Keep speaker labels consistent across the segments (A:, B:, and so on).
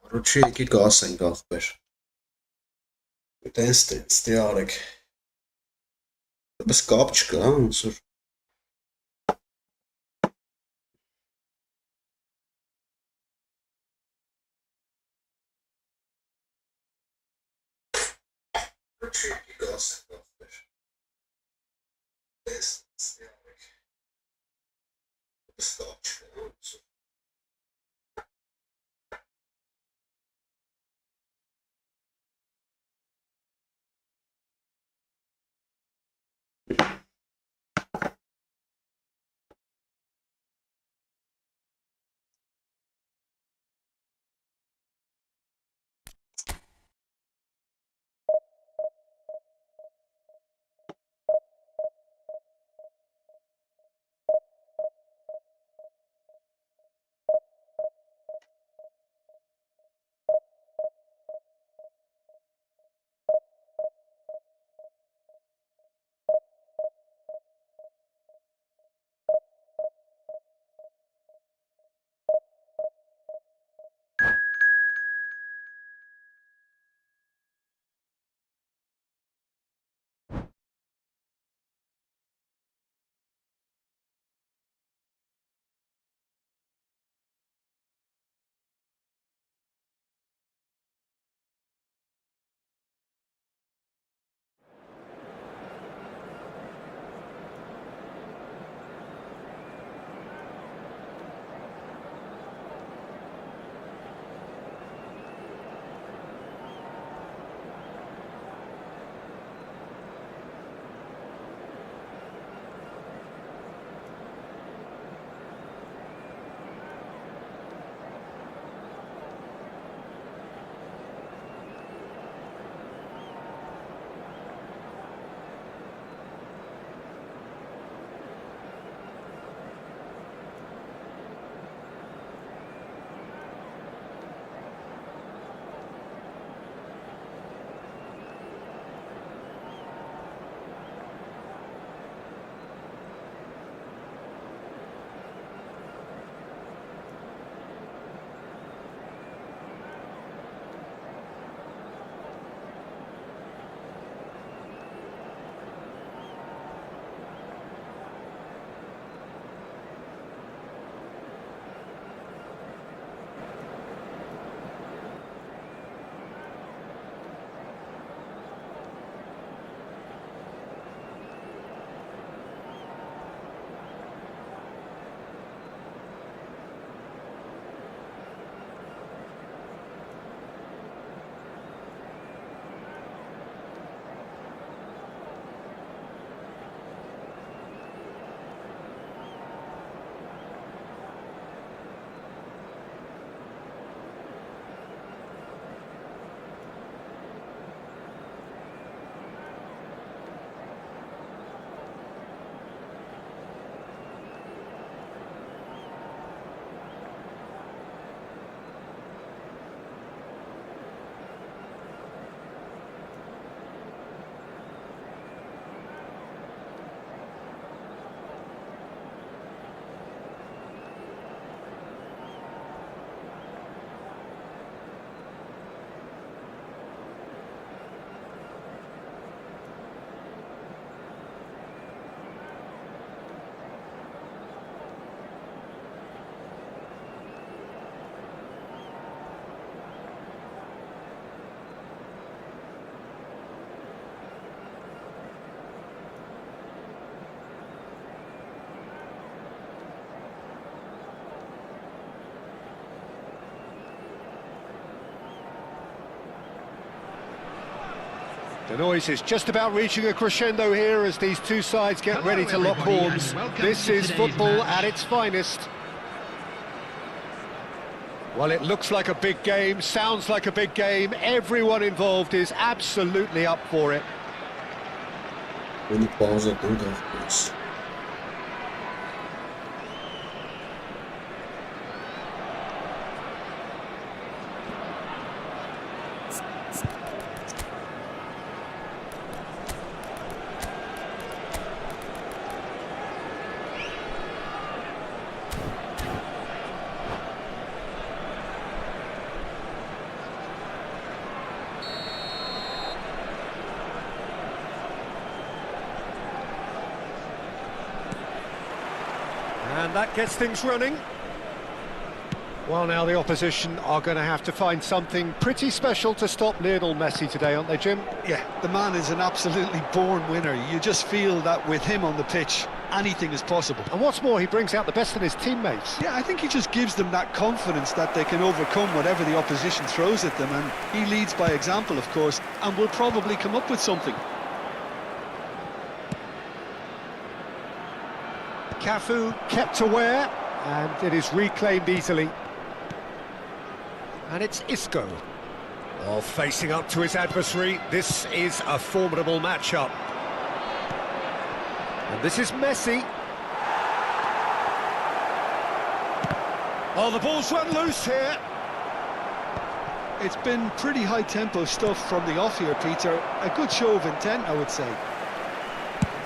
A: Առաջի եկի կասենք ախպեր։ Տենց արեք։ Բայց կապ չկա, ոնց որ Առաջի եկի կասենք ախպեր։ Տենց արեք։ Բայց կապ չկա, ոնց որ
B: The noise is just about reaching a crescendo here as these two sides get ready to lock horns. This is football at its finest. Well, it looks like a big game, sounds like a big game. Everyone involved is absolutely up for it.
A: Bunu pauza koyacağız.
B: And that gets things running. Well, now the opposition are going to have to find something pretty special to stop Lionel Messi today, aren't they, Jim?
C: Yeah, the man is an absolutely born winner. You just feel that with him on the pitch, anything is possible.
B: And what's more, he brings out the best in his teammates.
C: Yeah, I think he just gives them that confidence that they can overcome whatever the opposition throws at them, and he leads by example, of course, and will probably come up with something.
B: Cafu kept aware, and it is reclaimed easily. And it's Isco. Oh, facing up to his adversary. This is a formidable matchup. And this is Messi. Oh, the ball's run loose here.
C: It's been pretty high-tempo stuff from the off here, Peter. A good show of intent, I would say.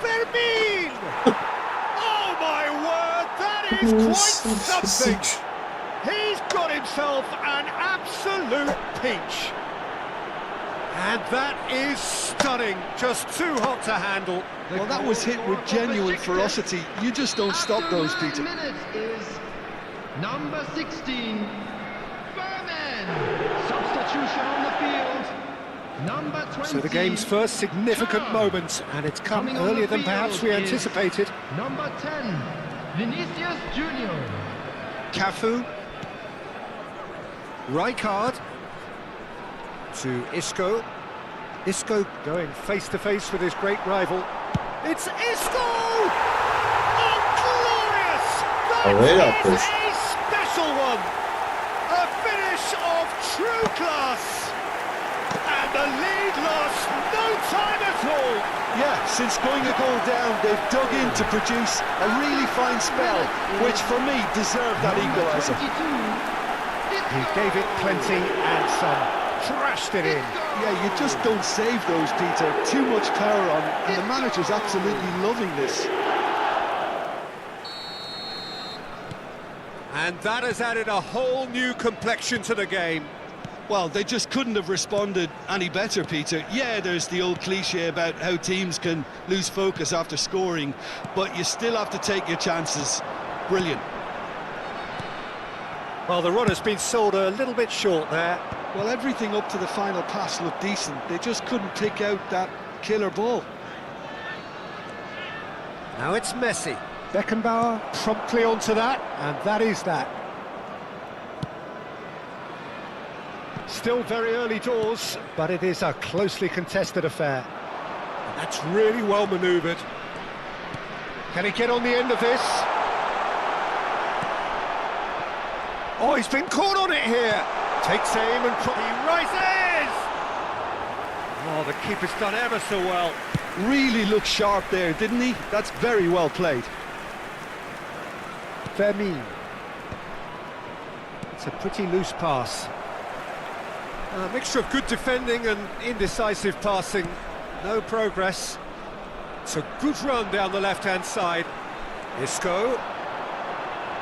B: Fermin! Oh, my word, that is quite something. He's got himself an absolute peach. And that is stunning, just too hot to handle.
C: Well, that was hit with genuine ferocity. You just don't stop those, Peter.
D: Is number 16, Fermin. Substitution on the field. Number 20.
B: So the game's first significant moment, and it's come earlier than perhaps we anticipated.
D: Number 10, Vinicius Junior.
B: Cafu. Rijkaard. To Isco. Isco going face-to-face with his great rival. It's Isco! Oh, glorious! That is a special one! A finish of true class! And the lead lost no time at all!
C: Yeah, since going a goal down, they've dug in to produce a really fine spell, which for me deserved that equaliser.
B: He gave it plenty and some. Thrashed it in.
C: Yeah, you just don't save those, Peter. Too much power on, and the manager's absolutely loving this.
B: And that has added a whole new complexion to the game.
C: Well, they just couldn't have responded any better, Peter. Yeah, there's the old cliche about how teams can lose focus after scoring, but you still have to take your chances. Brilliant.
B: Well, the run has been sold a little bit short there.
C: Well, everything up to the final pass looked decent. They just couldn't pick out that killer ball.
B: Now it's Messi. Beckenbauer promptly onto that, and that is that. Still very early doors, but it is a closely contested affair. And that's really well manoeuvred. Can he get on the end of this? Oh, he's been caught on it here. Takes aim and he rises! Oh, the keeper's done ever so well.
C: Really looked sharp there, didn't he? That's very well played.
B: Fermin. It's a pretty loose pass. A mixture of good defending and indecisive passing. No progress. It's a good run down the left-hand side. Isco.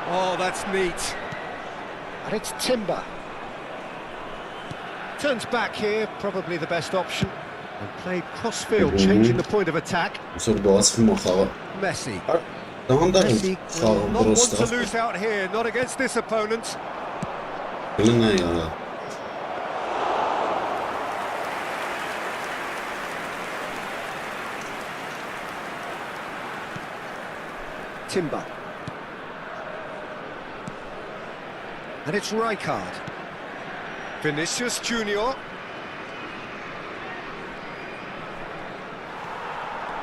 B: Oh, that's neat. And it's Timber. Turns back here, probably the best option. And played cross-field, changing the point of attack. Messi will not want to lose out here, not against this opponent. Timber. And it's Rijkaard. Vinicius Junior.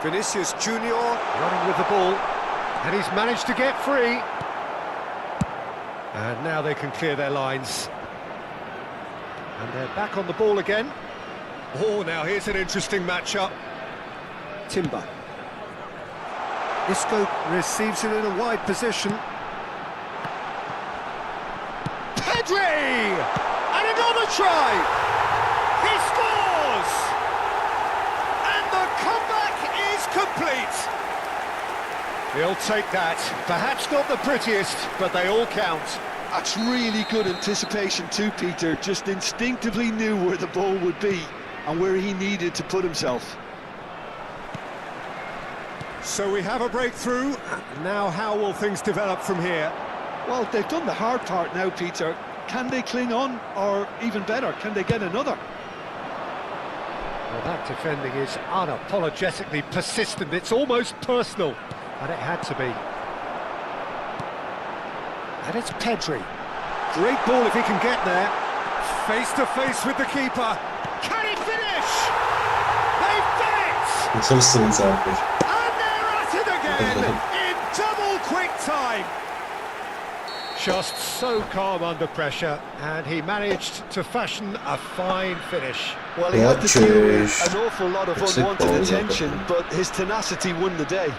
B: Vinicius Junior running with the ball. And he's managed to get free. And now they can clear their lines. And they're back on the ball again. Oh, now here's an interesting matchup. Timber. Isco receives it in a wide position. Pedri! And another try! He scores! And the comeback is complete! He'll take that. Perhaps not the prettiest, but they all count.
C: That's really good anticipation too, Peter. Just instinctively knew where the ball would be and where he needed to put himself.
B: So we have a breakthrough. Now how will things develop from here?
C: Well, they've done the hard part now, Peter. Can they cling on, or even better, can they get another?
B: Well, that defending is unapologetically persistent. It's almost personal, and it had to be. And it's Pedri. Great ball if he can get there. Face to face with the keeper. Can he finish? They've done it!
A: Çalıştınız abi.
B: And they're at it again in double quick time. Just so calm under pressure, and he managed to fashion a fine finish.
C: Well, he had to deal with an awful lot of
A: That's
C: unwanted
A: it,
C: attention, but his tenacity won the day.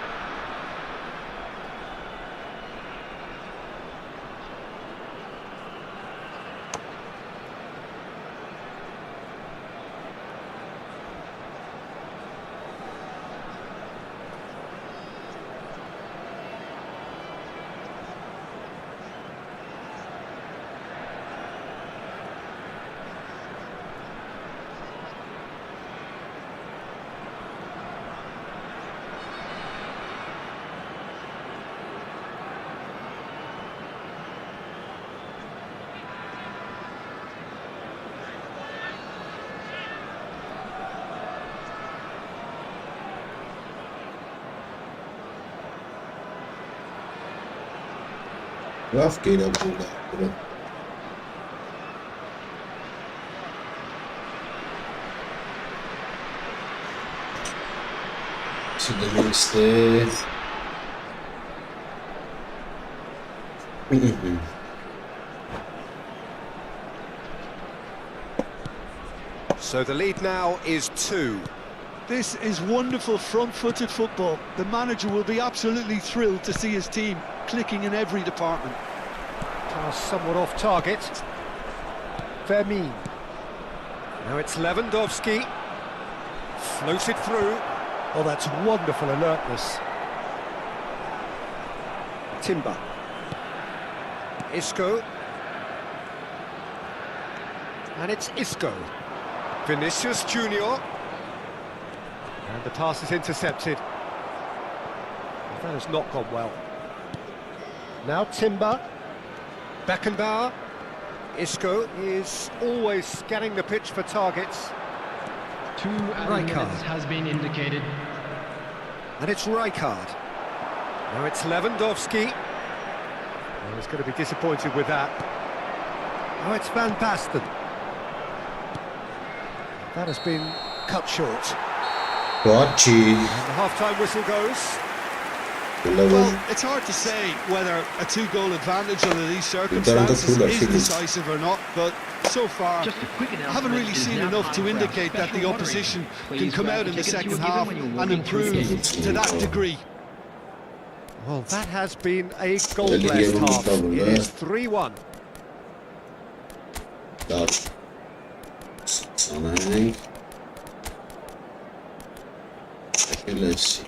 A: Raf geliyor burada. Şimdi işte.
B: So the lead now is 2.
C: This is wonderful front-footed football. The manager will be absolutely thrilled to see his team clicking in every department.
B: Pass somewhat off target. Vermin. Now it's Lewandowski. Floated through. Oh, that's wonderful alertness. Timber. Isco. And it's Isco. Vinicius Junior. And the pass is intercepted. That has not gone well. Now Timber. Beckenbauer. Isco is always scanning the pitch for targets.
D: 2 added minutes has been indicated.
B: And it's Rijkaard. Now it's Lewandowski. Well, he's going to be disappointed with that. Now it's Van Basten. That has been cut short.
A: Boachi.
B: And the half-time whistle goes.
C: Well, it's hard to say whether a 2-goal advantage under these circumstances is decisive or not, but so far I haven't really seen enough to indicate that the opposition can come out in the second half and improve to that degree.
B: Well, that has been a goal-less half. It is 3-1.
A: Sanang. Let's see.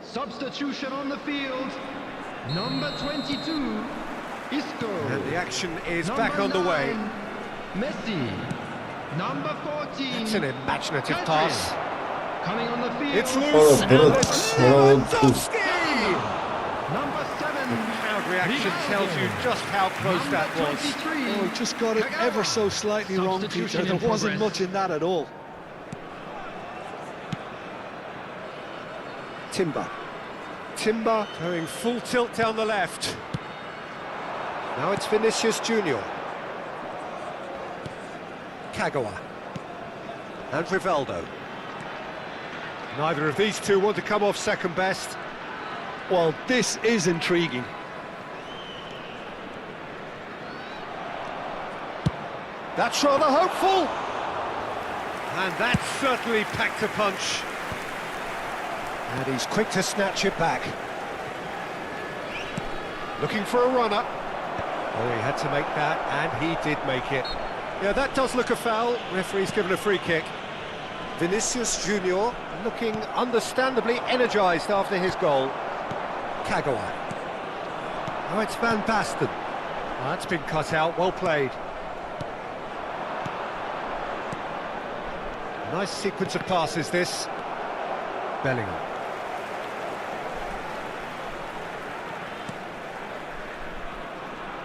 D: Substitution on the field. Number 22, Isco.
B: And the action is
D: Number
B: back on the way.
D: 9, Messi. Number 14.
B: It's an imaginative
D: Pedri.
B: pass.
D: Coming on the field.
B: It's loose. And it's Lewandowski.
D: Number 7.
B: Crowd reaction tells you just how close that was.
D: 23.
C: Oh, he just got it ever so slightly wrong, Peter. There wasn't much in that at all.
B: Timber. Timber going full tilt down the left. Now it's Vinicius Junior. Kagawa. And Rivaldo. Neither of these two want to come off second best.
C: Well, this is intriguing.
B: That's rather hopeful. And that certainly packed a punch. And he's quick to snatch it back. Looking for a runner. Oh, he had to make that, and he did make it. Yeah, that does look a foul. Referee's given a free kick. Vinicius Junior looking understandably energised after his goal. Kagawa. Oh, it's Van Basten. Oh, that's been cut out, well played. Nice sequence of passes, this. Bellingham.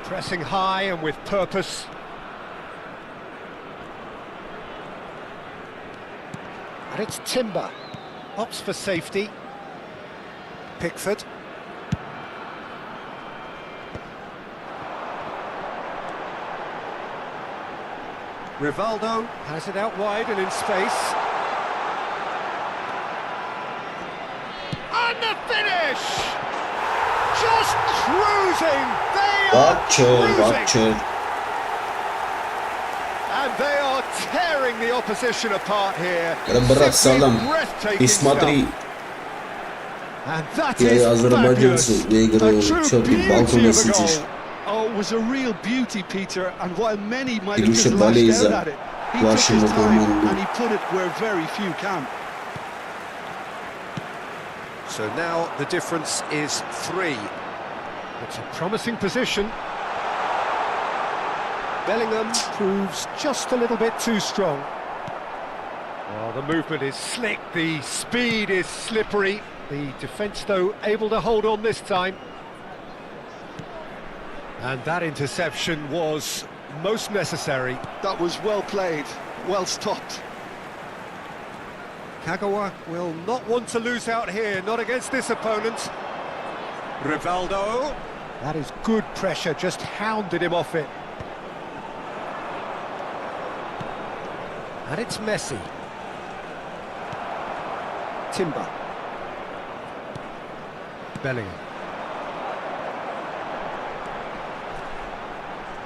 B: Pressing high and with purpose. And it's Timber. Opts for safety. Pickford. Rivaldo has it out wide and in space. And the finish! Just cruising! They are cruising! And they are tearing the opposition apart here. Simply breathtaking stuff. And that is fabulous. A true beauty of a goal.
C: Oh, it was a real beauty, Peter, and while many might have just lashed out at it, he took his time and he put it where very few can.
B: So now the difference is 3. It's a promising position. Bellingham proves just a little bit too strong. Oh, the movement is slick, the speed is slippery. The defence, though, able to hold on this time. And that interception was most necessary.
C: That was well played, well stopped.
B: Kagawa will not want to lose out here, not against this opponent. Rivaldo. That is good pressure, just hounded him off it. And it's Messi. Timber. Bellingham.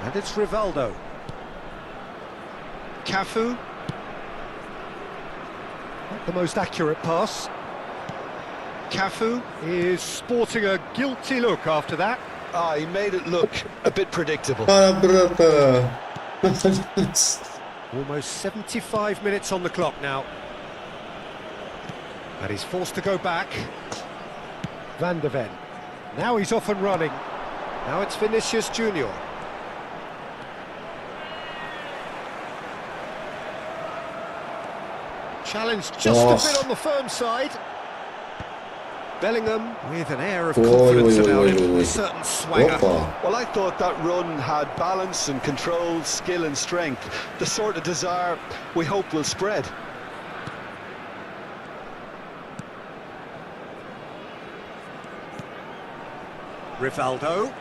B: And it's Rivaldo. Cafu. Not the most accurate pass. Cafu is sporting a guilty look after that.
C: Ah, he made it look a bit predictable.
B: Almost 75 minutes on the clock now. And he's forced to go back. Van de Ven. Now he's off and running. Now it's Vinicius Junior. Challenged just a bit on the firm side. Bellingham with an air of confidence about him, a certain swagger.
C: Well, I thought that run had balance and control, skill and strength. The sort of desire we hope will spread.
B: Rivaldo.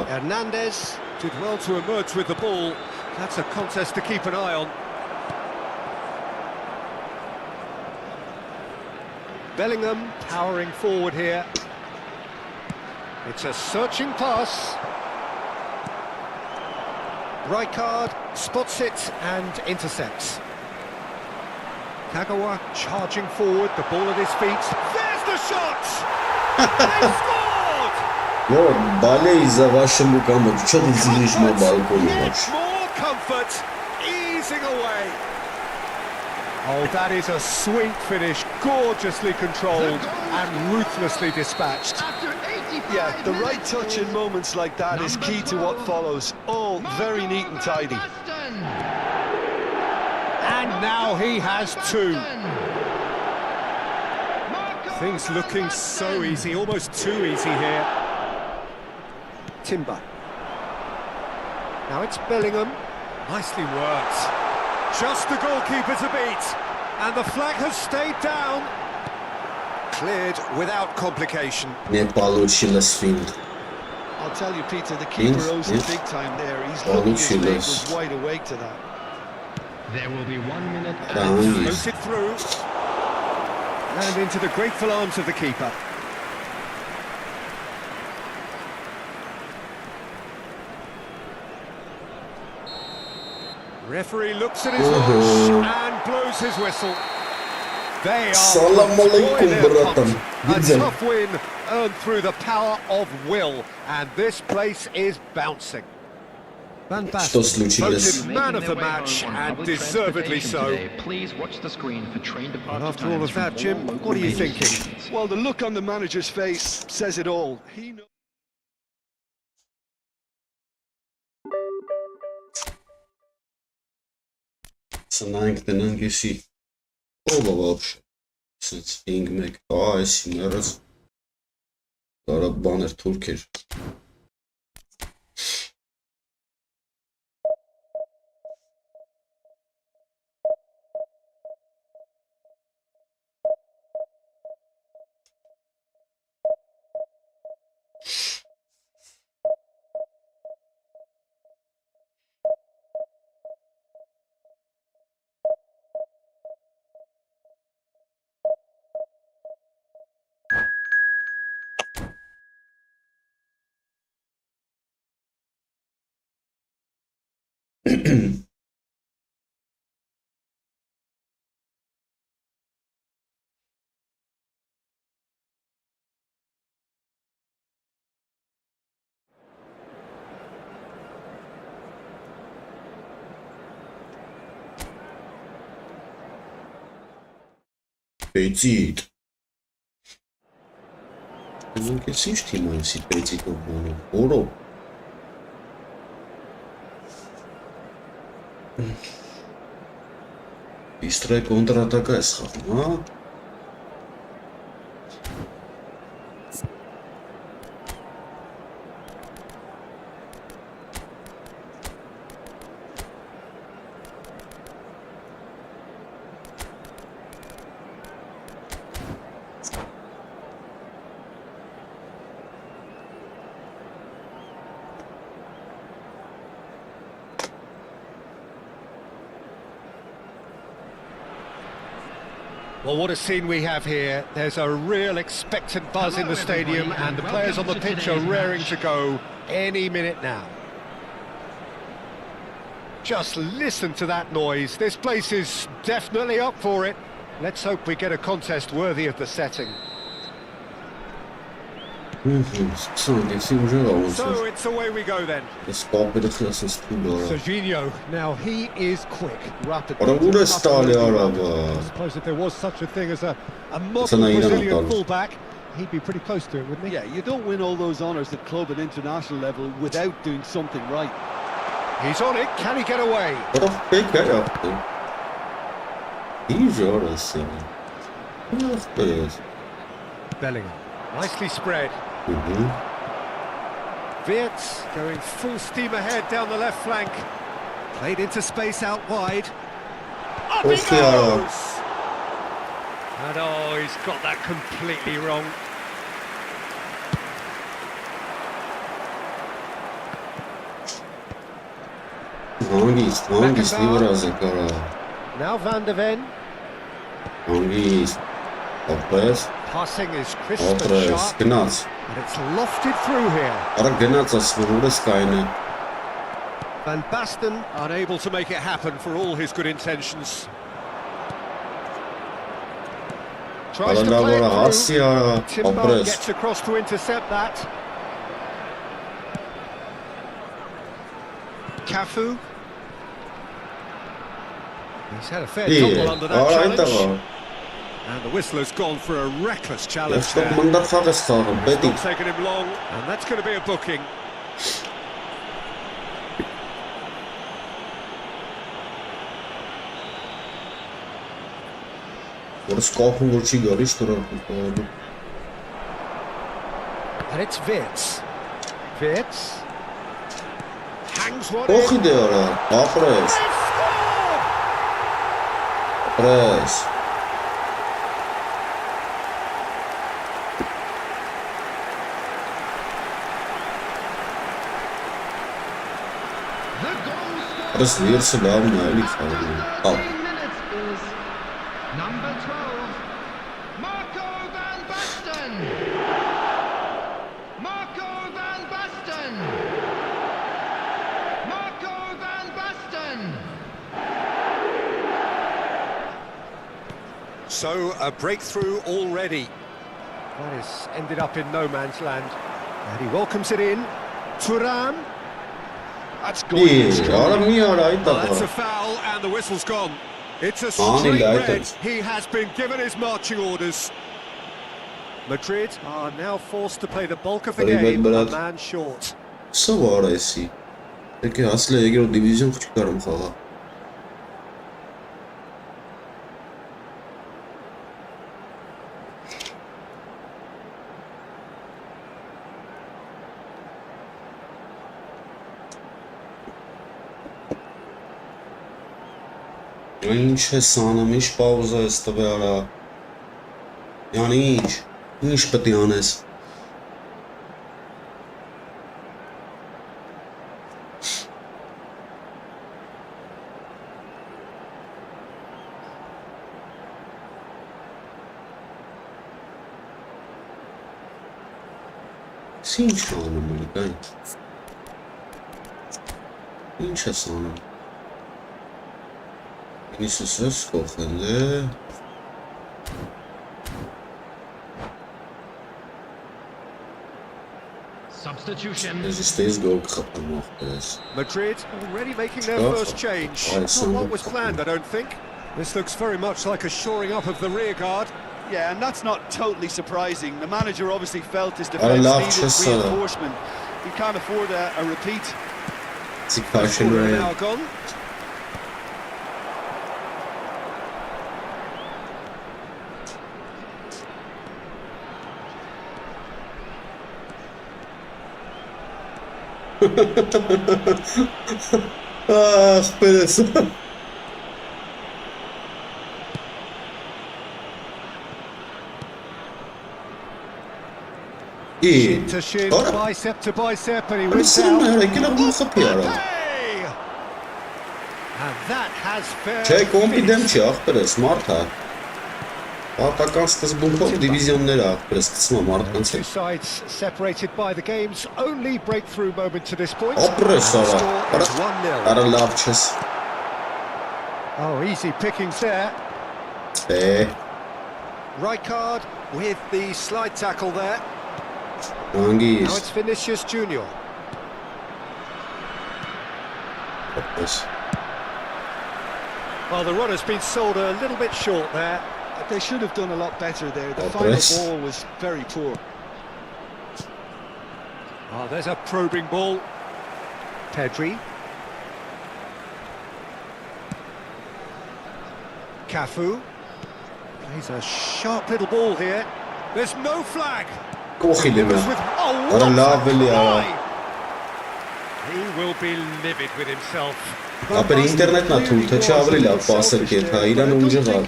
B: Hernandez did well to emerge with the ball. That's a contest to keep an eye on. Bellingham powering forward here. It's a searching pass. Rijkaard spots it and intercepts. Kagawa charging forward, the ball at his feet. There's the shot! They scored! Yet more comfort, easing away. Oh, that is a sweet finish, gorgeously controlled and ruthlessly dispatced.
C: Yeah, the right touch in moments like that is key to what follows. All very neat and tidy.
B: And now he has 2. Things looking so easy, almost too easy here. Timber. Now it's Bellingham. Nicely worked. Just the goalkeeper to beat. And the flag has stayed down. Cleared without complication.
C: I'll tell you, Peter, the keeper owes it big time there. He's lucky his leg was wide awake to that.
D: There will be 1 minute.
B: Floated through. And into the grateful arms of the keeper. Referee looks at his watch and blows his whistle. They are
A: Salam alaikum,
B: destroying their
A: bratan.
B: punch. A tough win earned through the power of will, and this place is bouncing. Van
A: Что
B: Basten
A: случилось?
B: voted man of the match, and deservedly so.
D: Please watch the screen for train
B: And
D: departure
B: after all of
D: times
B: that,
D: from
B: Jim,
D: all
B: what are you
D: remaining
B: thinking?
D: stations.
C: Well, the look on the manager's face says it all. He knows.
A: Հասնենք գնանք էսի ով է вообще սենց 5-1 այսի մերս կարա բաներ թուրքեր Պեծիտ Գնանք էս ինչ թիմ է էսի պեծիտով բանում որո Բիստրե կոնտրատակա ես խաղում, հա?
B: Well, what a scene we have here. There's a real expectant buzz in the stadium, and the players on the pitch are raring to go any minute now. Just listen to that noise. This place is definitely up for it. Let's hope we get a contest worthy of the setting.
A: So
B: it's away we go then. Serginho, now he is quick, rapid. I suppose if there was such a thing as a modern Brazilian fullback, he'd be pretty close to it, wouldn't he?
C: Yeah, you don't win all those honours at club and international level without doing something right.
B: He's on it, can he get away? Bellingham, nicely spread. Wirtz going full steam ahead down the left flank. Played into space out wide. Up he goes! And oh, he's got that completely wrong. Now Van de Ven. Passing is crisp and sharp, and it's lofted through here. Van Basten unable to make it happen for all his good intentions. Tries to play it through. Timber gets across to intercept that. Cafu. He's had a fair tumble under that challenge. And the whistler's gone for a reckless challenge there. It's not taken him long, and that's going to be a booking. And it's Wirtz. Wirtz hangs one in.
A: Press. Das wird so lang neulich
D: Number 12, Marco van Basten. Marco van Basten. Marco van Basten.
B: So, a breakthrough already. That has ended up in no man's land. And he welcomes it in. Thuram.
C: That's going strong.
B: That's a foul, and the whistle's gone. It's a straight red. He has been given his marching orders. Madrid are now forced to play the bulk of the game, a man short.
A: So what I see. Peki asla Egero divizyon çıkarım falan. Ինչ է սանում, ինչ պաուզա ես տվյալա, yani ինչ պետք է անես։ Ինչ անում է, կայն։ Ինչ է սանում։ Nisës kohëndë.
D: Substitution.
B: Madrid already making their first change. Not what was planned, I don't think. This looks very much like a shoring up of the rear guard.
C: Yeah, and that's not totally surprising. The manager obviously felt his defence needed reinforcement. He can't afford a repeat.
A: It's a fashion
B: now gone.
A: Ah, pereza.
B: Shin to shin, bicep to bicep, and he wins out.
A: And
B: that has fair.
A: Չէ, կոմպիդենտ չի, ախպեր է, smart է։ Պատական սկզբունքով դիվիզիոններ է, ախպեր է, սկսում է մարդկանց
B: Two sides separated by the game's only breakthrough moment to this point.
A: Ապրես արա, արա լավ չես։
B: Oh, easy pickings there. Right card with the slide tackle there. Now it's Vinicius Junior. Well, the run has been sold a little bit short there.
C: They should have done a lot better there. The final ball was very poor.
B: Oh, there's a probing ball. Pedri. Cafu. Plays a sharp little ball here. There's no flag. He will be livid with himself.
A: Ապեր ինտերնետն է թույլ, թե չավրի լավ պասը կեթա, իրան ունջղալ։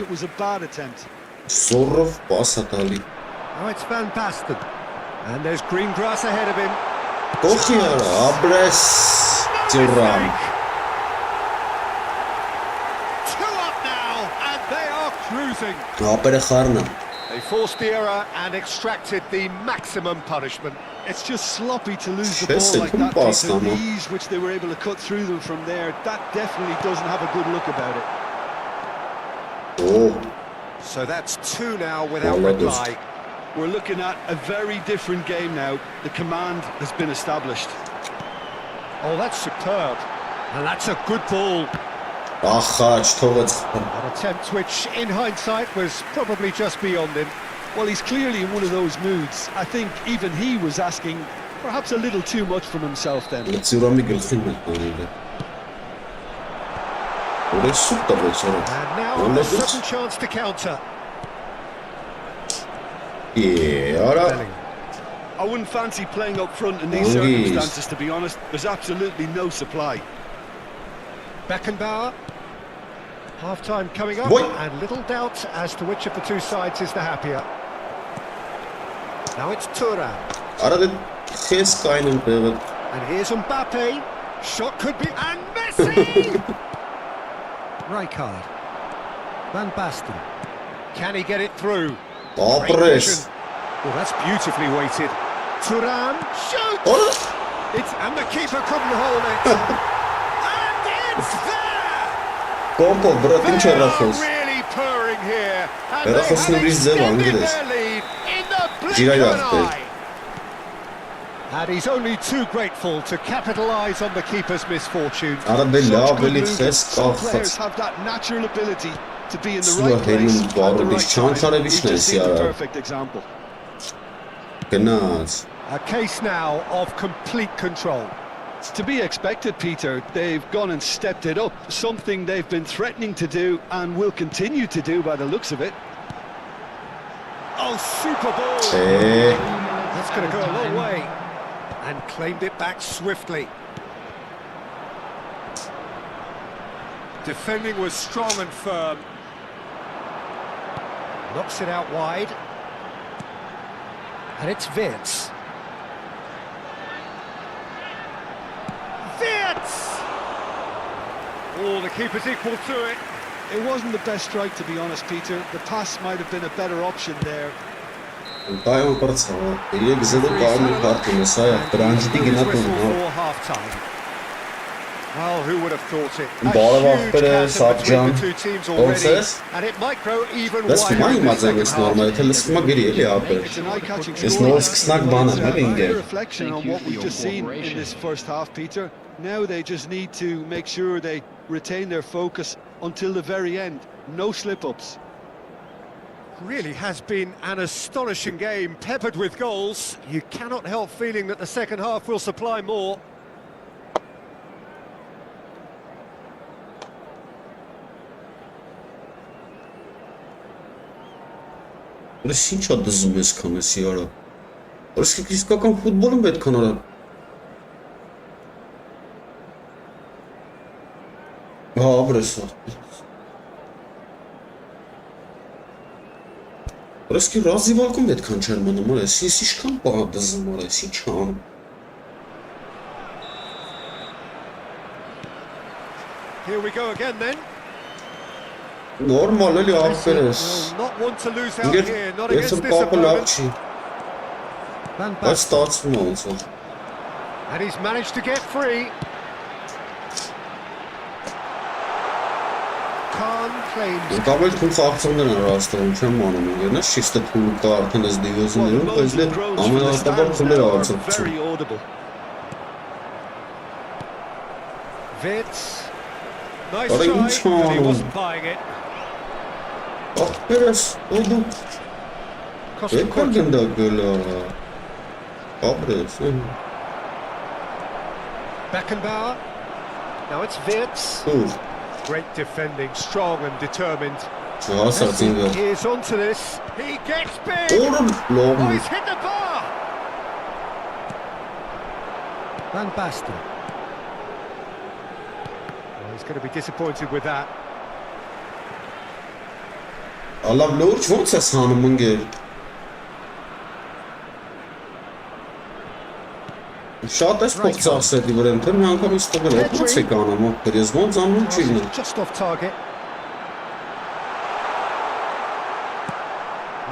A: Զորով պասը տալի։
B: Oh, it's Van Basten. And there's green grass ahead of him.
A: Կողի արա, աբրես ծյուրան։
B: 2 up now, and they are cruising.
A: Ապերը խարնը։
B: They forced the error and extracted the maximum punishment.
C: It's just sloppy to lose the ball like that. The ease which they were able to cut through them from there, that definitely doesn't have a good look about it.
A: Oh.
B: So that's 2 now without reply.
C: We're looking at a very different game now. The command has been established.
B: Oh, that's superb. And that's a good ball. An attempt which, in hindsight, was probably just beyond him.
C: Well, he's clearly in one of those moods. I think even he was asking perhaps a little too much from himself then.
B: And now a sudden chance to counter.
C: I wouldn't fancy playing up front in these circumstances, to be honest. There's absolutely no supply.
B: Beckenbauer. Half-time coming up, and little doubt as to which of the two sides is the happier. Now it's Thuram. And here's Mbappe. Shot could be... And Messi! Rijkaard. Van Basten. Can he get it through?
A: Oh,
B: that's beautifully weighted. Thuram shoots! And the keeper couldn't hold it. And it's there!
A: They're really
B: purring here, and
A: Era
B: they
A: fosse
B: have
A: no Viseu,
B: extended
A: Andrés.
B: their lead in the blink
A: Gira
B: of
A: aí,
B: an
A: Arthur.
B: eye. And he's only too grateful to capitalise on the keeper's misfortune.
A: Ara
C: Such
A: bella,
C: good
A: belli
C: movement. Some
A: fresca.
C: players have that natural ability to be in the
A: Sua
C: right place
A: Helmut
C: at the
A: Barbic
C: right time.
A: çançara
C: He's just
A: vişnesi
C: seen the
A: ya.
C: perfect example.
A: Gnaz.
B: A case now of complete control.
C: To be expected, Peter. They've gone and stepped it up, something they've been threatening to do and will continue to do by the looks of it.
B: Oh, super ball! That's going to go a long way. And claimed it back swiftly. Defending was strong and firm. Knocks it out wide. And it's Wirtz. Wirtz! Oh, the keeper's equal to it.
C: It wasn't the best strike, to be honest, Peter. The pass might have been a better option there.
A: Πάει παρτσава. Իրե գզելը կարմիր կարտին է, սա է, բրանջիտի գնատում,
B: For half-time. Well, who would have thought it? A
A: Բարև
B: huge
A: ախպերը,
B: chasm between
A: Սաբջան,
B: the two teams
A: ոնց
B: already,
A: ես?
B: and it might grow even
A: Լսվում
B: wider
A: է
B: in
A: իմ
B: the second
A: ածանես նորմալ,
B: half.
A: եթե լսվում է գրի էլի ապեր։
C: It's an eye-catching
A: Ես
C: score.
A: նորից կսնակ բան եմ, էլի
C: A
A: ինգեր։
C: reflection on what we've just seen in this first half, Peter. Now they just need to make sure they retain their focus until the very end. No slip-ups.
B: Really has been an astonishing game, peppered with goals. You cannot help feeling that the second half will supply more.
A: Որս ինչ է դզում ես քանեսի արա։ Որս իսկական ֆուտբոլում պետք է նորա։ Հա, բրես։ Որս კი ռազիվակում պետք է չեմ մնում, արա, ես ինչքան բա դզում արա, ես ինչ անում։
B: Here we go again then.
A: Նորմալ էլի ապերես։
B: Will not want to lose out
A: Ինգեր
B: here, not
A: ես
B: against this
A: կապը լավ
B: opponent.
A: չի։
B: Van
A: Բայց
B: Basten.
A: ստացվում է ոնց որ։
B: And he's managed to get free. Khan claims.
A: Կապել թուն խաղցողներն են ռաստվում, չեմ անում, ինգերնես շիստը թուլ կա արդեն ես
C: Well, the
A: դիվոզներում,
C: moans
A: բայց
C: and
A: լե
C: groans from the
A: ամենահարտաբար
C: stands
A: թուլեր
C: now are
A: արձակցում։
C: very audible.
B: Wirtz. Nice
A: Ora,
B: try,
A: ինչքան
B: but he
A: անում։
B: wasn't buying it.
A: Ապերես, ու դու
B: Costa
A: եկա գնդա գլա։ Ապրես,
B: Beckenbauer. Now it's Wirtz.
A: Տուր,
B: Great defending, strong and determined.
A: հասած ինգը։
B: Here's onto this. He gets big.
A: Օրը
B: Oh,
A: լողում։
B: he's hit the bar. Van Basten. Well, he's going to be disappointed with that.
A: Ալավ լուրջ ոնց ես հանում ինգեր։ Շատ ես փող ծախսեցի վրան, թե մի անգամ ինձ տվել, ոնց եք անում, օգտեր, ես ոնց անում չի
B: Oh,
A: լինում։
B: he's just off target.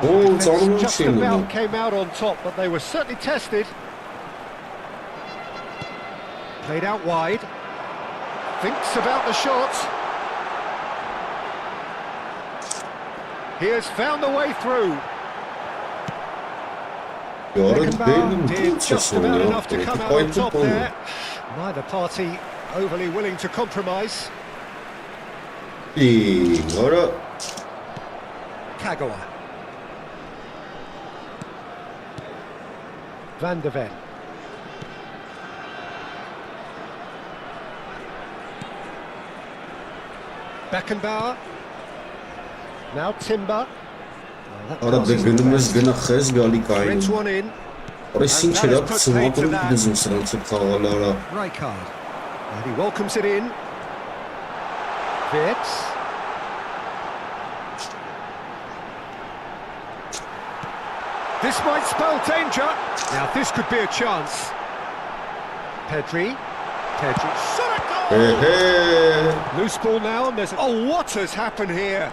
A: Ոնց անում
B: Just
A: չի լինում։
B: about came out on top, but they were certainly tested. Played out wide. Thinks about the shot. He has found a way through. Beckenbauer did just about enough to come out on top there. Neither party overly willing to compromise.
A: Ora
B: Kagawa. Van der Ven. Beckenbauer. Now Timber.
A: Ora դե գնում ես գնա խես գալիկային։
B: Threads one in.
A: Ora ինչ era ցմատում դուզում սրանց խաղալ արա։
B: Rijkaard. And he welcomes it in. Wirtz. This might spell danger. Now this could be a chance. Pedri. Shot a goal! Loose ball now, and there's... Oh, what has happened here?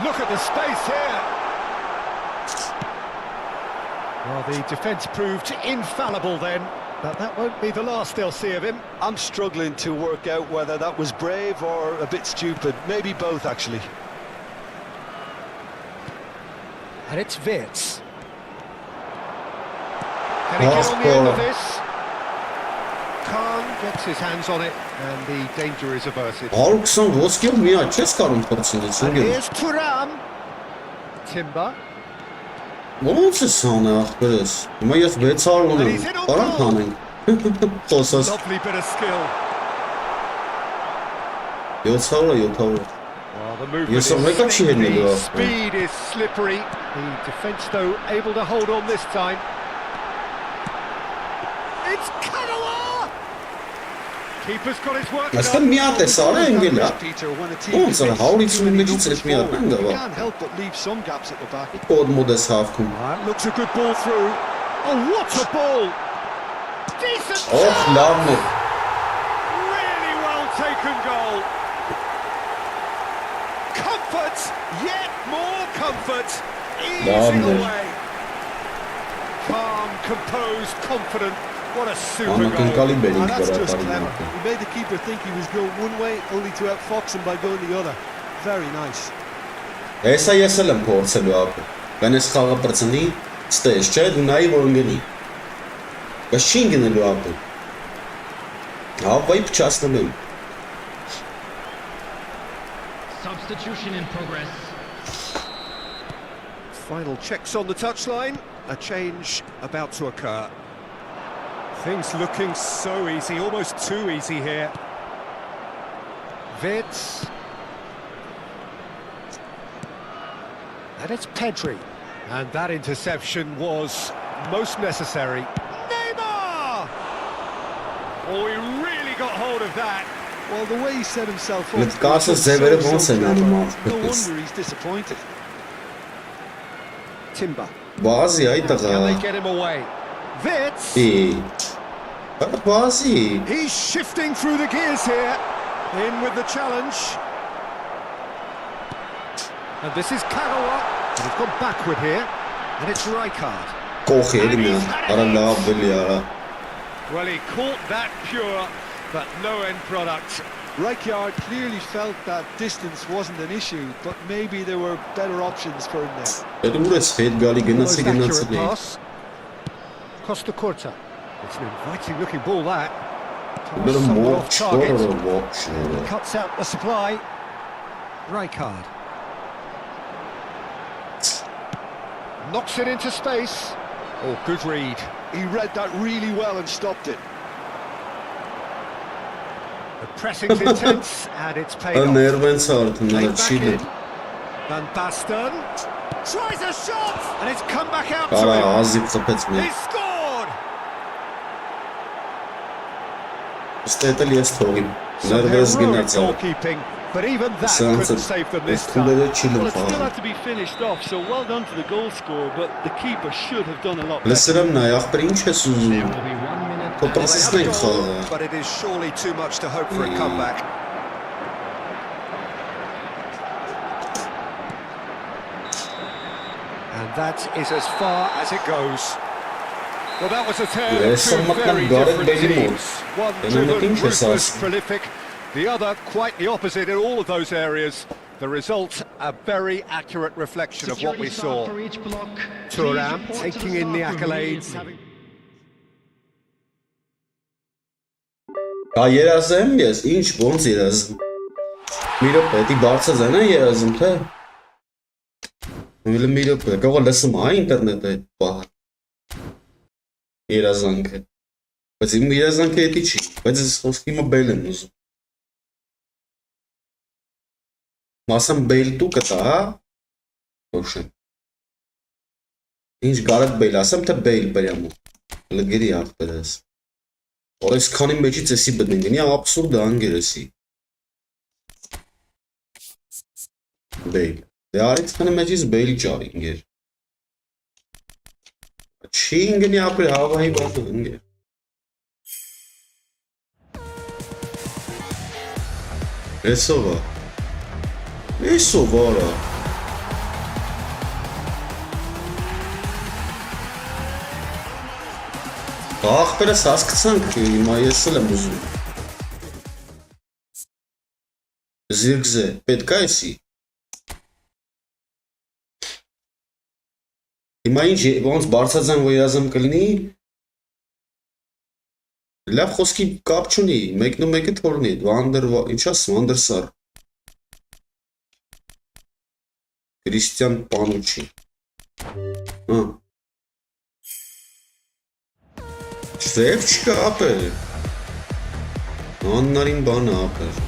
B: Look at the space here. Well, the defence proved infallible then, but that won't be the last they'll see of him.
C: I'm struggling to work out whether that was brave or a bit stupid. Maybe both, actually.
B: And it's Wirtz. Can he get on the end of this? Khan gets his hands on it, and the danger is averted.
A: Ալքսան ոսկի մի աչես կարում փրկցնից
B: And here's Thuram. Timber.
A: Ոնց է սանը ախպերս։ Հիմա ես 600 ունեմ։ Կարանք հանենք։ Խոսած
B: Lovely bit of skill.
A: 700
B: Well, the movement
A: Yes, I'm
B: is
A: like
B: slick,
A: actually
B: the
A: the-
B: speed is slippery. The defence, though, able to hold on this time. It's Kagawa! Keeper's got his work
A: Այստեղ մի հատ է սարը ընկել է։
C: Peter, when a team
A: Ոնց է
C: defends
A: 150
C: too many
A: մեջից
C: numbers
A: էլ մի հատ
C: forward,
A: ընկա։
C: you can't help but leave some gaps at the back.
A: Կոդ մոդես հավքում։
B: That looks a good ball through. Oh, what a ball! Decent
A: Օհ,
B: shot!
A: լավն է։
B: Really well taken goal. Comfort, yet more comfort. Easing
A: Lovely.
B: away. Calm, composed, confident. What a super goal.
A: Անակնկալի
C: And
A: բերինք
C: that's just
A: բարակալի
C: clever.
A: մարդը։
C: He made the keeper think he was going one way, only to outfox him by going the other. Very nice.
A: Հեսա ես էլ եմ փորձելու ապը։ Բան ես խաղը բրցնի, ստեж չէ, դու նայի որ ընկնի։ Բայց չի ընկնելու ապը։ Հավայ փչացնելու։
D: Substitution in progress.
B: Final checks on the touchline. A change about to occur. Things looking so easy, almost too easy here. Wirtz. And it's Pedri. And that interception was most necessary. Neymar! Oh, he really got hold of that.
C: Well, the way he set himself up,
A: Let Carson
C: was
A: say very
C: so
A: well, say
C: clever.
A: no more.
C: No wonder he's disappointed.
B: Timber.
A: Բազի այ
B: Can
A: տղա։
B: they get him away? Wirtz.
A: Բազի։
B: He's shifting through the gears here. In with the challenge. And this is Kagawa. And he's gone backward here. And it's Rijkaard.
A: Կողի էլի մի հատ։ Արա լավ բելի արա։
B: Well, he caught that pure, but no end product.
C: Rijkaard clearly felt that distance wasn't an issue, but maybe there were better options for him there.
A: Այդ ուր ես հետ գալի
B: Most
A: գնացի
B: accurate
A: գնացի։
B: pass. Costa Curta. It's an inviting looking ball that.
A: Բերը
B: Somewhat off
A: մոչ,
B: target.
A: որը ողջ։
B: Cuts out the supply. Rijkaard. Knocks it into space. Oh, good read.
C: He read that really well and stopped it.
B: The pressing's intense and it's paid off.
A: Ներվենց արդեն
B: Played
A: նրա
B: back
A: չի
B: in.
A: դու։
B: Van Basten tries a shot and it's come back out to
A: Արա
B: him.
A: ազիվ ծփեց մի։
B: He scored.
A: Ստետել ես թողին։
B: Some
A: Ներվեց
B: heroic
A: գնաց։
B: goalkeeping, but even that couldn't save them this time.
A: Քուլերը չի
E: Well,
A: լավ
E: it still
A: խաղա։
E: had to be finished off, so well done to the goal scorer, but the keeper should have done a lot better.
A: Լսրեմ նայ ախպեր ինչ ես
D: There
A: ուզում։
D: will be 1 minute.
A: Քո
B: Well, they have a
A: պրեսեսնենք
B: goal,
A: խաղը։
B: but it is surely too much to hope for a comeback. And that is as far as it goes. Well, that was a tale of
A: Yes,
B: two
A: I'm not
B: very
A: gonna
B: different
A: bet anymore.
B: teams. One
A: Then I'm not
B: driven,
A: interested.
B: ruthless, prolific. The other quite the opposite in all of those areas. The result, a very accurate reflection of what we saw.
D: For each block.
B: Thuram
D: Please report to
B: taking in the
D: staff room
B: accolades.
D: immediately.
A: Կա երազեմ ես, ինչ ոնց երազեմ։ Մի րոպե, դի բարձրացան է երազում թե։ Ուղիլ մի րոպե, կարող լսում այ ինտերնետը այդ բահ։ Երազանքը։ Բայց իմ երազանքը էդի չի, բայց ես խոսքի մը բել եմ ուզում։ Մասամ բել դու կտա, հա։ Ոչն։ Ինչ գարետ բել, ասեմ թե բել բերյամու։ Լգերի ախպերես։ Օրես քանի մեջից էսի բտնին, աբսուրդ է անգերեսի։ Բեյլ։ Դե արից քանի մեջից բեյլի ճարի ինգեր։ Չի ինգնի ապրի հավահի բատը ինգեր։ Էսով է։ Էսով արա։ Ախպերս հասկցանք, հիմա ես էլ եմ ուզում։ Զիրգզե, պետք է էսի։ Հիմա ինչ ոնց բարձրացան որ երազեմ կլինի լավ խոսքի կապ չունի մեկն ու մեկը թորնի վանդեր ինչ ասում վանդերսար Քրիստիան Պանուչի Սև չկա ապեր Աննարին բանը ապեր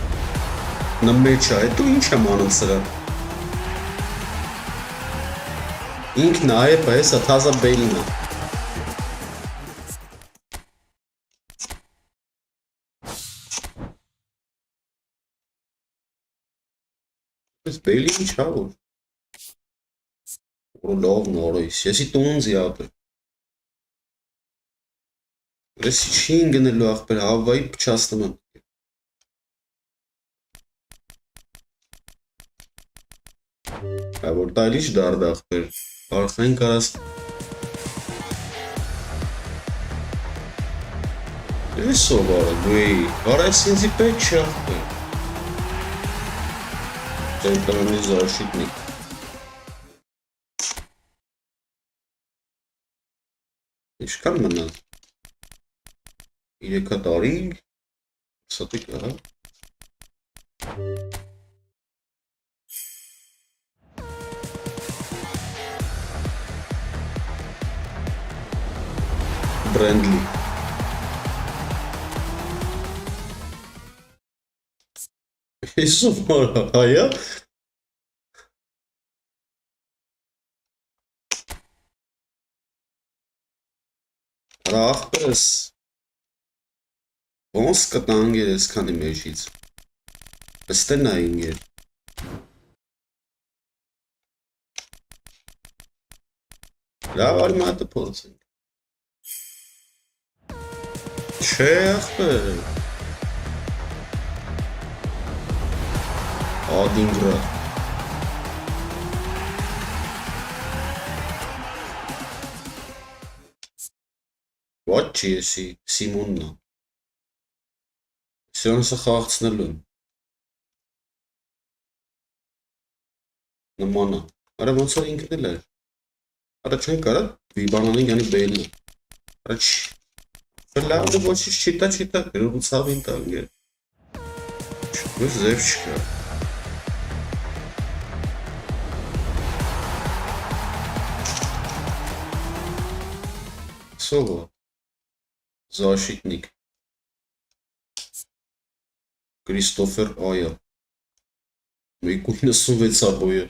A: Նմեջ է դու ինչ եմ անում սրա Ինքն այեպ է սա թազա բելին է Ես բելի ինչ հա որ Լավ նորոյս, եսի տունձի ապեր Ես չի ինգնելու աղբեր հավայի պչասնում եմ որ տայլիչ դարդ աղբեր Արխային կարաս Ես սովարը գույի Արայս ինձի պետ չի աղբեր Տենտարանի զարշիտնի Ինչքան մնաց 3 տարի Սատիկ ահա Brandly Isso mora aya Rafes Ons կտանգերես քանի մեջից Ստենա ինգեր Լավ արմատը փորձենք Չէ ախպեր Ադինգրա What չի եսի Սիմոննա Սրանսը խաղացնելու Նմանա Արա ոնց որ ինքն էլ էր Արա չեն կարա վիբանանին յանի բելն Արա չի Լավը ոչինչ չիտա գրում ցավին տալ գեր Չկուր զև չկա Սովա Զաշիտնիկ Կրիստոֆեր Այա 196 աբոյը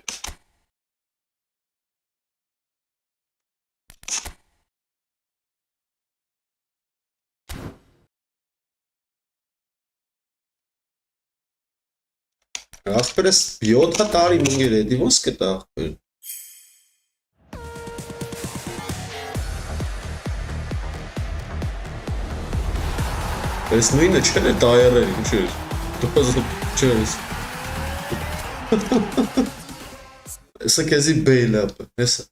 A: Ախպեր ես 7 տարի մունգեր էդի ոնց կտա ախպեր Ես նույնը չեն է տայարել ինչ էր Դոզը չես Եսա կեզի բեյլ ապը Եսա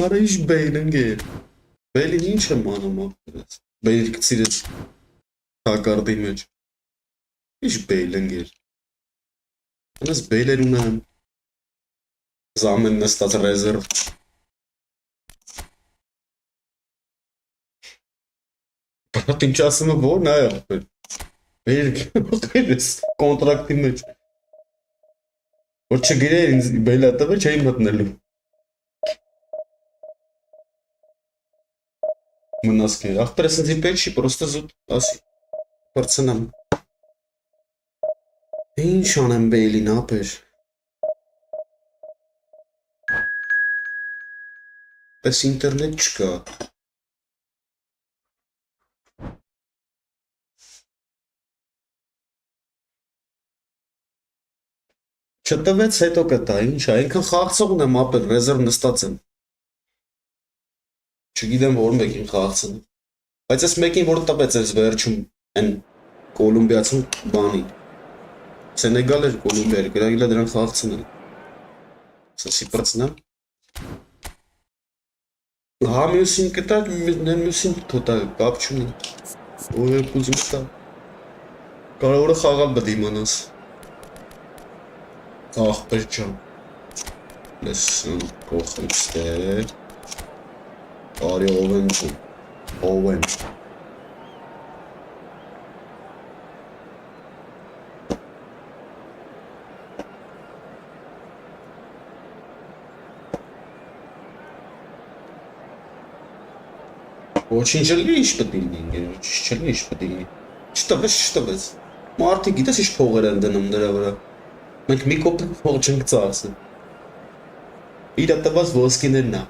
A: Արա ինչ բեյլ ընգեր Բեյլին ինչ եմ անում ապեր ես Բեյլ կծիրեց հակարդի մեջ Ինչ բեյլ ընգեր Անես բեյլեր ունեմ Զամեն նստած ռեզերվ Բրատ ինչ ասումը որն այ ախպեր Բեյլ կերես կոնտրակտի մեջ Որ չգիրեր ինձ բեյլ ատավը չէի մտնելու Մնասկեր, ախպեր ես ինձի պետ չի, պրոստը զուտ ասի, պրծնամ Ինչ անեմ բեյլին ապեր Պես ինտերնետ չկա Չտվեց հետո կտա, ինչ է, ինքն խաղցող ունեմ ապեր, ռեզերվ նստած եմ Չգիտեմ որ մեկին խաղացն Բայց ես մեկին որ տպեց ես վերջում են կոլումբիացում բանի Սենեգալ էր կոլումբիա էր գրագիլա դրան խաղացն էլ Սասի պրծնեմ Հա մյուսին կտա մյուսին թոտա կապ չունի Ու է կուզում կտա Կարավորը խաղալ բդի մանաս Ախպեր ջան։ Լսում փոխանցել։ Արի Օվեն ջան։ Օվեն։ Очень жаль, что ты не жалеешь, что ты не. Что вы? Марти, գիտես ինչ փողեր են դնում նրա վրա։ Մենք մի կոպեկ փող չենք ծախսել։ Իր տված ոսկիներն է։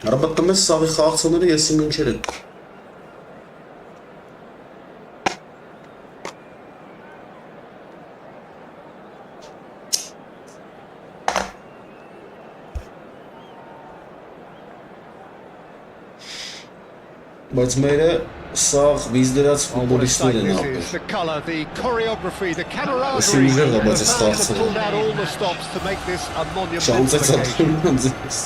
A: Արաբատում ես սաղի խաղացողները ես իմ ինչեր եմ։ Բայց մերը սաղ վիզդերած ֆուտբոլիստներ են ապեր։ Ասի ուժեր դա բայց ես ստացել եմ։ Շանցեց ատում ձեզ։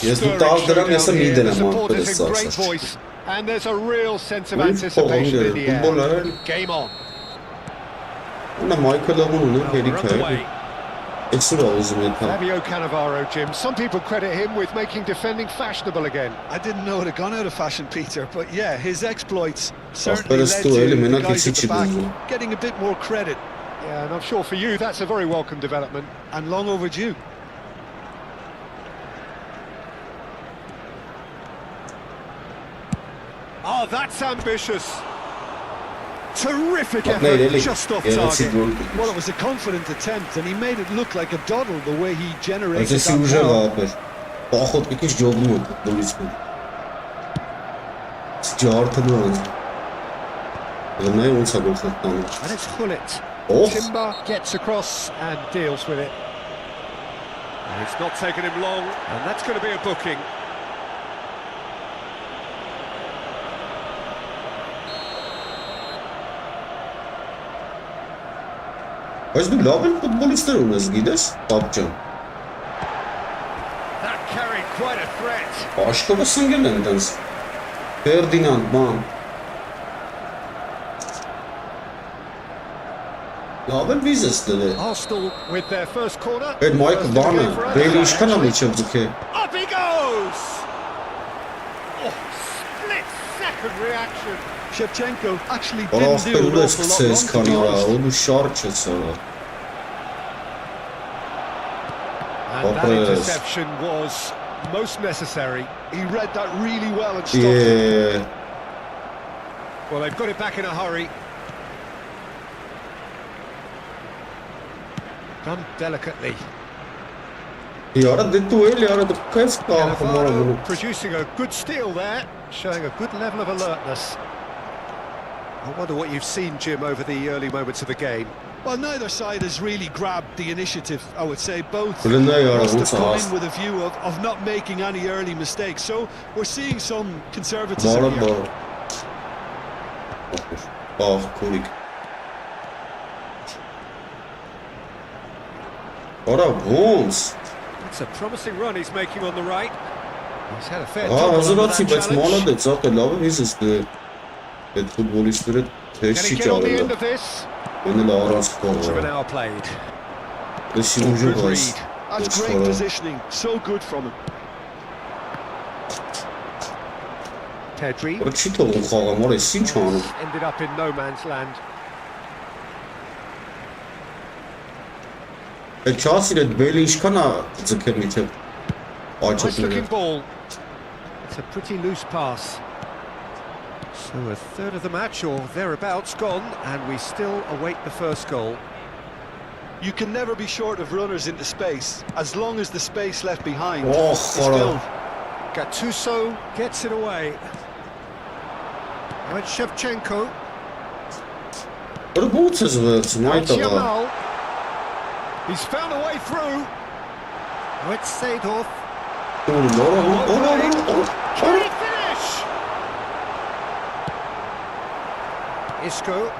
A: Ես դու տալ դրամ ես եմ իդել եմ ապեր ես սաղսաշ։ Ունա Մայքլ Լավուն ունեմ հերիք է։
B: Fabio Cannavaro, Jim. Some people credit him with making defending fashionable again.
C: I didn't know it had gone out of fashion, Peter, but yeah, his exploits certainly led to the guys at the back getting a bit more credit.
B: Yeah, and I'm sure for you that's a very welcome development.
C: And long overdue.
B: Oh, that's ambitious. Terrific effort, just off target.
C: Well, it was a confident attempt, and he made it look like a doddle the way he generated that ball.
B: And it's Hullet. Timber gets across and deals with it. And it's not taken him long, and that's going to be a booking.
A: Բայց դու լավ են ֆուտբոլիստներ ունես, գիտես, պապ ջան։
B: That carried quite a threat.
A: Աշխովը սնգել են դենց։ Ֆերդինանդ, ման։ Լավ են վիզես դրել։
B: Arsenal with their first corner.
A: Այդ Մայքլ բանը, բերի ինչքան է միջև ձգել։
B: Up he goes. Oh, split second reaction.
C: Shevchenko actually didn't do an awful lot wrong, to be honest.
B: And that interception was most necessary.
C: He read that really well and stopped
A: it.
B: Well, they've got it back in a hurry. Done delicately. Cannavaro producing a good steal there, showing a good level of alertness. I wonder what you've seen, Jim, over the early moments of the game.
C: Well, neither side has really grabbed the initiative, I would say. Both must have come in with a view of not making any early mistakes. So we're seeing some conservatism here.
B: It's a promising run he's making on the right. He's had a fair tumble under that challenge.
A: Այդ ֆուտբոլիստները թեժ չի ճարել։ Ենել առանց կողը։ Լսի ուժը վայս։
C: That's great positioning, so good from him.
B: Pedri
A: Չի թողում խաղամ, որ էս ինչ անում։
B: ended up in no man's land.
A: Այդ չասիր այդ բելը ինչքան է ձգել միջև
B: Nice looking
A: աճը։
B: ball. It's a pretty loose pass. So a third of the match or thereabouts gone, and we still await the first goal.
C: You can never be short of runners into space, as long as the space left behind is filled.
B: Gattuso gets it away. Now it's Shevchenko. Yamal. He's found a way through. Now it's Seedorf. Can he finish? Isco.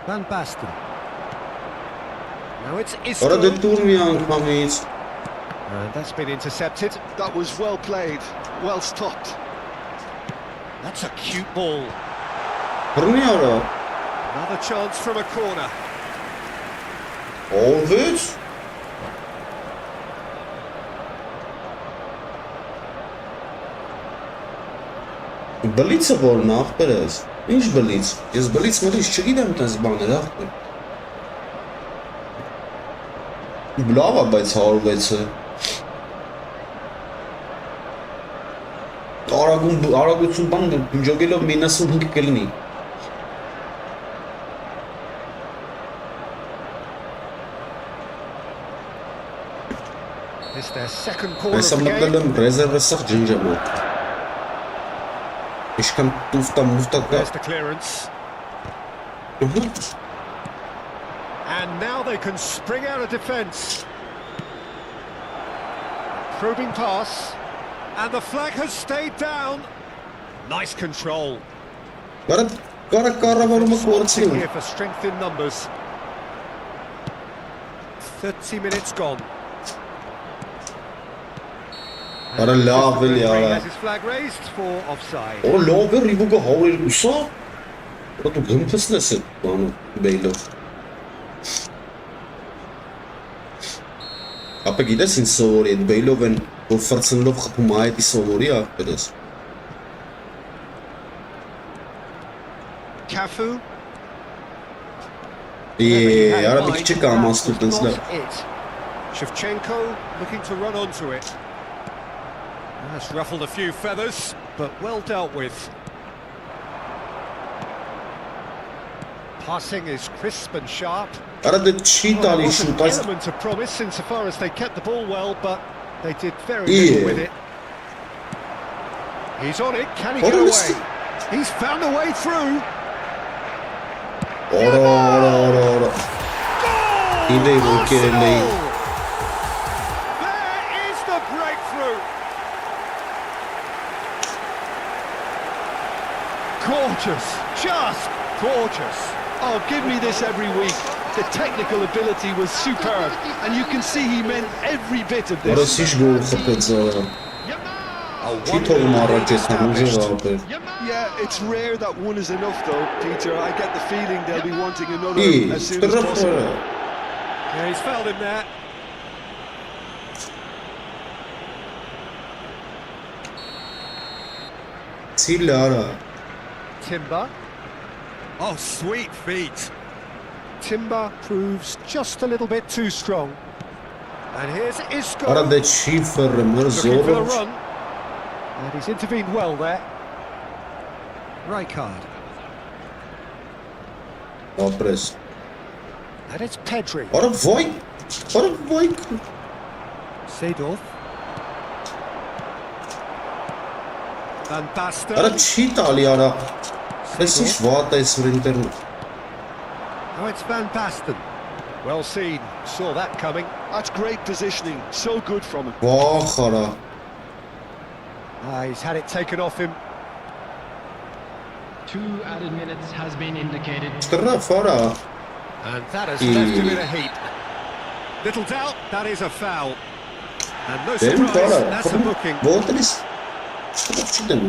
B: Van Basten. Now it's
A: Արա դե
B: Isco.
A: տուր մի անգամից։
B: And that's been intercepted.
C: That was well played, well stopped.
B: That's a cute ball.
A: Բռնի արա։
B: Another chance from a corner.
A: Ո՞վ Բլիցը որն ախպեր ես։ Ինչ բլից։ Ես բլից մլից չգիտեմ տես բաներ ախպեր։ Լավ է, բայց 106-ը։ Արագություն բան ջոգելով 95 կլինի։
B: It's their second corner
A: Ես
B: of the
A: մտնել
B: game.
A: եմ ռեզերվը սաղ ջնջամոտ։ Ինչքան տուֆտա մուֆտա կա։
B: There's the clearance. And now they can spring out of defence. Probing pass. And the flag has stayed down. Nice control.
A: Արա կառավարումը կորցի։
B: Here for strength in numbers. 30 minutes gone.
A: Արա լավ էլի արա։
B: Has his flag raised for offside.
A: Օ լավ է ռիբուկը 102-ա։ Որը դու գմփսնես է բանը բեյլով։ Ապա գիտես ինչ սովորի այդ բեյլով են որ ֆրցնելով խփում այդի սովորի ախպերես։
B: Cafu.
A: Արա մի քիչ կամաստու տենց լավ։
B: Shevchenko looking to run onto it. That's ruffled a few feathers, but well dealt with. Passing is crisp and sharp.
A: Արա դե չի տալի շուտ այս
B: Element of promise insofar as they kept the ball well, but they did very little with it. He's on it. Can he get away? He's found a way through.
A: Օրա։ Իդե ոգերել էի։
B: There is the breakthrough. Gorgeous, just gorgeous.
C: Oh, give me this every week. The technical ability was superb, and you can see he meant every bit of
A: Արա
C: this.
A: սիշ գոլ խփեց արա։ Չի թողում առաջ ես համուժը ապեր։
C: Yeah, it's rare that one is enough though, Peter. I get the feeling they'll be wanting another
A: Ի,
C: as soon as possible.
B: Yeah, he's fouled him there.
A: Ցիլ արա։
B: Timber. Oh, sweet feet. Timber proves just a little bit too strong. And here's Isco.
A: Արա դե չի ֆռը մր
B: Looking for the
A: զորը։
B: run. And he's intervened well there. Right card.
A: Ապրես։
B: And it's Pedri.
A: Արա վայ։ Արա վայ։
B: Seedorf. Van Basten.
A: Արա չի տալի արա։ Այս ինչ վատ է սուր ինտերնետ։
B: Now it's Van Basten. Well seen. Saw that coming.
C: That's great positioning. So good from him.
A: Վախ արա։
B: He's had it taken off him.
D: 2 added minutes has been indicated.
A: Կռավ արա։
B: And that has left him in a heap. Little doubt, that is a foul. And no
A: Դեմ
B: surprise,
A: արա։
B: that's a booking.
A: Որտես։ Չդեմ։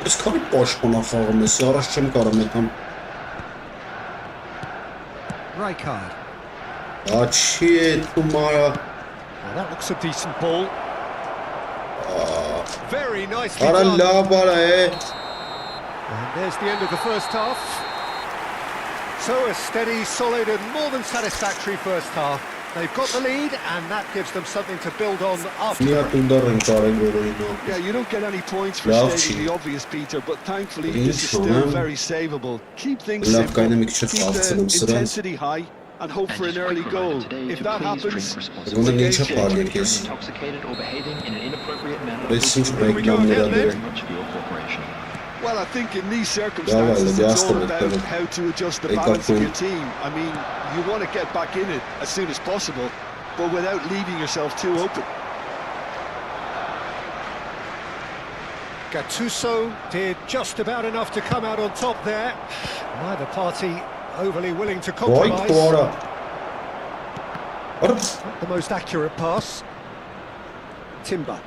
A: Ես քանի պաշտպան ախաղում ես, առաջ չեմ կարող մեկամ։
B: Right card.
A: Աչի է տումարա։
B: Well, that looks a decent ball. Very nicely
A: Արա
B: done.
A: լավ արա է։
B: And there's the end of the first half. So a steady, solid and more than satisfactory first half. They've got the lead and that gives them something to build on after.
A: Մի հատ ունդար են կարել որոյնը։
C: Yeah, you don't get any points for
A: Love
C: stating
A: cheat.
C: the obvious, Peter, but thankfully
A: Please,
C: this is still
A: man.
C: very savable. Keep things
A: Love
C: simple.
A: kind of
C: Keep
A: mixture
C: the
A: of sirens.
C: intensity high and hope for an early goal. If that happens,
A: Գոնե
C: it's a
A: ինչա
C: game
A: պարլեք
C: changer.
A: ես։
F: Intoxicated or behaving in an inappropriate manner.
A: Այս ինչ
B: Here we go
A: բրեյքդաուններ
B: again,
A: ա
B: then.
F: Much for your cooperation.
C: Well, I think in these circumstances,
A: Yeah, well,
C: it's all
A: the
C: about
A: Aston
C: how to adjust the
A: they got
C: balance of your
A: through.
C: team. I mean, you want to get back in it as soon as possible, but without leaving yourself too open.
B: Gattuso did just about enough to come out on top there. Neither party overly willing to compromise. Not the most accurate pass. Timber.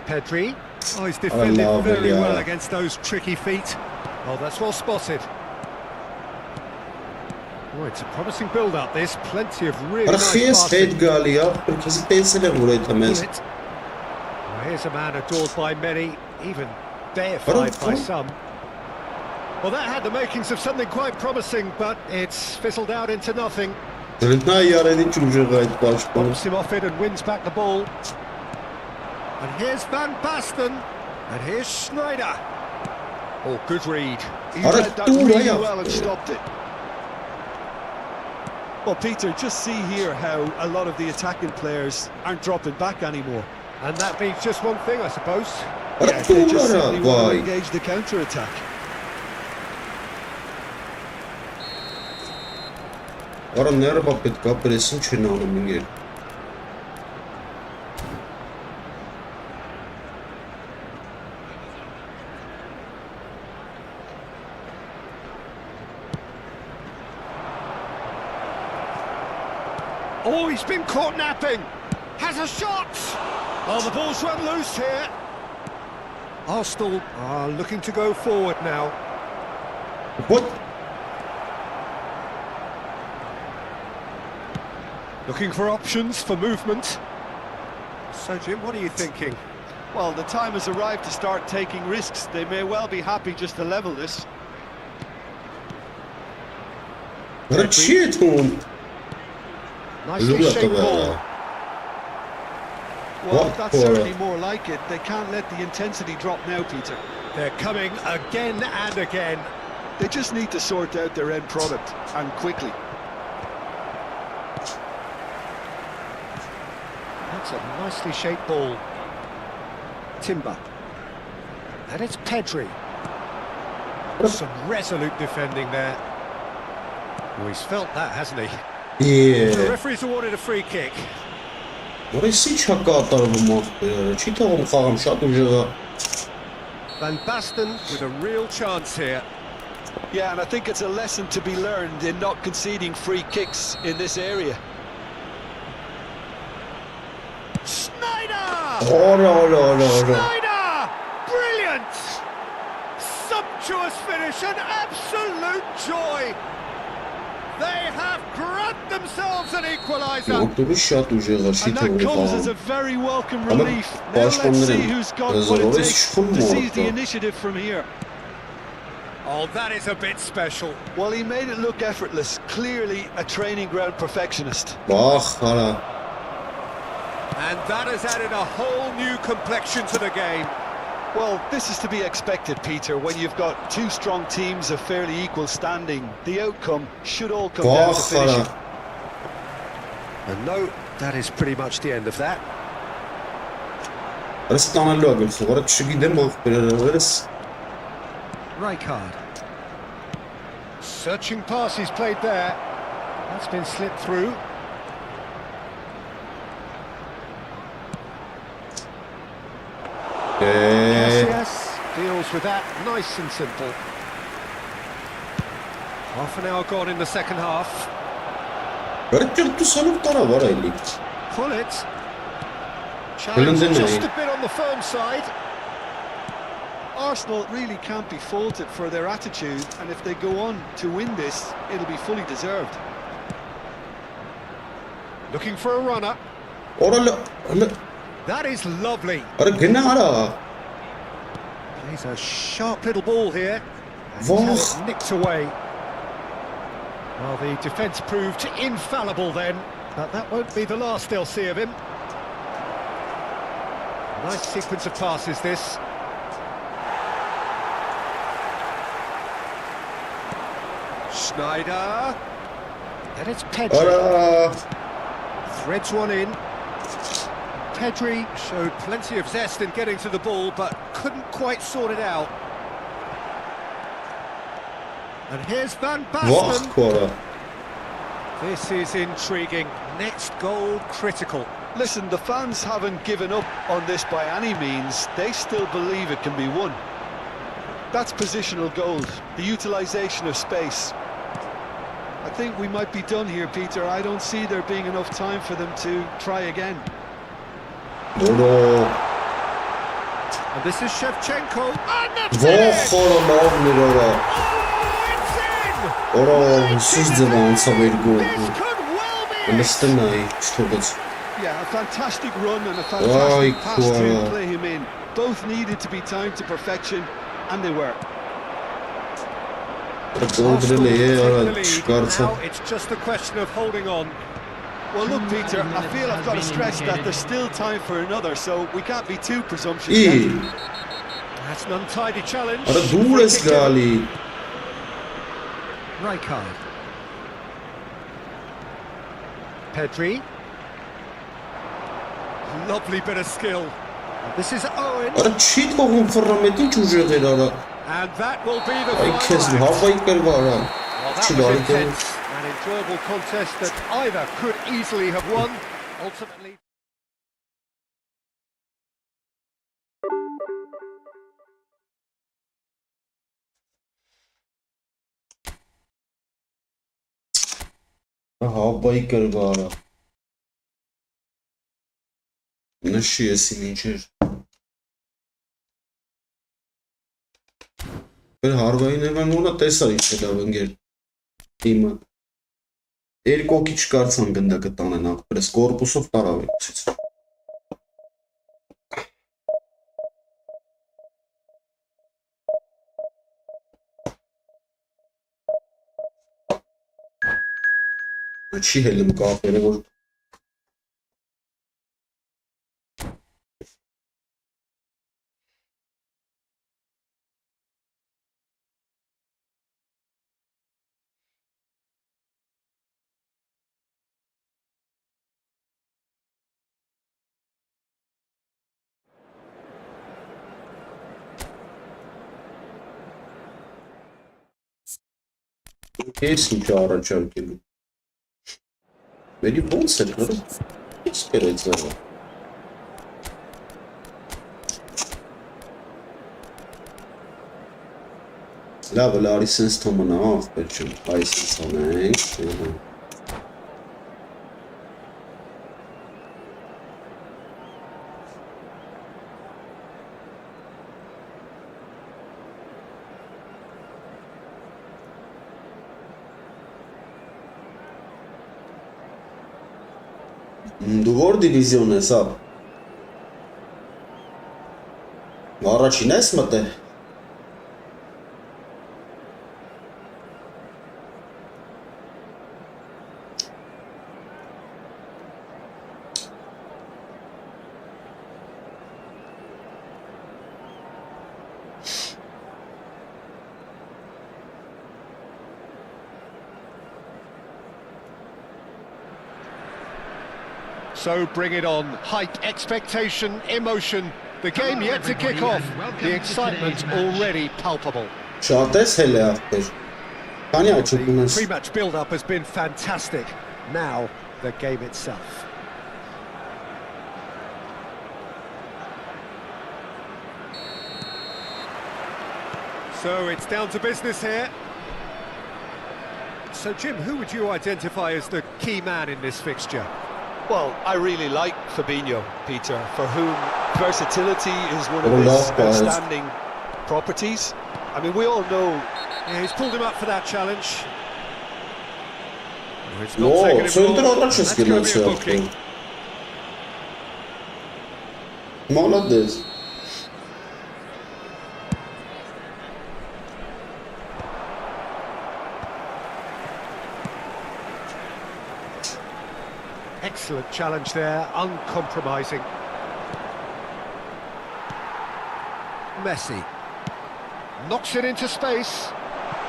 B: Pedri. Oh, he's defended very well against those tricky feet. Oh, that's well spotted. Oh, it's a promising build-up, this. Plenty of really nice passing. Well, here's a man adored by many, even deified by some. Well, that had the makings of something quite promising, but it's fizzled out into nothing. Bumps him off it and wins back the ball. And here's Van Basten. And here's Schneider. Oh, good read.
C: He read that really well and stopped it. Well, Peter, just see here how a lot of the attacking players aren't dropping back anymore.
B: And that means just one thing, I suppose.
C: Yeah, they just simply want to engage the counter-attack.
B: Oh, he's been caught napping. Has a shot. Oh, the ball's run loose here. Arsenal are looking to go forward now.
A: What?
B: Looking for options for movement. So, Jim, what are you thinking?
C: Well, the time has arrived to start taking risks. They may well be happy just to level this.
A: What a shit home.
B: Nicely shaped ball.
C: Well, that's certainly more like it. They can't let the intensity drop now, Peter.
B: They're coming again and again.
C: They just need to sort out their end product, and quickly.
B: That's a nicely shaped ball. Timber. And it's Pedri. Some resolute defending there. Oh, he's felt that, hasn't he?
A: Yeah.
B: The referee's awarded a free kick.
A: Van
B: Basten with a real chance here.
C: Yeah, and I think it's a lesson to be learned in not conceding free kicks in this area.
B: Schneider!
A: Schneider!
B: Brilliant! Sumptuous finish, an absolute joy! They have grabbed themselves an equaliser.
C: And that comes as a very welcome relief. Now let's see who's got what it takes to seize the initiative from here.
B: Oh, that is a bit special.
C: Well, he made it look effortless. Clearly a training ground perfectionist.
B: And that has added a whole new complexion to the game.
C: Well, this is to be expected, Peter, when you've got two strong teams of fairly equal standing. The outcome should all come down to finishing.
B: And no, that is pretty much the end of that. Rijkaard. Searching pass he's played there. That's been slipped through. Yes, deals with that nice and simple. Half an hour gone in the second half. Pull it. Challenge just a bit on the firm side.
C: Arsenal really can't be faulted for their attitude, and if they go on to win this, it'll be fully deserved.
B: Looking for a runner. That is lovely. Plays a sharp little ball here. And nicked away. Well, the defence proved infallible then, but that won't be the last they'll see of him. Nice sequence of passes, this. Schneider. And it's Pedri. Threads one in. Pedri showed plenty of zest in getting to the ball, but couldn't quite sort it out. And here's Van Basten. This is intriguing. Next goal critical.
C: Listen, the fans haven't given up on this by any means. They still believe it can be won. That's positional goals, the utilisation of space. I think we might be done here, Peter. I don't see there being enough time for them to try again.
A: Oro.
B: And this is Shevchenko. And that's
A: Voh, ora, ora.
B: Oh,
A: Ora, siz de dansa bir gol.
B: this could well be it.
A: Understand now, stop.
C: Yeah, a fantastic run and a
A: Ay,
C: fantastic pass to
A: Cora.
C: play him in. Both needed to be timed to perfection, and they were.
B: Arsenal
A: Gol
B: take
A: bile
B: the
A: ara
B: lead.
A: çıkarsa.
B: Now it's just a question of holding on.
C: Well, look, Peter, I feel I've got to stress that there's still time for another, so we can't be too presumptuous.
A: İyi.
B: That's an untidy challenge.
A: Ara dures gali.
B: Rijkaard. Pedri. Lovely bit of skill. This is Owen.
A: Ara çit kokun fırlametin çocuğu ara.
B: And that will be the
A: Ay
B: final
A: kes
B: act.
A: havayı kır bara.
B: Well, that was intense. An enjoyable contest that either could easily have won. Ultimately.
A: Havayı kır bara. Ne şiyesin incir. Pero հարվային եմ ունա տեսա ինչ է լավ ընկեր իմը երկու հոգի չկարծան գնդակը տանեն ախպերս կորպուսով տարավ եկցից չի հելում կապերը որ Ես ինչ առաջարկելու Մերի ոնց է կրը Ինչ կրեց արա Լավ լարի սենց թոմնա աղպեր չեմ Այսինց անենք Դու որ դիվիզիոն ես ապ Առաջին ես մտել
B: So bring it on. Hype, expectation, emotion. The game yet to kick off. The excitement already palpable.
A: Շատ ես հել է աղպեր Քանի աչուկում ես
B: Pre-match build-up has been fantastic. Now, the game itself. So it's down to business here. So Jim, who would you identify as the key man in this fixture?
C: Well, I really like Fabinho, Peter, for whom versatility is one of his outstanding properties. I mean, we all know...
B: Yeah, he's pulled him up for that challenge. Oh, it's
A: No,
B: not taken him
A: so
B: long.
A: într-o
B: That's
A: ce
B: going to be a
A: schimbați
B: booking.
A: Молодец
B: Excellent challenge there, uncompromising. Messi. Knocks it into space.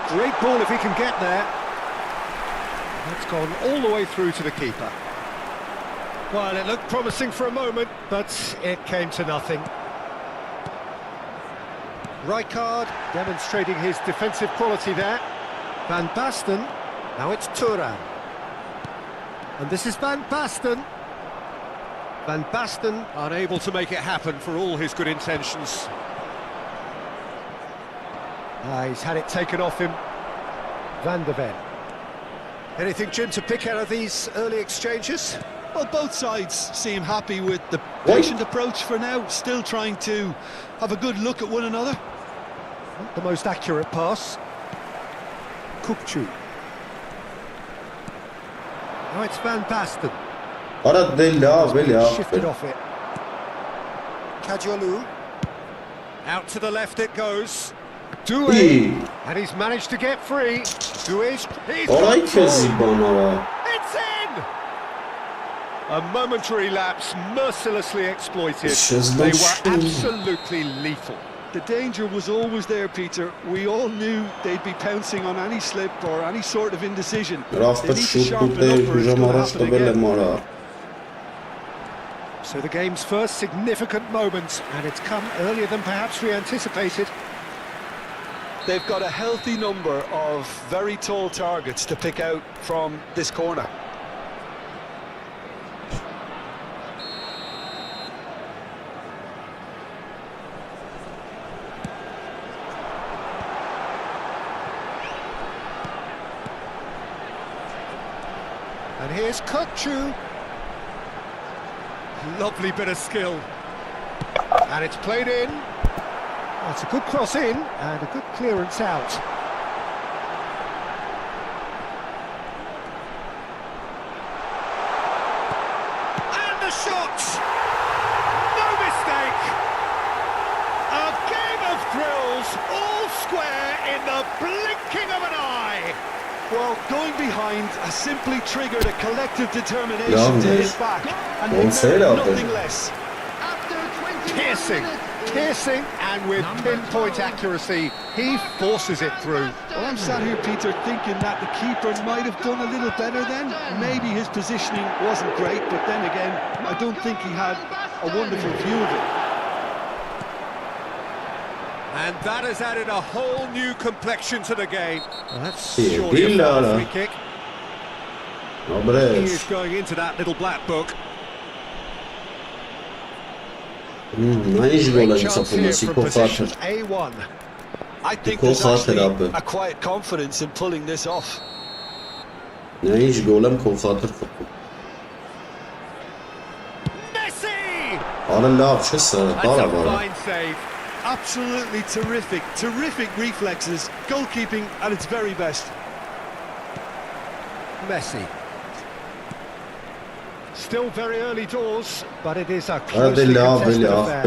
B: Great ball if he can get there. That's gone all the way through to the keeper. Well, it looked promising for a moment, but it came to nothing. Rijkaard demonstrating his defensive quality there. Van Basten. Now it's Turan. And this is Van Basten. Van Basten unable to make it happen for all his good intentions. He's had it taken off him. Van der Ven. Anything, Jim, to pick out of these early exchanges?
C: Well, both sides seem happy with the patient approach for now, still trying to have a good look at one another.
B: Not the most accurate pass. Kupchu. Now it's Van Basten. Shifted off it. Kajolu. Out to the left it goes. Doué. And he's managed to get free. Doué's... It's in! A momentary lapse, mercilessly exploited. They were absolutely lethal.
C: The danger was always there, Peter. We all knew they'd be pouncing on any slip or any sort of indecision. They need to sharpen up or it's going to happen again.
B: So the game's first significant moment, and it's come earlier than perhaps we anticipated.
C: They've got a healthy number of very tall targets to pick out from this corner.
B: And here's Kutchu. Lovely bit of skill. And it's played in. That's a good cross in and a good clearance out. And the shot! No mistake! A game of thrills, all square in the blinking of an eye.
C: Well, going behind has simply triggered a collective determination to hit back, and nothing less.
B: Piercing, and with pinpoint accuracy, he forces it through.
C: Well, I'm sat here, Peter, thinking that the keeper might have done a little better then. Maybe his positioning wasn't great, but then again, I don't think he had a wonderful view of it.
B: And that has added a whole new complexion to the game. Well, that's surely a free kick. He is going into that little black book.
A: Great chance here from
B: position A1.
C: I think there's actually a quiet confidence in pulling this off.
B: Messi!
C: That's a fine save. Absolutely terrific reflexes. Goalkeeping at its very best.
B: Messi. Still very early doors, but it is a closely contested affair.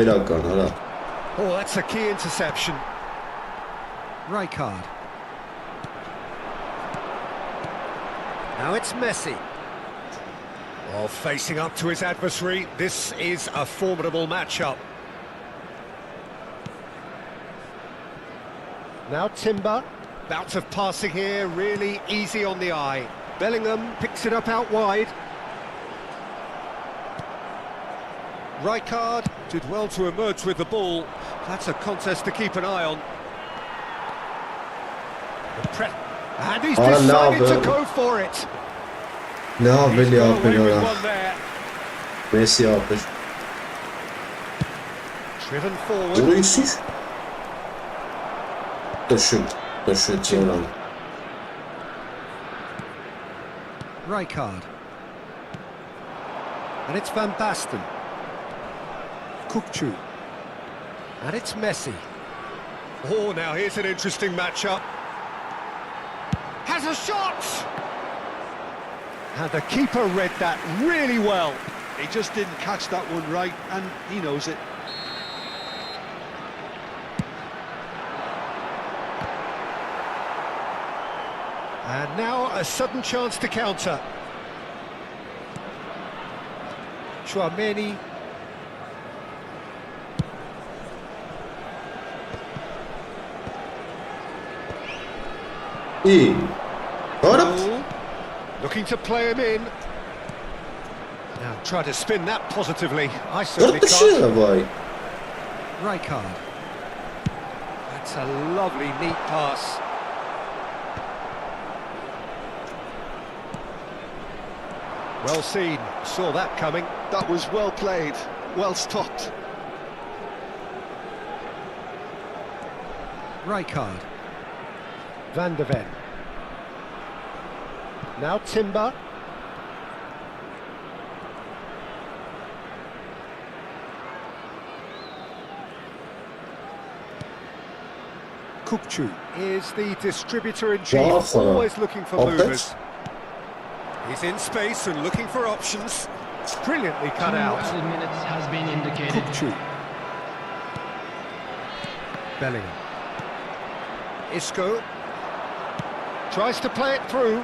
B: Oh, that's a key interception. Rijkaard. Now it's Messi. Oh, facing up to his adversary, this is a formidable matchup. Now Timber, bout of passing here, really easy on the eye. Bellingham picks it up out wide. Rijkaard did well to emerge with the ball. That's a contest to keep an eye on. And he's decided to go for it.
A: Messi abi.
B: Driven forward. Rijkaard. And it's Van Basten. Kupchu. And it's Messi. Oh, now here's an interesting matchup. Has a shot! And the keeper read that really well.
C: He just didn't catch that one right, and he knows it.
B: And now a sudden chance to counter. Chouameni. Looking to play him in. Now try to spin that positively. I certainly can't. Rijkaard. That's a lovely, neat pass. Well seen. Saw that coming.
C: That was well played, well stopped.
B: Rijkaard. Van de Ven. Now Timber. Kukçu is the distributor in chief, always looking for movers. He's in space and looking for options. Brilliantly cut out.
D: 2 minutes has been indicated.
B: Kukçu. Bellingham. Isco tries to play it through.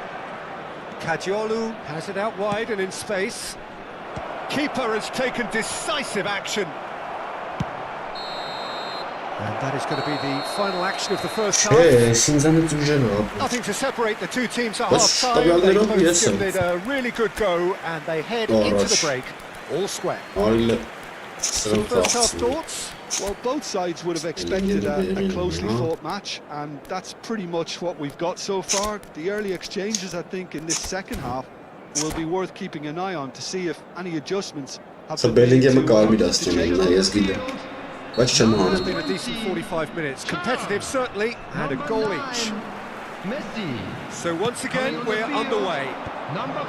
B: Kajiolu has it out wide and in space. Keeper has taken decisive action. And that is going to be the final action of the first half. Nothing to separate the two teams at half-time. They both given it a really good go and they head into the break. All square. Some first half thoughts?
C: Well, both sides would have expected a closely fought match, and that's pretty much what we've got so far. The early exchanges, I think, in this second half will be worth keeping an eye on to see if any adjustments have been made to
B: It's been a decent 45 minutes. Competitive, certainly, and a goal each.
D: Messi.
B: So once again, we're underway.
D: Number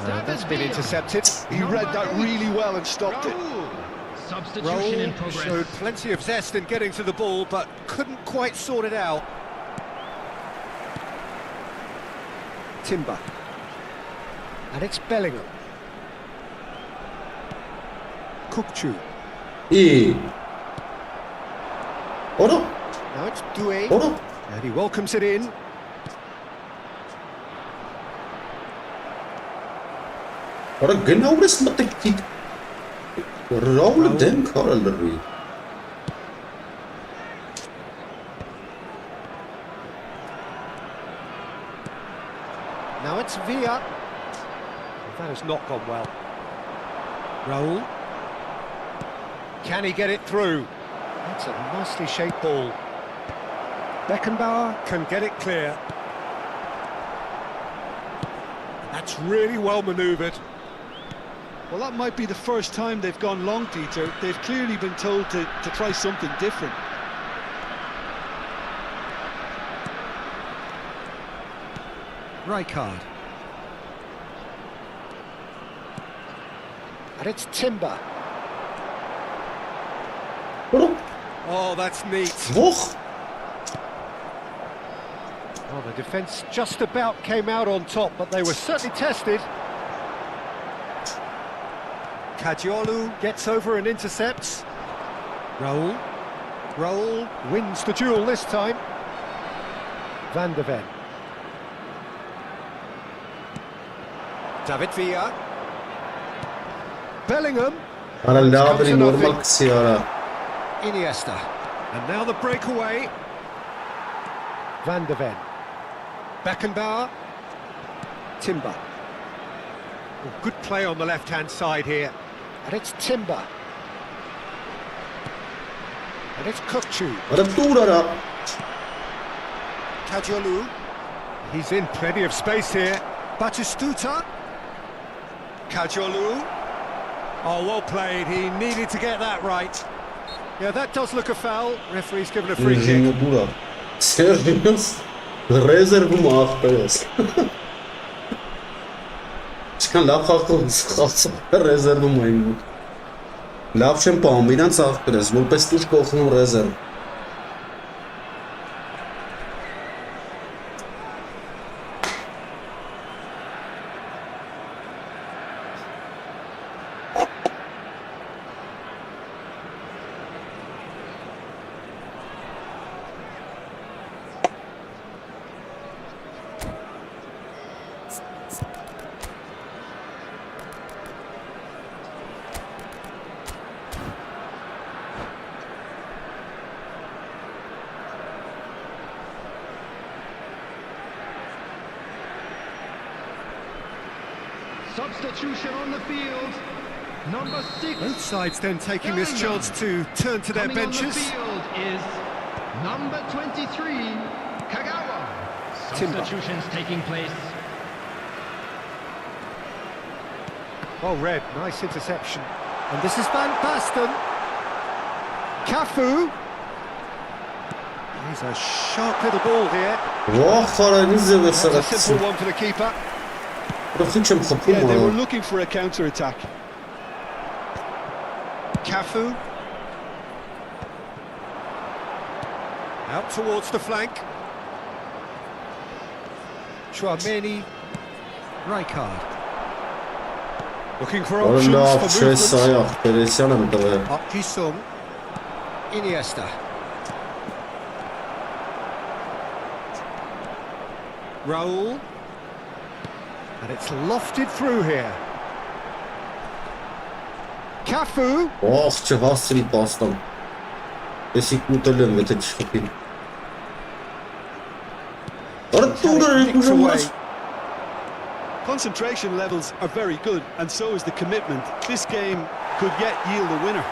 D: 4.
B: That's been intercepted.
C: He read that really well and stopped it.
D: Substitution in
B: Raul
D: progress.
B: showed plenty of zest in getting to the ball, but couldn't quite sort it out. Timber. And it's Bellingham. Kukçu. Now it's Doué. And he welcomes it in.
A: Genau das mit der Kick. Raul den Karl.
B: Now it's Villa. That has not gone well. Raul. Can he get it through? That's a nicely shaped ball. Beckenbauer can get it clear. That's really well manoeuvred.
C: Well, that might be the first time they've gone long, Peter. They've clearly been told to try something different.
B: Rijkaard. And it's Timber. Oh, that's neat.
A: Woch.
B: Well, the defence just about came out on top, but they were certainly tested. Kajiolu gets over and intercepts. Raul. Raul wins the duel this time. Van de Ven. David Villa. Bellingham. Iniesta. And now the breakaway. Van de Ven. Beckenbauer. Timber. Oh, good play on the left-hand side here. And it's Timber. And it's Kukçu. Kajiolu. He's in plenty of space here. Batistuta. Kajiolu. Oh, well played. He needed to get that right. Yeah, that does look a foul. Referee's given a free kick.
A: Serious? Rezervum FPS. Չկան լավ խաղացող ռեզերվում էին։ Լավ չեմ պահում, իրանց աղբերես, որպես տուր կողնում ռեզերվ։
D: Substitution on the field. Number 6.
B: Both sides then taking this chance to turn to their benches.
D: On the field is number 23, Kagawa. Substitutions taking place.
B: Well read, nice interception. And this is Van Basten. Cafu. He's a sharp little ball here.
A: That's
B: That's a simple one for the keeper.
C: Yeah, they were looking for a counter-attack.
B: Cafu. Out towards the flank. Chouameni. Rijkaard. Looking for options for movement. Jisung. Iniesta. Raul. And it's lofted through here. Cafu.
C: Concentration levels are very good, and so is the commitment. This game could yet yield a winner.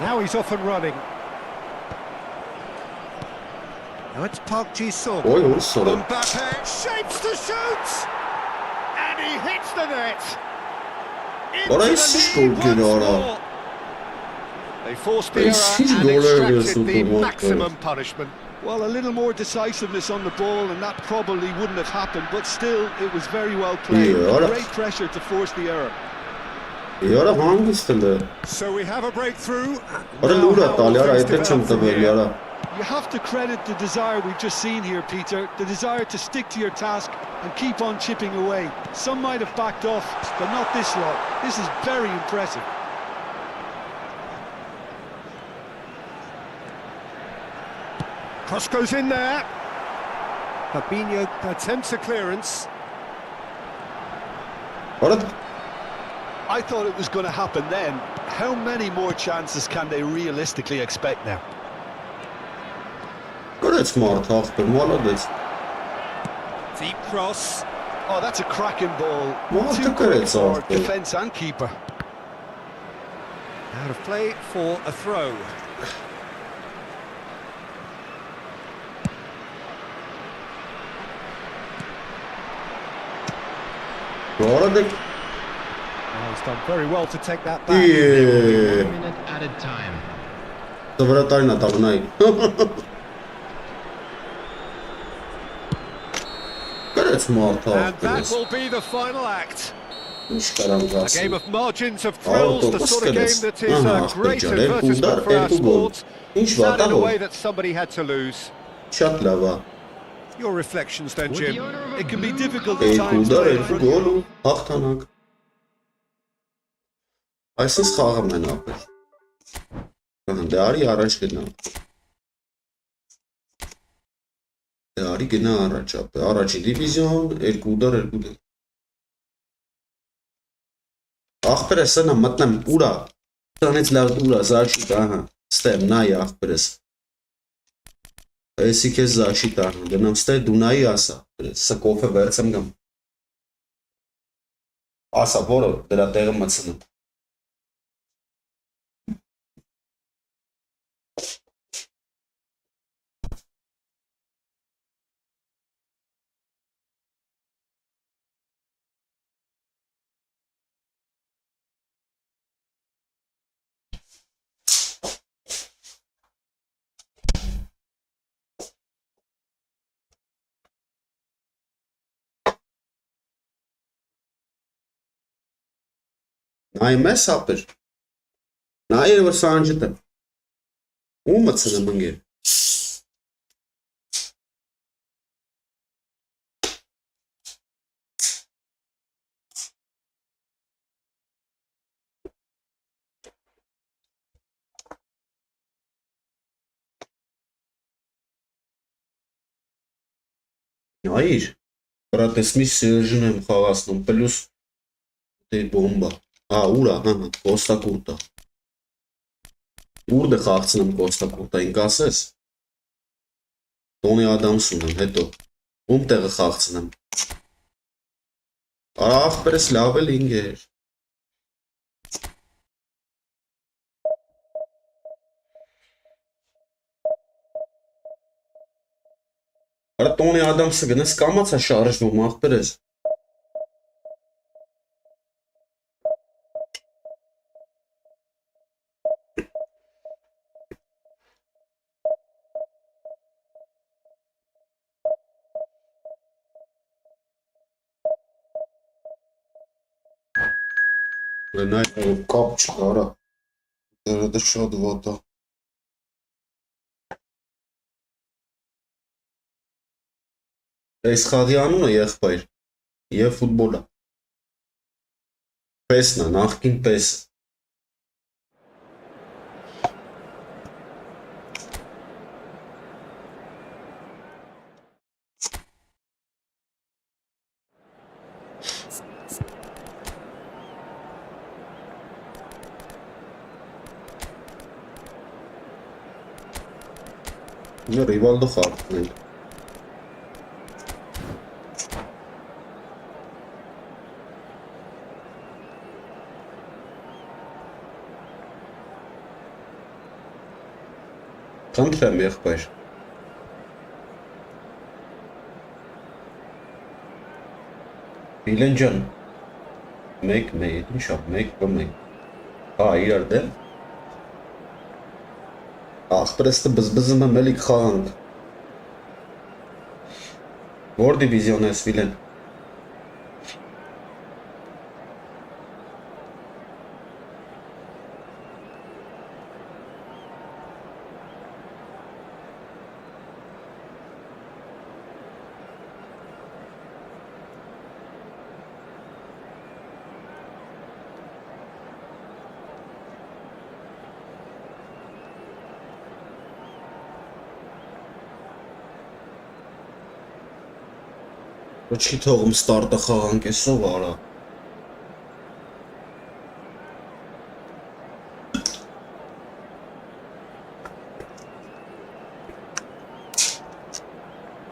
B: Now he's off and running. Now it's Park Ji-sung. Mbappe shapes to shoot! And he hits the net! Into the lead once more. They forced the error and extracted the maximum punishment.
C: Well, a little more decisiveness on the ball, and that probably wouldn't have happened, but still, it was very well played. Great pressure to force the error.
B: So we have a breakthrough.
C: You have to credit the desire we've just seen here, Peter. The desire to stick to your task and keep on chipping away. Some might have backed off, but not this lot. This is very impressive.
B: Cross goes in there. Fabinho attempts a clearance.
C: I thought it was going to happen then. How many more chances can they realistically expect now?
B: Deep cross.
C: Oh, that's a cracking ball. Too good for defence and keeper.
B: Out of play for a throw. Oh, he's done very well to take that back.
D: 1 minute added time.
B: And that will be the final act. A game of margins of thrills, the sort of game that is a great advertisement for our sport. Sad in a way that somebody had to lose. Your reflections then, Jim?
C: It can be difficult at times playing in front of
A: Այսինքն խաղում են ապել։ Դե արի առաջ գնա։ Դե արի գնա առաջ ապել։ Առաջի դիվիզիոն 2 դար 2 դար։ Ախպերս նա մտնեմ ուրա։ Դրանից լավ ուրա զաշիտ, ահա։ Ստեմ նայ ախպերս։ Էսի քեզ զաշիտ ահա։ Գնամ ստե դու նայ ասա։ Սա կոֆե վերցեմ գամ։ Ասա որը դրա տեղը մցնեմ։ Նայ մեզ ապեր, նայ էր որ սանջիտ է, ու մցն եմ ընգեր։ Նայիր, պրատեսմի սերժն եմ խաղասնում, պլյուս դե բոմբա։ Ուրա, կոստակուրտա։ Ուրդ է խաղցնեմ կոստակուրտա, ինք ասես։ Տոնի Ադամսուն եմ, հետո, ում տեղը խաղցնեմ։ Արա աղպերս լավ էլ ինգ էր։ Արա Տոնի Ադամսը գնաց կամացա շարժվում ախպերես։ Նայ կապ չկա, արա։ Դա շատ վատ է։ Այս խաղի անունը եղբայր եւ ֆուտբոլը։ Պեսն է, նախկին պես։ Ռիվալդո խաղն է։ Խնդրեմ եղբայր։ Իլեն ջան, մեկ, ինչ է, մեկ կամ մեկ։ Հա, իրար դեմ։ Ախպրեստը բզբզում եմ էլիք խաղանք։ Որ դիվիզիոն ես, Վիլեն։ Չի թողում ստարտը խաղանք էսով արա։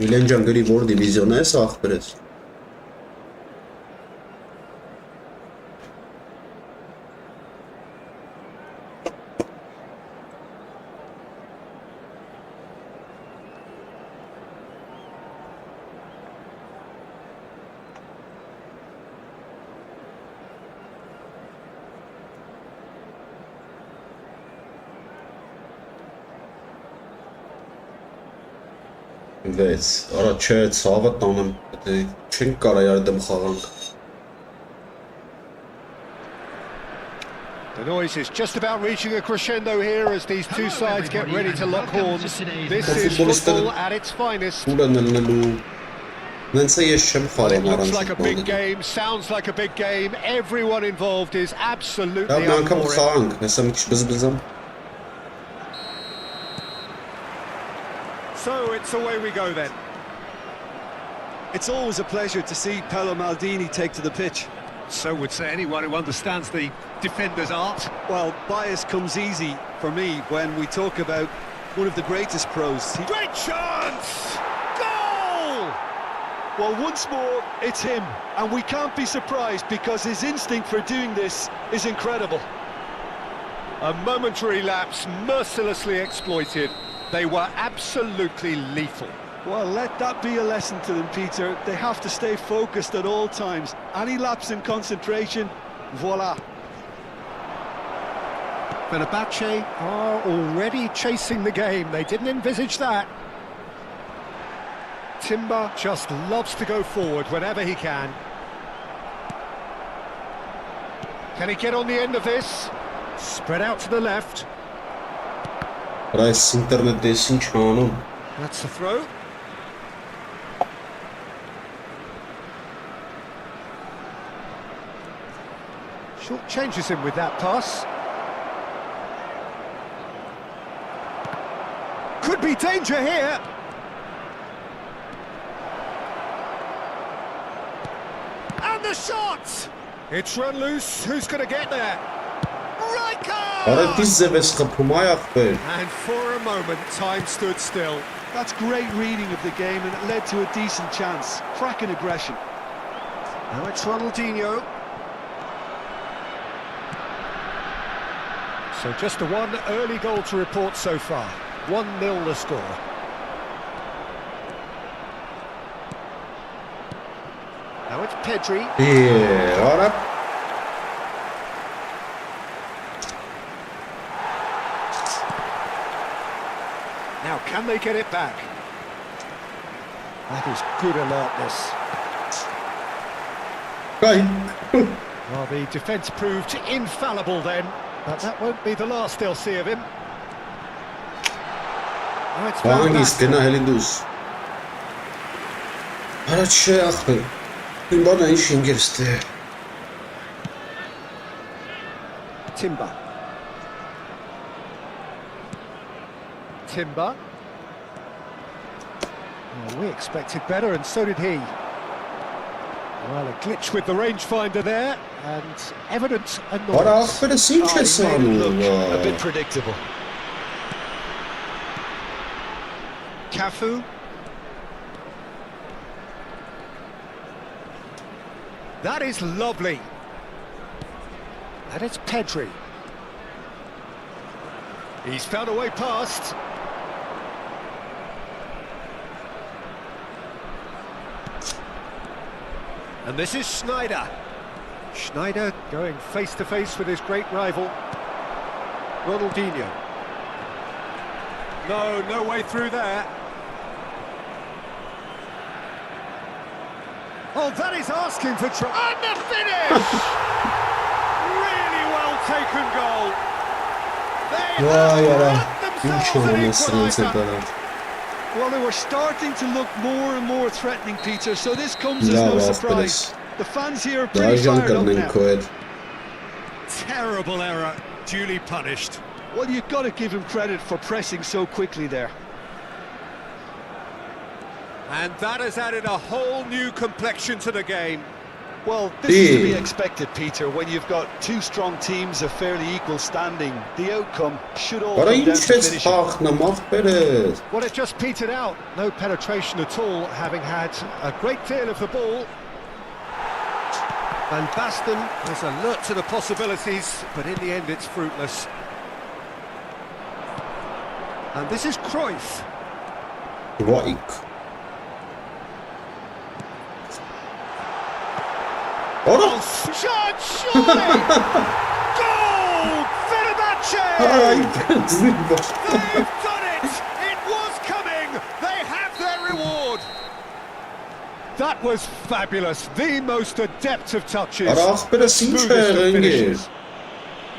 A: Իլեն ջան գրի որ դիվիզիոն ես ախպերես։ Վեց, արա չէ, ցավը տանեմ, չենք կարա յարդեմ խաղանք։
B: The noise is just about reaching a crescendo here as these two sides get ready to lock horns. This is football at its finest.
A: It
B: Well, it looks like a big game, sounds like a big game. Everyone involved is absolutely up for it. So it's away we go then.
C: It's always a pleasure to see Paolo Maldini take to the pitch.
B: So would say anyone who understands the defender's art.
C: Well, bias comes easy for me when we talk about one of the greatest pros.
B: Great chance! Goal!
C: Well, once more, it's him. And we can't be surprised because his instinct for doing this is incredible.
B: A momentary lapse mercilessly exploited. They were absolutely lethal.
C: Well, let that be a lesson to them, Peter. They have to stay focused at all times. Any lapse in concentration, voila.
B: Fenerbahce are already chasing the game. They didn't envisage that. Timber just loves to go forward whenever he can. Can he get on the end of this? Spread out to the left.
A: Rice internet desin çanım.
B: That's the throw. Short changes him with that pass. Could be danger here. And the shot! It's run loose. Who's going to get there?
A: Արա դիս ձևես խփում այ ախպեր։
B: And for a moment, time stood still.
C: That's great reading of the game and it led to a decent chance. Cracking aggression.
B: Now it's Ronaldinho. So just the one early goal to report so far. 1-0 the score. Now it's Pedri.
A: Ora.
B: Now can they get it back? That is good alertness.
A: Right.
B: Well, the defence proved infallible then, but that won't be the last they'll see of him. Now it's Van
A: Hangisi
B: Basten.
A: gena helindus. Առաջ ախպեր։ Իմ բանը ինչ ինգերստե։
B: Timber. Timber. Well, we expected better, and so did he. Well, a glitch with the rangefinder there, and evident
A: Ora
B: annoyance.
A: ախպերը ինչ է սանում։
C: A bit predictable.
B: Cafu. That is lovely. And it's Pedri. He's found a way past. And this is Schneider. Schneider going face to face with his great rival, Ronaldinho. No way through there. Oh, that is asking for trouble. And the finish! Really well taken goal. They have brought themselves an equaliser.
C: Well, they were starting to look more and more threatening, Peter, so this comes as no surprise. The fans here are pretty fired up now.
B: Terrible error, duly punished.
C: Well, you've got to give him credit for pressing so quickly there.
B: And that has added a whole new complexion to the game.
C: Well, this is to be expected, Peter, when you've got two strong teams of fairly equal standing. The outcome should all come down to finishing.
B: Well, it just petered out. No penetration at all, having had a great deal of the ball. Van Basten is alert to the possibilities, but in the end it's fruitless. And this is Cruyff.
A: Right.
B: Oh, shot, surely! Goal! Fenerbahce! They've done it! It was coming! They have their reward! That was fabulous. The most adept of touches. Smoothest of finishes.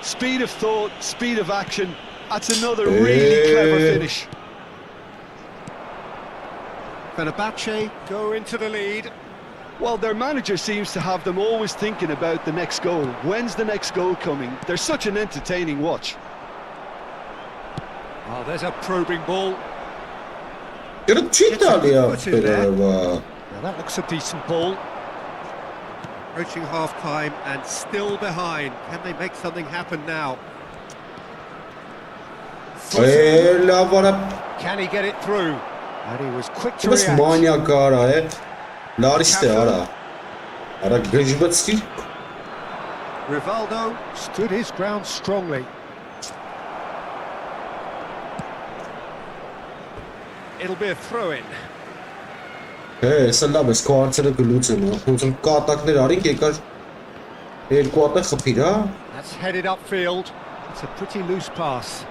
C: Speed of thought, speed of action. That's another really clever finish.
B: Fenerbahce go into the lead.
C: Well, their manager seems to have them always thinking about the next goal. When's the next goal coming? They're such an entertaining watch.
B: Oh, there's a probing ball.
A: Now
B: that looks a decent ball. Approaching half-time and still behind. Can they make something happen now? Can he get it through? And he was quick to react. Rivaldo stood his ground strongly. It'll be a throw-in.
A: Let's
B: head it upfield. It's a pretty loose pass.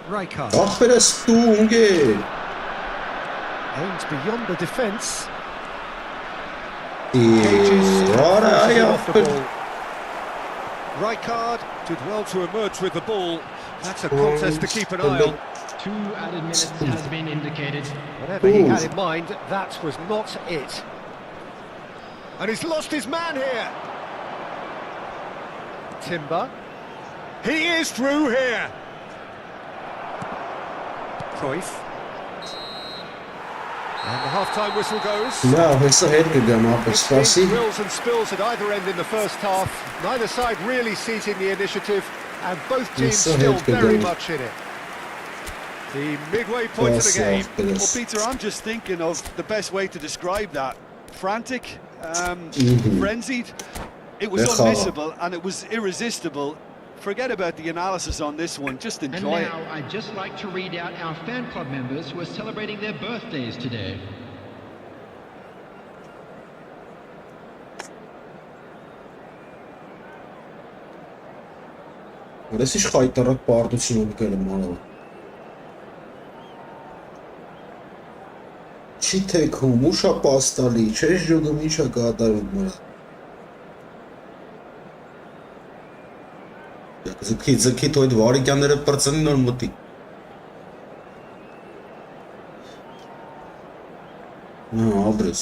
B: Rijkaard. Aims beyond the defence. Off the ball. Rijkaard did well to emerge with the ball. That's a contest to keep an eye on.
F: 2 added minutes has been indicated.
B: Whatever he had in mind, that was not it. And he's lost his man here. Timber. He is through here. Cruyff. And the half-time whistle goes. Thrills and spills at either end in the first half. Neither side really seizing the initiative, and both teams still very much in it. The midway point of the game.
C: Well, Peter, I'm just thinking of the best way to describe that. Frantic, frenzied. It was unmissable and it was irresistible. Forget about the analysis on this one, just enjoy it.
F: And now I'd just like to read out our fan club members who are celebrating their birthdays today.
A: This is խայտարակ պարտություն ուղղել եմ հարավ։ Չի թեքում, ուշա պաստալի, չես ժողում ինչա կատարում մրա։ Ձգի թո այդ վարիկյանները պրծնի նոր մտի։ Աբրես։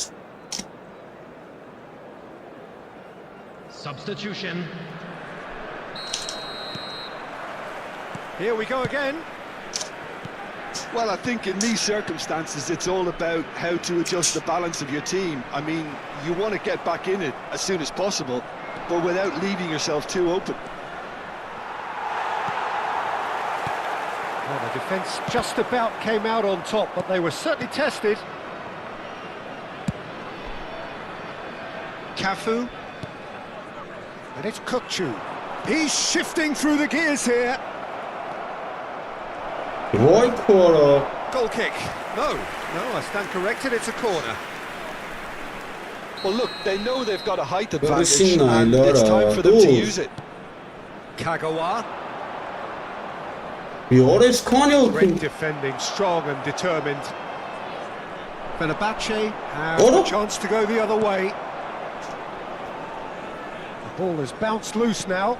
F: Substitution.
B: Here we go again.
C: Well, I think in these circumstances, it's all about how to adjust the balance of your team. I mean, you want to get back in it as soon as possible, but without leaving yourself too open.
B: Well, the defence just about came out on top, but they were certainly tested. Cafu. And it's Kukçu. He's shifting through the gears here.
A: Goal
B: kick. No, I stand corrected, it's a corner.
C: Well, look, they know they've got a height advantage, and it's time for them to use it.
B: Kagawa.
A: Great
B: defending, strong and determined. Fenerbahce has a chance to go the other way. The ball has bounced loose now.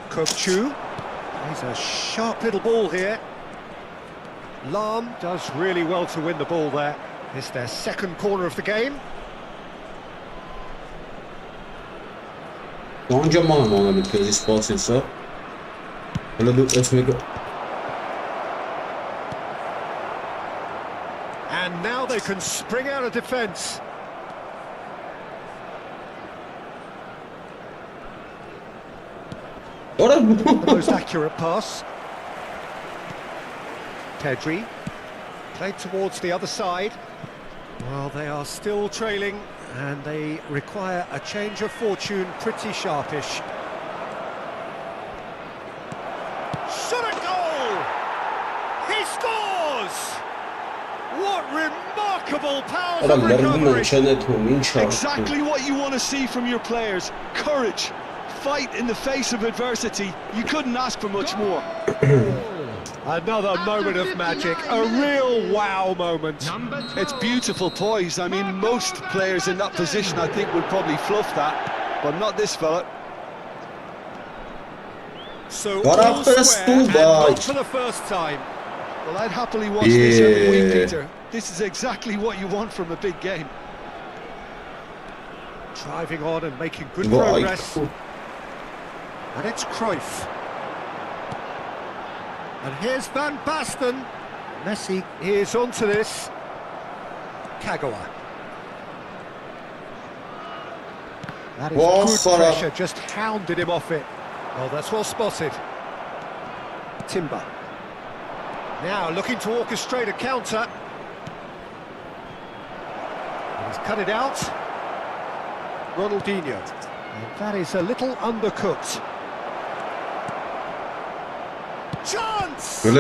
B: Kukçu. He's a sharp little ball here. Lam does really well to win the ball there. It's their second corner of the game.
A: Onca mano because it's passing, sir. Let's make it.
B: And now they can spring out of defence.
A: The
B: most accurate pass. Pedri played towards the other side. Well, they are still trailing and they require a change of fortune, pretty sharpish. Shot at goal! He scores! What remarkable powers of recovery!
C: Exactly what you want to see from your players. Courage. Fight in the face of adversity. You couldn't ask for much more.
B: Another moment of magic, a real wow moment.
C: It's beautiful poise. I mean, most players in that position, I think, would probably fluff that, but not this fella.
B: So all square, and not for the first time.
C: Well, I'd happily watch this every week, Peter. This is exactly what you want from a big game.
B: Driving on and making good progress. And it's Cruyff. And here's Van Basten. Messi is onto this. Kagawa. That is good pressure, just hounded him off it. Well, that's well spotted. Timber. Now looking to orchestrate a counter. He's cut it out. Ronaldinho. And that is a little undercooked. Chance! And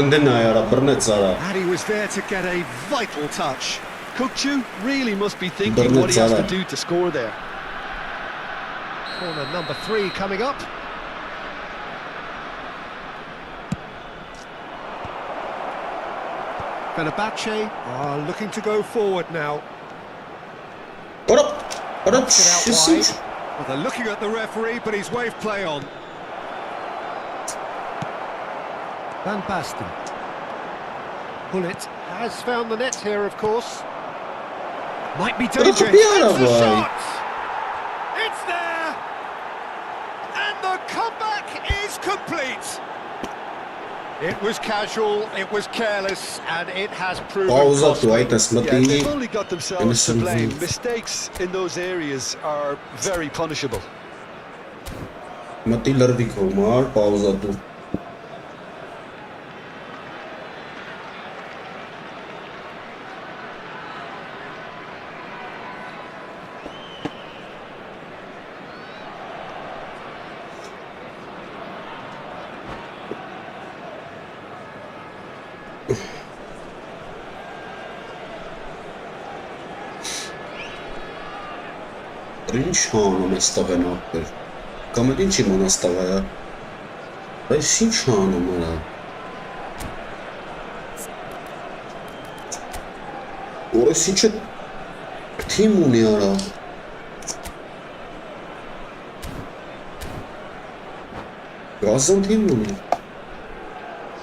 B: he was there to get a vital touch.
C: Kukçu really must be thinking what he has to do to score there.
B: Corner number 3 coming up. Fenerbahce are looking to go forward now. Get out wide. Well, they're looking at the referee, but he's waved play on. Van Basten. Bullet has found the net here, of course. Might be dangerous. It's the shot! It's there! And the comeback is complete. It was casual, it was careless, and it has proven costly.
C: They've only got themselves to blame. Mistakes in those areas are very punishable.
A: Ինչ անում է ստավեն ապեր։ Կամ էլ ինչ իմանա ստավայա։ Այս ինչ անում արա։ Որս ինչը թիմ ունի արա։ Գազան թիմ ունի։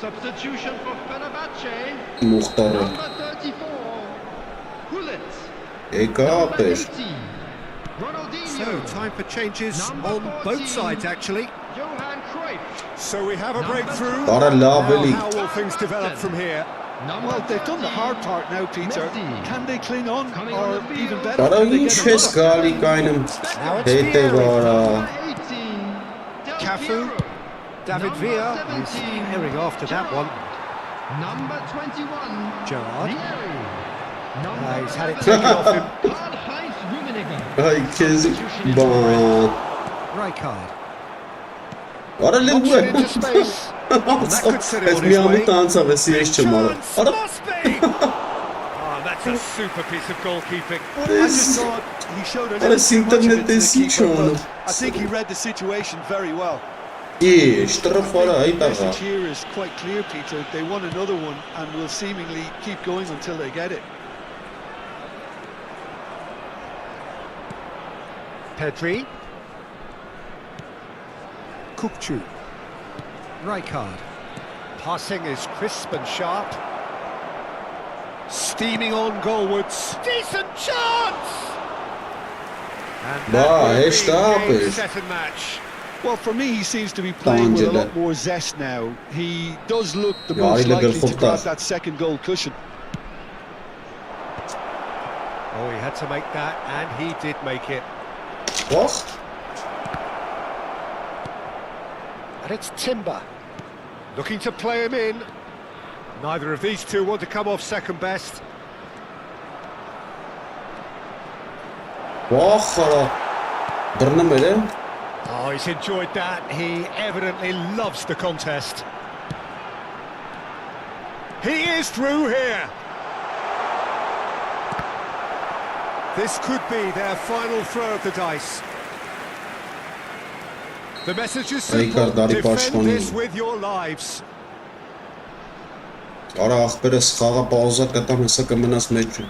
D: Substitution for Fenerbahce.
A: Մուխտարը։
D: Number 34. Hullet.
A: Եկա ապեր։
B: So, time for changes on both sides, actually.
D: Johan Cruyff.
B: So we have a breakthrough.
A: Արա լավ
B: Now,
A: էլի։
B: how will things develop from here?
C: Well, they've done the hard part now, Peter. Can they cling on, or even better?
A: Արա
C: can they
A: ինչ
C: get
A: ես
C: another?
A: գալի կայնում հետևա արա։
B: Cafu, David Villa is herring after that one.
D: Number 21.
B: Gerrard.
D: Number
B: He's had it taken off him.
D: Karl-Heinz Rummenigge.
A: Այ քեզ բան։
B: Rijkaard.
A: Արա
B: Knocks it
A: լեգու է։
B: into space. That could set it
A: Այս
B: on
A: մի
B: his way.
A: ամուտ անցավ էս ես չեմ արա։ Արա
E: Must be! Oh, that's a super piece of goalkeeping.
C: I just thought he showed a
A: Aras
C: little too much of
A: internet
C: it to the
A: is
C: keeper,
A: on.
C: but I think he read the situation very well.
A: Ես տրաֆարա
C: The
A: այ տաղա։
C: message here is quite clear, Peter. They want another one and will seemingly keep going until they get it.
B: Pedri. Kupchu. Rijkaard. Passing is crisp and sharp. Steaming on goalwards.
E: Decent chance!
B: And
A: Bah,
B: that will
A: echt
B: be
A: ab
B: game,
A: is.
B: set and match.
C: Well, for me, he seems to be playing with a
A: Angela.
C: lot more zest now. He does look the
A: Ja,
C: most
A: hij ligt er
C: likely to
A: goed
C: grab
A: af.
C: that second goal cushion.
B: Oh, he had to make that, and he did make it.
A: Wacht.
B: And it's Timber. Looking to play him in. Neither of these two want to come off second best.
A: Wacht արա։ Բռնում էր է։
B: Oh, he's enjoyed that. He evidently loves the contest. He is through here. This could be their final throw of the dice. The message is simple.
A: Rijkaard,
B: Defend
A: Pashmani.
B: this with your lives.
A: Արա ախպերս խաղա պաուզա կտամ հեսա կմնաս մեջը։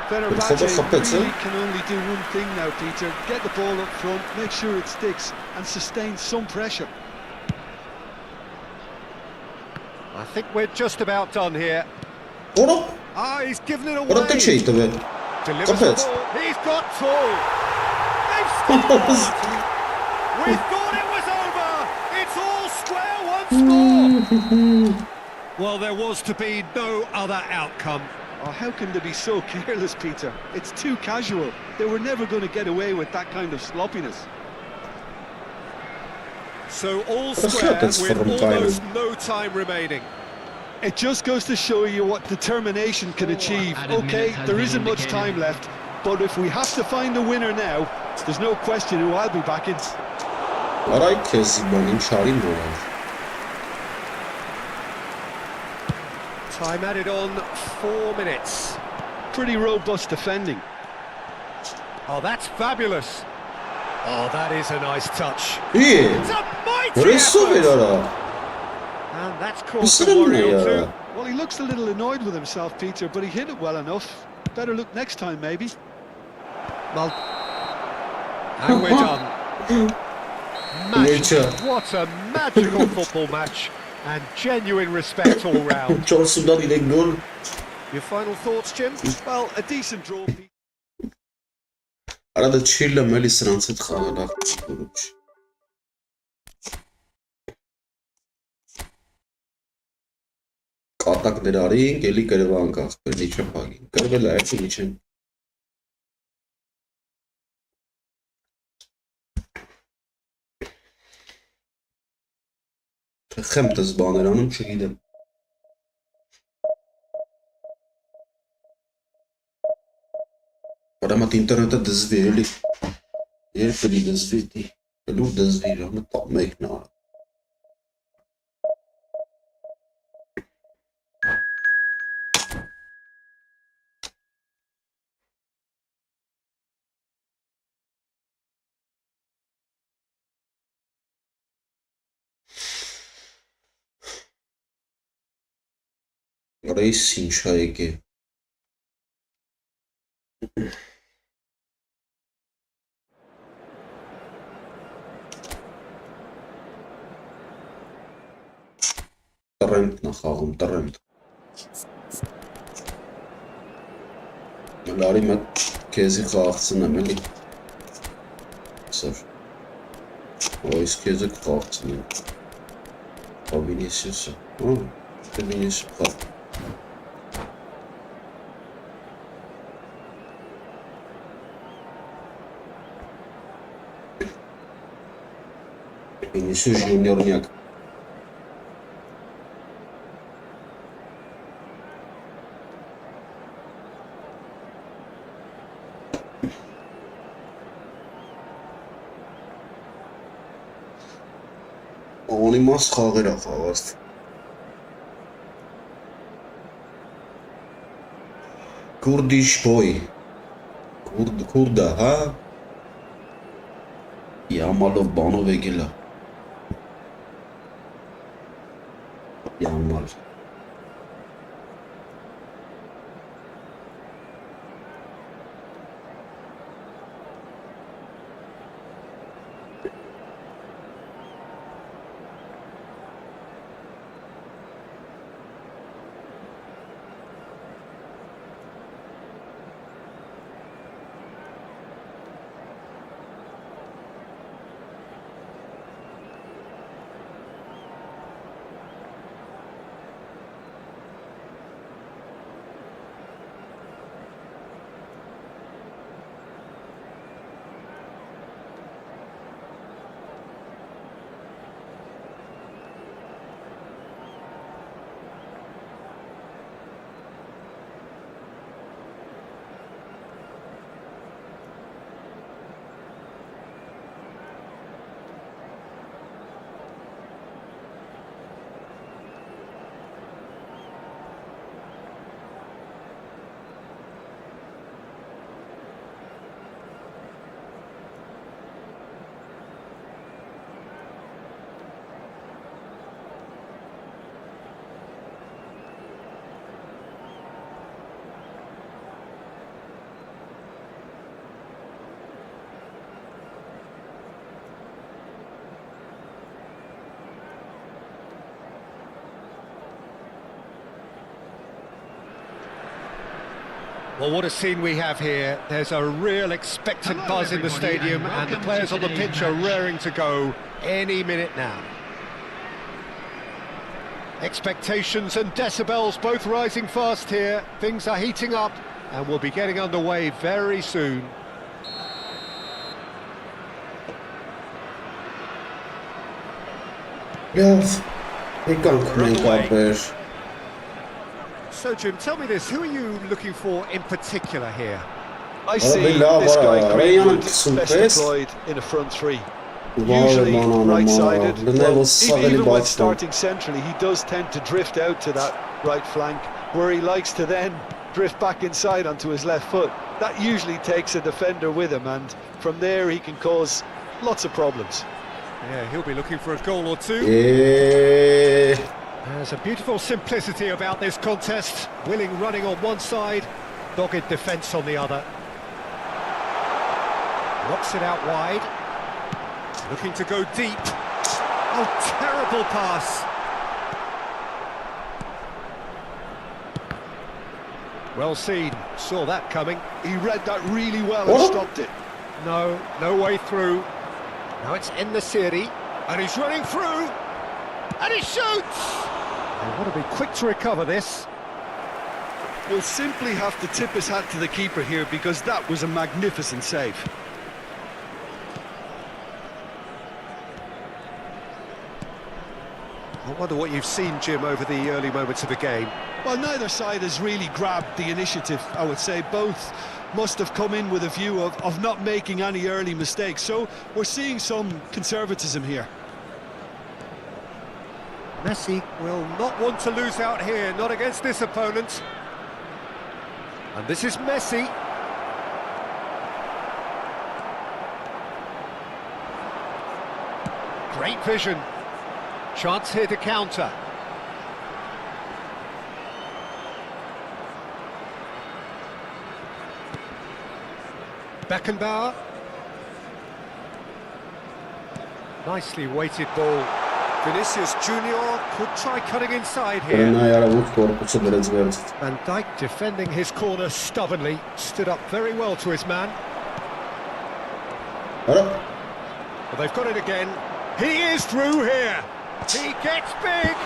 C: Fenerbahce
A: Khapets,
C: really
A: eh?
C: can only do one thing now, Peter. Get the ball up front, make sure it sticks, and sustain some pressure.
B: I think we're just about done here.
A: Որա։
B: Ah, he's given it
A: Որա դե չի
B: away.
A: տվել։
B: Delivers the
A: Khapets.
B: ball. He's got two. They've scored. We thought it was over. It's all square once more. Well, there was to be no other outcome.
C: Oh, how can they be so careless, Peter? It's too casual. They were never going to get away with that kind of sloppiness.
B: So all
A: Wat
B: square
A: gaat het
B: with
A: voor een
B: almost
A: timing?
B: no time remaining.
C: It just goes to show you what determination can achieve.
F: added
C: Okay,
F: minutes has
C: there
F: been
C: isn't much
F: indicated.
C: time left, but if we have to find a winner now, there's no question who I'll be backing.
A: Արա քեզի բան ինչ արի նոր։
B: Time added on 4 minutes.
C: Pretty robust defending.
B: Oh, that's fabulous. Oh, that is a nice touch.
A: Է,
B: It's a mighty
A: որ էսով էր
B: effort.
A: արա։
B: And that's caused some
A: Իսրն
B: worry
A: է
B: or
A: արա։
B: two.
C: Well, he looks a little annoyed with himself, Peter, but he hit it well enough. Better look next time, maybe.
B: Well, and we're done.
A: Nature.
B: Magic. What a magical football match. And genuine respect all round.
A: 403 գոլ։
B: Your final thoughts, Jim?
C: Well, a decent draw, Peter.
A: Արա դա չի լեմ էլի սրանց հետ խաղալ աղջիկ։ Կատակներ արինք, էլի կրվանք աղբեր, իչը պագին։ Կրվել է այդի իչեն։ Խեմ տս բաներ անում չգիտեմ։ Արամատ ինտերնետը դզվի էլի։ Երբ էլի դզվի, լուր դզվի, ամը մեկն արա։ Reis ինչ է եկե։ Տրեմպն է խաղում, տրեմպ։ Լարի մոտ քեզի խաղացնեմ էլի։ Սեր։ Այս քեզը կխաղացնեմ։ Վինիսիուսը։ Վինիսիուս խաղ։ Վինիսիուս ժունիորնյակ։ Անիմաս խաղեր է խաղաց։ Kurdish boy. Kurda, հա։ Yamalov բանով եկել է։ Yamal։
B: Well, what a scene we have here. There's a real expectant buzz in the stadium, and the players on the pitch are raring to go any minute now. Expectations and decibels both rising fast here. Things are heating up, and we'll be getting underway very soon.
A: Yes, գնանք մենք ապեր։
B: So, Jim, tell me this, who are you looking for in particular here?
C: I see this guy Greenwood best deployed in a front three. Usually right-sided, even when starting centrally, he does tend to drift out to that right flank, where he likes to then drift back inside onto his left foot. That usually takes a defender with him, and from there he can cause lots of problems.
B: Yeah, he'll be looking for a goal or two.
A: Yeah.
B: There's a beautiful simplicity about this contest. Willing running on one side, dogged defence on the other. Knocks it out wide. Looking to go deep. Oh, terrible pass. Well seen. Saw that coming.
C: He read that really well and stopped it.
B: No way through. Now it's in the Siri, and he's running through, and he shoots! They want to be quick to recover this.
C: We'll simply have to tip his hat to the keeper here, because that was a magnificent save.
B: I wonder what you've seen, Jim, over the early moments of the game.
C: Well, neither side has really grabbed the initiative, I would say. Both must have come in with a view of not making any early mistakes. So we're seeing some conservatism here.
B: Messi will not want to lose out here, not against this opponent. And this is Messi. Great vision. Chance here to counter. Beckenbauer. Nicely weighted ball. Vinicius Junior could try cutting inside here. Van Dijk defending his corner stubbornly, stood up very well to his man. Well, they've got it again. He is through here. He gets big.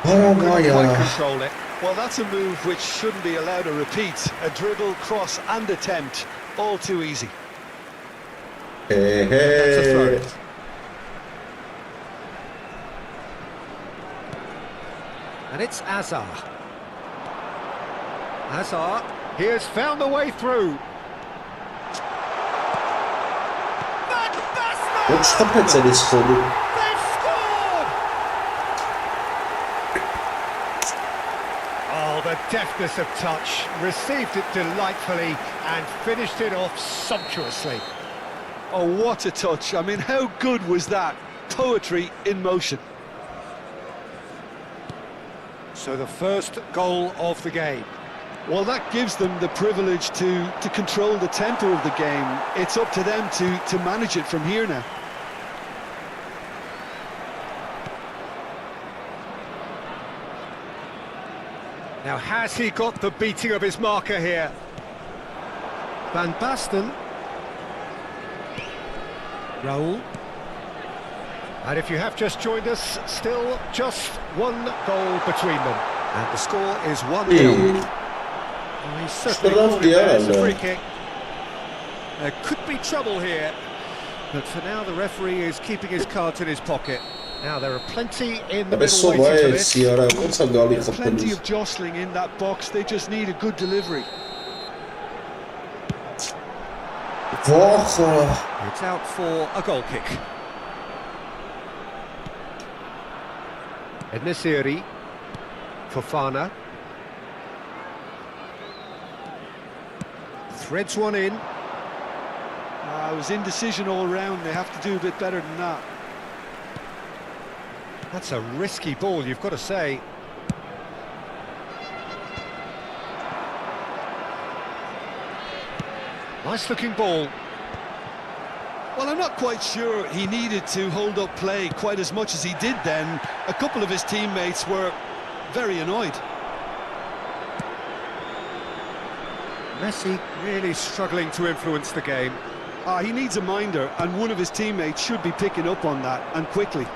C: Couldn't quite control it. Well, that's a move which shouldn't be allowed to repeat. A dribble, cross and attempt. All too easy.
A: Hey,
B: That's a throw. And it's Azar. Azar, he has found the way through.
A: They've scored!
B: Oh, the deftness of touch. Received it delightfully and finished it off sumptuously.
C: Oh, what a touch. I mean, how good was that? Poetry in motion.
B: So the first goal of the game.
C: Well, that gives them the privilege to control the tempo of the game. It's up to them to manage it from here now.
B: Now, has he got the beating of his marker here? Van Basten. Raul. And if you have just joined us, still just one goal between them. And the score is 1-0. Well, he's certainly called it there as a free kick. There could be trouble here, but for now the referee is keeping his cards in his pocket. Now there are plenty in the middle waiting for this.
C: There's plenty of jostling in that box, they just need a good delivery.
B: It's out for a goal kick. Ednesiri, Fofana. Threads one in.
C: It was indecision all round, they have to do a bit better than that.
B: That's a risky ball, you've got to say. Nice looking ball.
C: Well, I'm not quite sure he needed to hold up play quite as much as he did then. A couple of his teammates were very annoyed.
B: Messi really struggling to influence the game.
C: He needs a minder, and one of his teammates should be picking up on that, and quickly.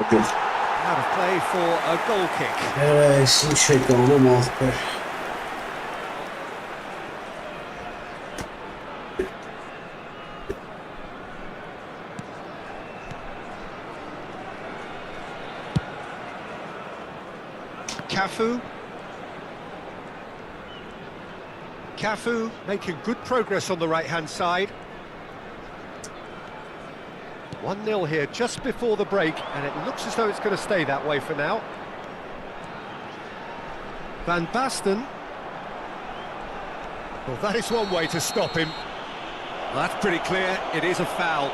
B: Out of play for a goal kick. Cafu making good progress on the right-hand side. 1-0 here just before the break, and it looks as though it's going to stay that way for now. Van Basten. Well, that is one way to stop him. Well, that's pretty clear, it is a foul.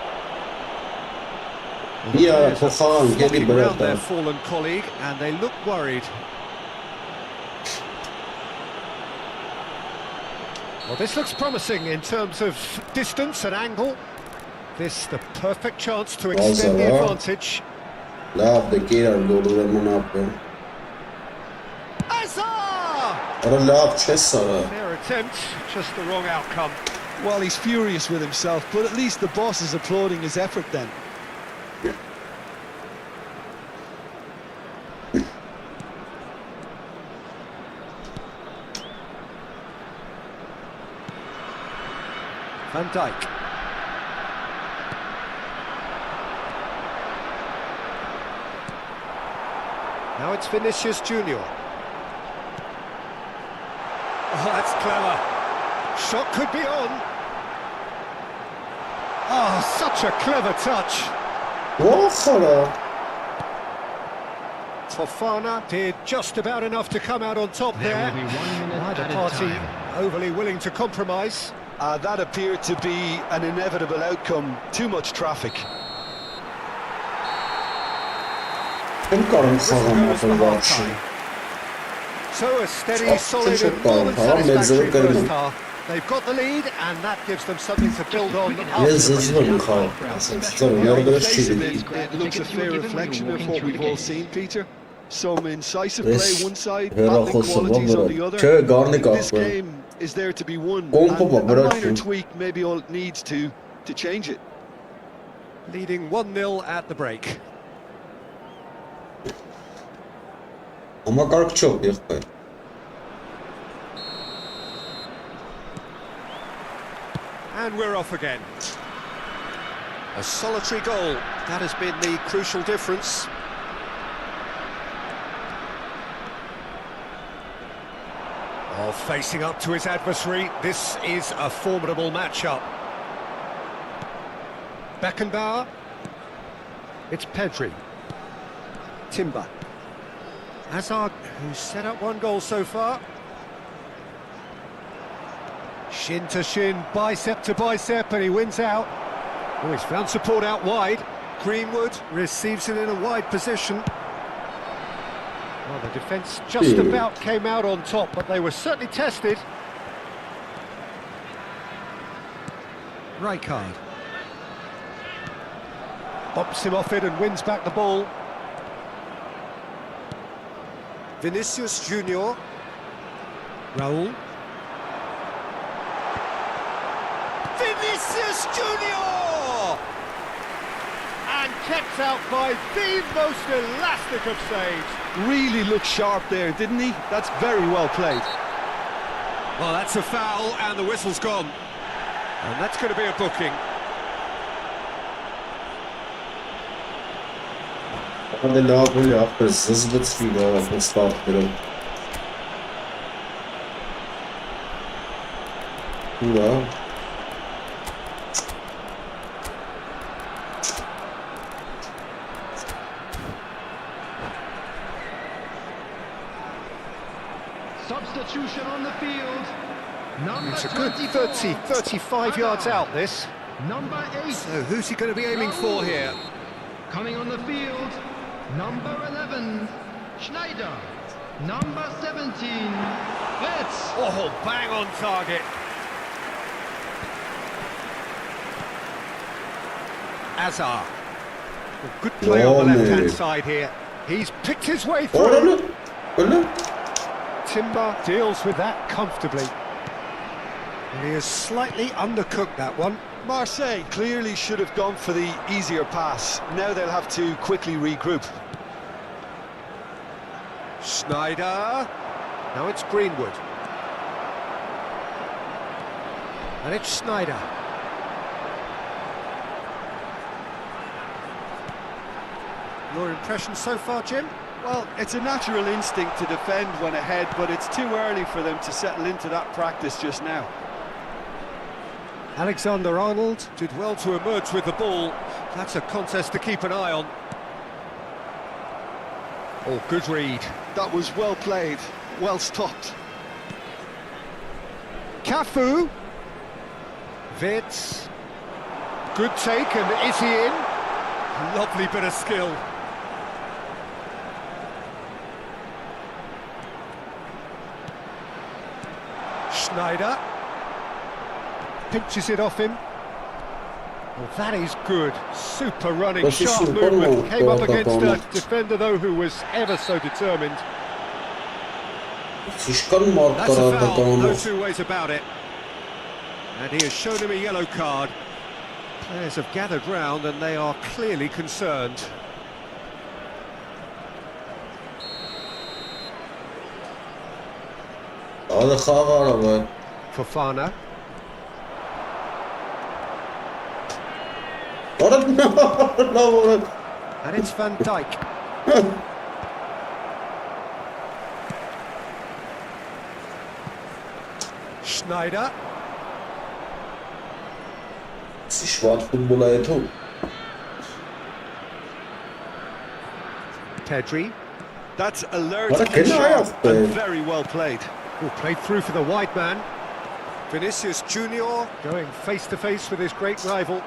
A: Yeah, for foul,
B: flocking around their fallen colleague, and they look worried. Well, this looks promising in terms of distance and angle. This the perfect chance to extend the advantage. Azar! Their attempt, just the wrong outcome.
C: Well, he's furious with himself, but at least the boss is applauding his effort then.
B: Van Dijk. Now it's Vinicius Junior. Oh, that's clever. Shot could be on. Oh, such a clever touch. Fofana did just about enough to come out on top there.
F: There will be 1 minute
B: Neither
F: at a
B: party
F: time.
B: overly willing to compromise.
C: That appeared to be an inevitable outcome. Too much traffic.
B: So So a steady, solid and more than satisfactory first half. They've got the lead and that gives them something to build on.
C: It looks a fair reflection of what we've all seen, Peter. Some incisive play one side, battling qualities on the other. This game is there to be won, and a minor tweak maybe all it needs to change it.
B: Leading 1-0 at the break.
A: Համակարգ չով եղբայր։
B: And we're off again. A solitary goal. That has been the crucial difference. Oh, facing up to his adversary. This is a formidable matchup. Beckenbauer. It's Pedri. Timber. Hazard, who's set up one goal so far. Shin to shin, bicep to bicep, and he wins out. Oh, he's found support out wide. Greenwood receives it in a wide position. Well, the defence just about came out on top, but they were certainly tested. Rijkaard. Bops him off it and wins back the ball. Vinicius Junior. Raul. Vinicius Junior! And kept out by the most elastic of saves.
C: Really looked sharp there, didn't he? That's very well played.
B: Well, that's a foul and the whistle's gone. And that's going to be a booking.
A: Hadi lafı yaptı, zızbıt gibi startları. Ya.
F: Substitution on the field.
B: It's a good 30, 35 yards out, this.
F: Number 8.
B: So who's he going to be aiming for here?
F: Coming on the field. Number 11. Schneider. Number 17. Fitz.
B: Oh, bang on target. Azar. Good play on the left-hand side here. He's picked his way through. Timber deals with that comfortably. And he has slightly undercooked that one.
C: Marseille clearly should have gone for the easier pass. Now they'll have to quickly regroup.
B: Schneider. Now it's Greenwood. And it's Schneider. Your impression so far, Jim?
C: Well, it's a natural instinct to defend when ahead, but it's too early for them to settle into that practice just now.
B: Alexander-Arnold did well to emerge with the ball. That's a contest to keep an eye on. Oh, good read.
C: That was well played, well stopped.
B: Cafu. Vitz. Good take, and is he in? Lovely bit of skill. Schneider. Pinches it off him. Well, that is good. Super running, sharp movement. Came up against a defender, though, who was ever so determined. That's a foul, no two ways about it. And he has shown him a yellow card. Players have gathered round and they are clearly concerned. Fofana. And it's Van Dijk. Schneider. Pedri.
C: That's alert and sharp and very well played.
B: Oh, played through for the wide man. Vinicius Junior going face to face with his great rival.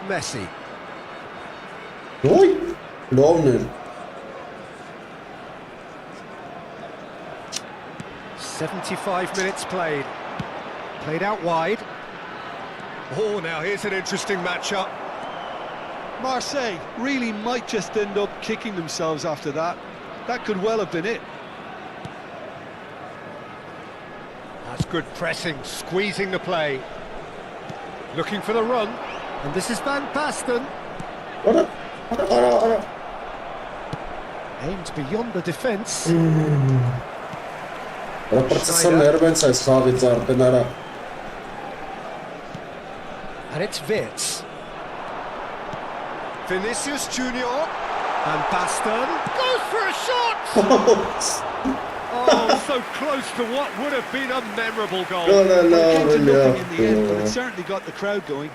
B: Messi. 75 minutes played. Played out wide. Oh, now here's an interesting matchup.
C: Marseille really might just end up kicking themselves after that. That could well have been it.
B: That's good pressing, squeezing the play. Looking for the run. And this is Van Basten. Aimed beyond the defence. And it's Wirtz. Vinicius Junior. And Basten goes for a shot!
E: Oh, so close to what would have been a memorable goal.
C: It came to nothing in the end, but it certainly got the crowd going.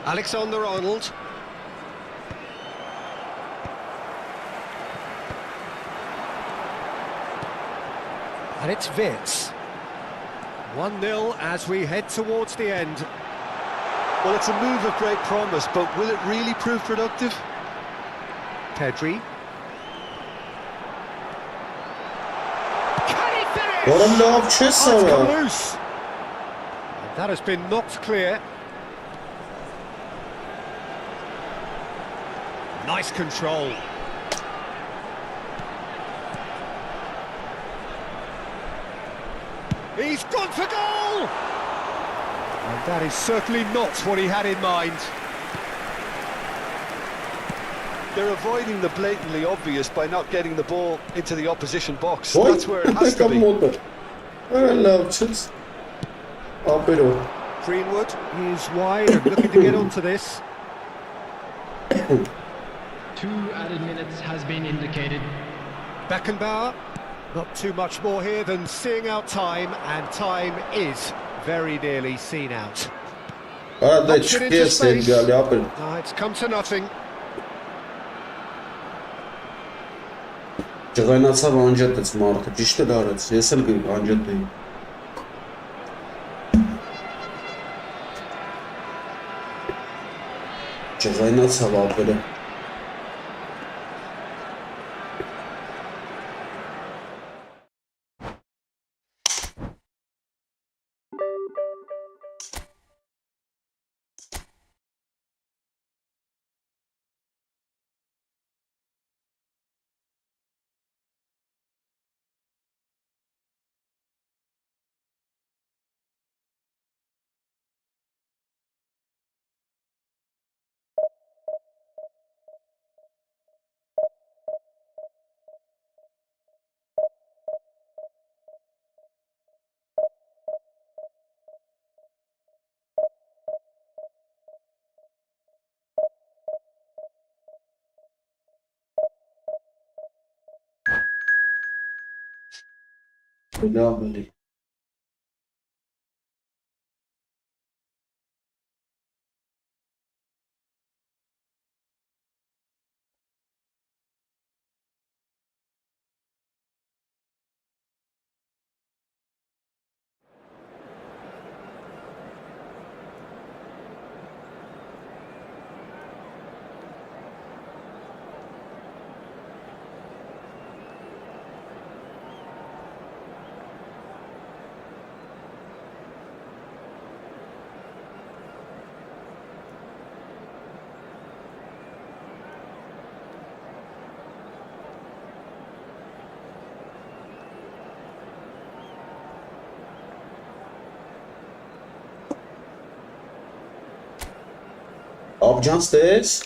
B: Alexander-Arnold. And it's Wirtz. 1-0 as we head towards the end.
C: Well, it's a move of great promise, but will it really prove productive?
B: Pedri.
E: Can he finish?
B: Oh, it's come loose. And that has been knocked clear. Nice control. He's gone for goal! And that is certainly not what he had in mind.
C: They're avoiding the blatantly obvious by not getting the ball into the opposition box. That's where it has to be.
B: Greenwood is wide and looking to get onto this.
F: 2 added minutes has been indicated.
B: Beckenbauer, not too much more here than seeing out time, and time is very nearly seen out. It's come to nothing.
A: Ջղայնացավ անջատեց մարդը, ճիշտ էլ արեց, ես էլ անջատեի։ Ջղայնացավ ապերը։ Lovely. Opcan stairs.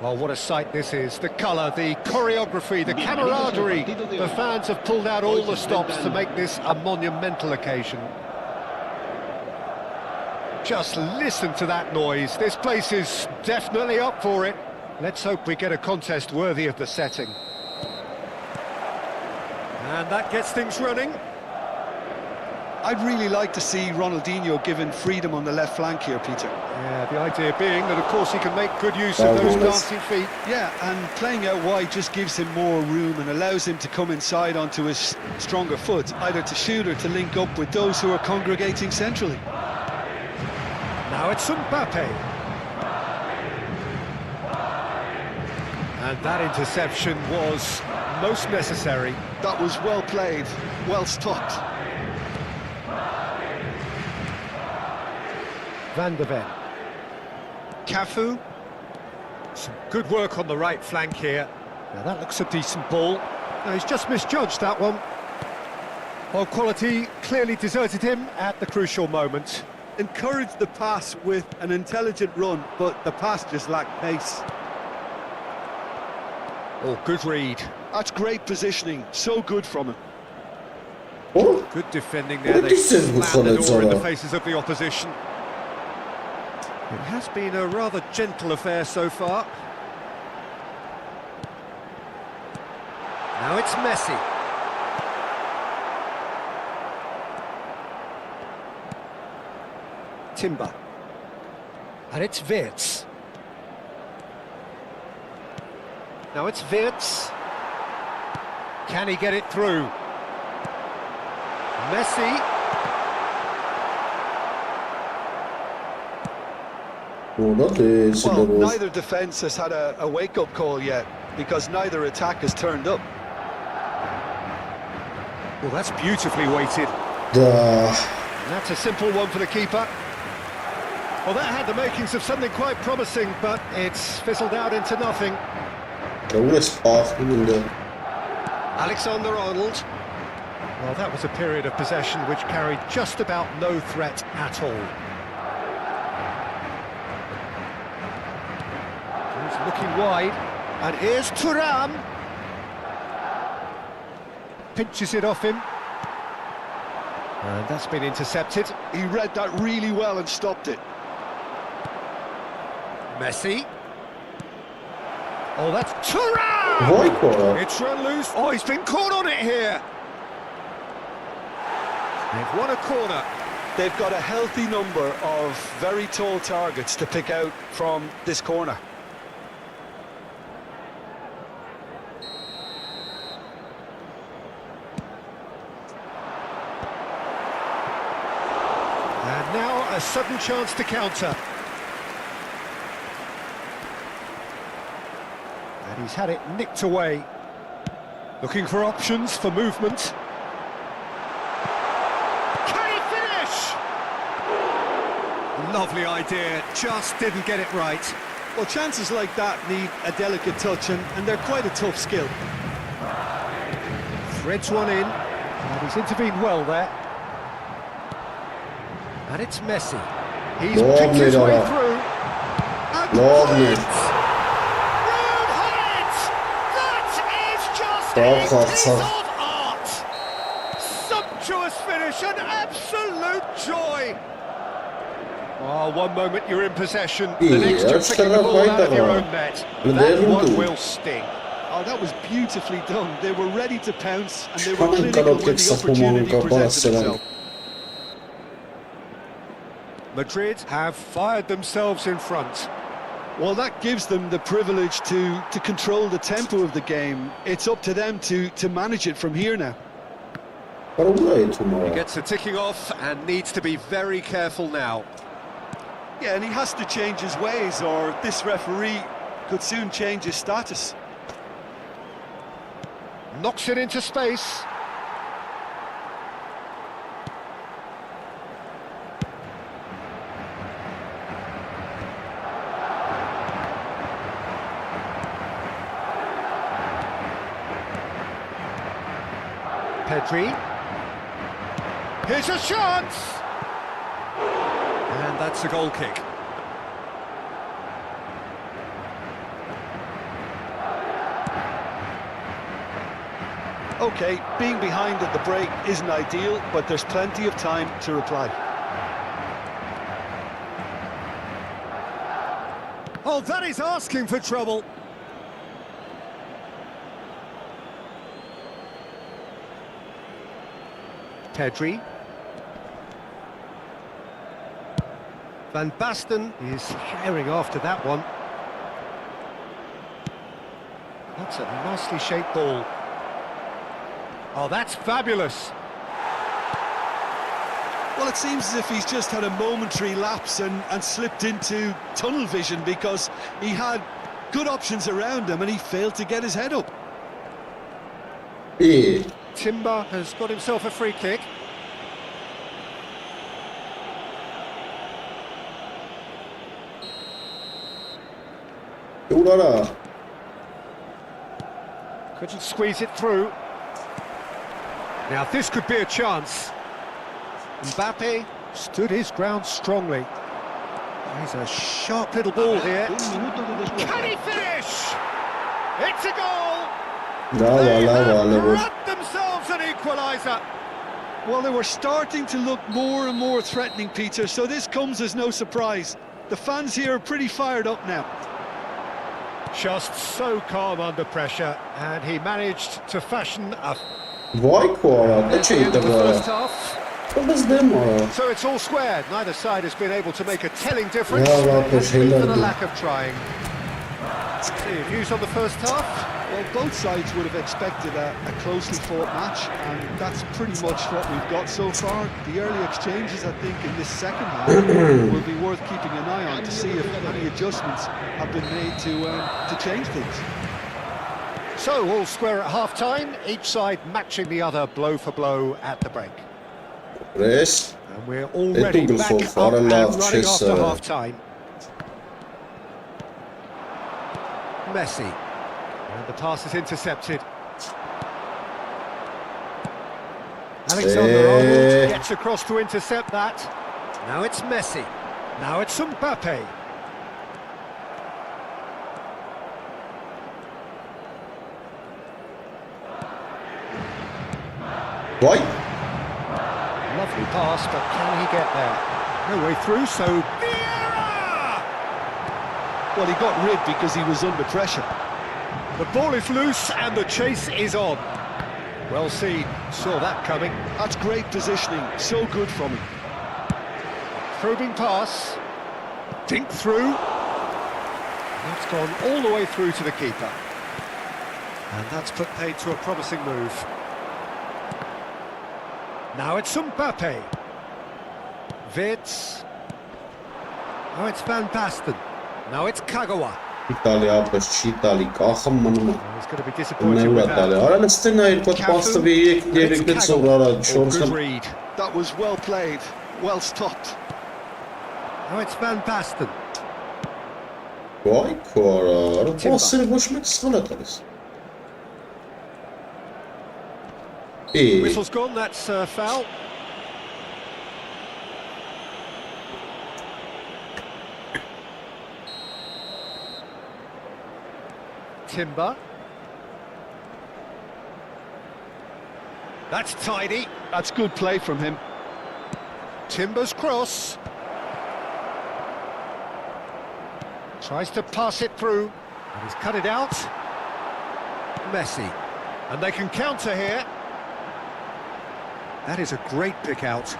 B: Well, what a sight this is. The colour, the choreography, the camaraderie. The fans have pulled out all the stops to make this a monumental occasion. Just listen to that noise. This place is definitely up for it. Let's hope we get a contest worthy of the setting. And that gets things running.
C: I'd really like to see Ronaldinho given freedom on the left flank here, Peter.
B: Yeah, the idea being that, of course, he can make good use of those dancing feet.
C: Yeah, and playing out wide just gives him more room and allows him to come inside onto his stronger foot, either to shoot or to link up with those who are congregating centrally.
B: Now it's Mbappe. And that interception was most necessary.
C: That was well played, well stopped.
B: Van der Ven. Cafu. Some good work on the right flank here. Now that looks a decent ball. Now he's just misjudged that one. Well, quality clearly deserted him at the crucial moment.
C: Encouraged the pass with an intelligent run, but the pass just lacked pace.
B: Oh, good read.
C: That's great positioning, so good from him.
A: Oh,
B: Good defending there. They slammed the door in the faces of the opposition. It has been a rather gentle affair so far. Now it's Messi. Timber. And it's Wirtz. Now it's Wirtz. Can he get it through? Messi.
C: Well, neither defence has had a wake-up call yet, because neither attack has turned up.
B: Well, that's beautifully weighted. That's a simple one for the keeper. Well, that had the makings of something quite promising, but it's fizzled out into nothing. Alexander-Arnold. Well, that was a period of possession which carried just about no threat at all. He's looking wide, and here's Thuram. Pinches it off him. And that's been intercepted.
C: He read that really well and stopped it.
B: Messi. Oh, that's Thuram! It's run loose. Oh, he's been caught on it here. They've won a corner.
C: They've got a healthy number of very tall targets to pick out from this corner.
B: And now a sudden chance to counter. And he's had it nicked away. Looking for options for movement. Can he finish? Lovely idea, just didn't get it right.
C: Well, chances like that need a delicate touch, and they're quite a tough skill.
B: Threads one in, and he's intervened well there. And it's Messi. He's picked his way through. And that is just a piece of art! Sumptuous finish, an absolute joy! Oh, one moment you're in possession, the next you're picking the ball out of your own net. That one will sting.
C: Oh, that was beautifully done. They were ready to pounce, and they were clinical when the opportunity presented itself.
B: Madrid have fired themselves in front.
C: Well, that gives them the privilege to control the tempo of the game. It's up to them to manage it from here now.
B: He gets the ticking off and needs to be very careful now.
C: Yeah, and he has to change his ways, or this referee could soon change his status.
B: Knocks it into space. Pedri. Here's a chance! And that's a goal kick.
C: OK, being behind at the break isn't ideal, but there's plenty of time to reply.
B: Oh, that is asking for trouble. Pedri. Van Basten is herring after that one. That's a nicely shaped ball. Oh, that's fabulous.
C: Well, it seems as if he's just had a momentary lapse and slipped into tunnel vision, because he had good options around him and he failed to get his head up.
A: Yeah.
B: Timber has got himself a free kick. Couldn't squeeze it through. Now this could be a chance. Mbappe stood his ground strongly. There's a sharp little ball here. Can he finish? It's a goal! They have grabbed themselves an equaliser.
C: Well, they were starting to look more and more threatening, Peter, so this comes as no surprise. The fans here are pretty fired up now.
B: Just so calm under pressure, and he managed to fashion a...
A: Vay koala, ne çekti
B: first
A: be?
B: half.
A: O biz değil mi?
B: So it's all squared. Neither side has been able to make a telling difference.
A: Ya bak bu
B: It's
A: şeyler
B: been a
A: bu.
B: lack of trying. See, views on the first half.
C: Well, both sides would have expected a closely fought match, and that's pretty much what we've got so far. The early exchanges, I think, in this second half will be worth keeping an eye on to see if any adjustments have been made to change things.
B: So, all square at half-time, each side matching the other blow for blow at the break.
A: Res.
B: And we're already
A: Google
B: back
A: for
B: up and
A: Farah
B: running
A: Chess,
B: after half-time. Messi. And the pass is intercepted. Alexander-Arnold gets across to intercept that. Now it's Messi. Now it's Mbappe.
A: Vay.
B: Lovely pass, but can he get there? No way through, so... Vieira!
C: Well, he got rid because he was under pressure.
B: The ball is loose and the chase is on. Well seen, saw that coming.
C: That's great positioning, so good from him.
B: Probing pass. Dink through. That's gone all the way through to the keeper. And that's put paid to a promising move. Now it's Mbappe. Wits. Now it's Van Basten. Now it's Kagawa.
A: İtalya yapış, İtalya kahım manıma.
B: He's going to be disappointed
A: Ne
B: with
A: var
B: that.
A: İtalya? Aranın sitene ayırıp bastı bir yek diyerek sonra
B: Good
A: şorsan.
B: read.
C: That was well played, well stopped.
B: Now it's Van Basten.
A: Vay koala. Basını boşuna kısmına atarız. İyi.
B: Whistle's gone, that's foul. Timber. That's tidy.
C: That's good play from him.
B: Timber's cross. Tries to pass it through. And he's cut it out. Messi. And they can counter here. That is a great pick out.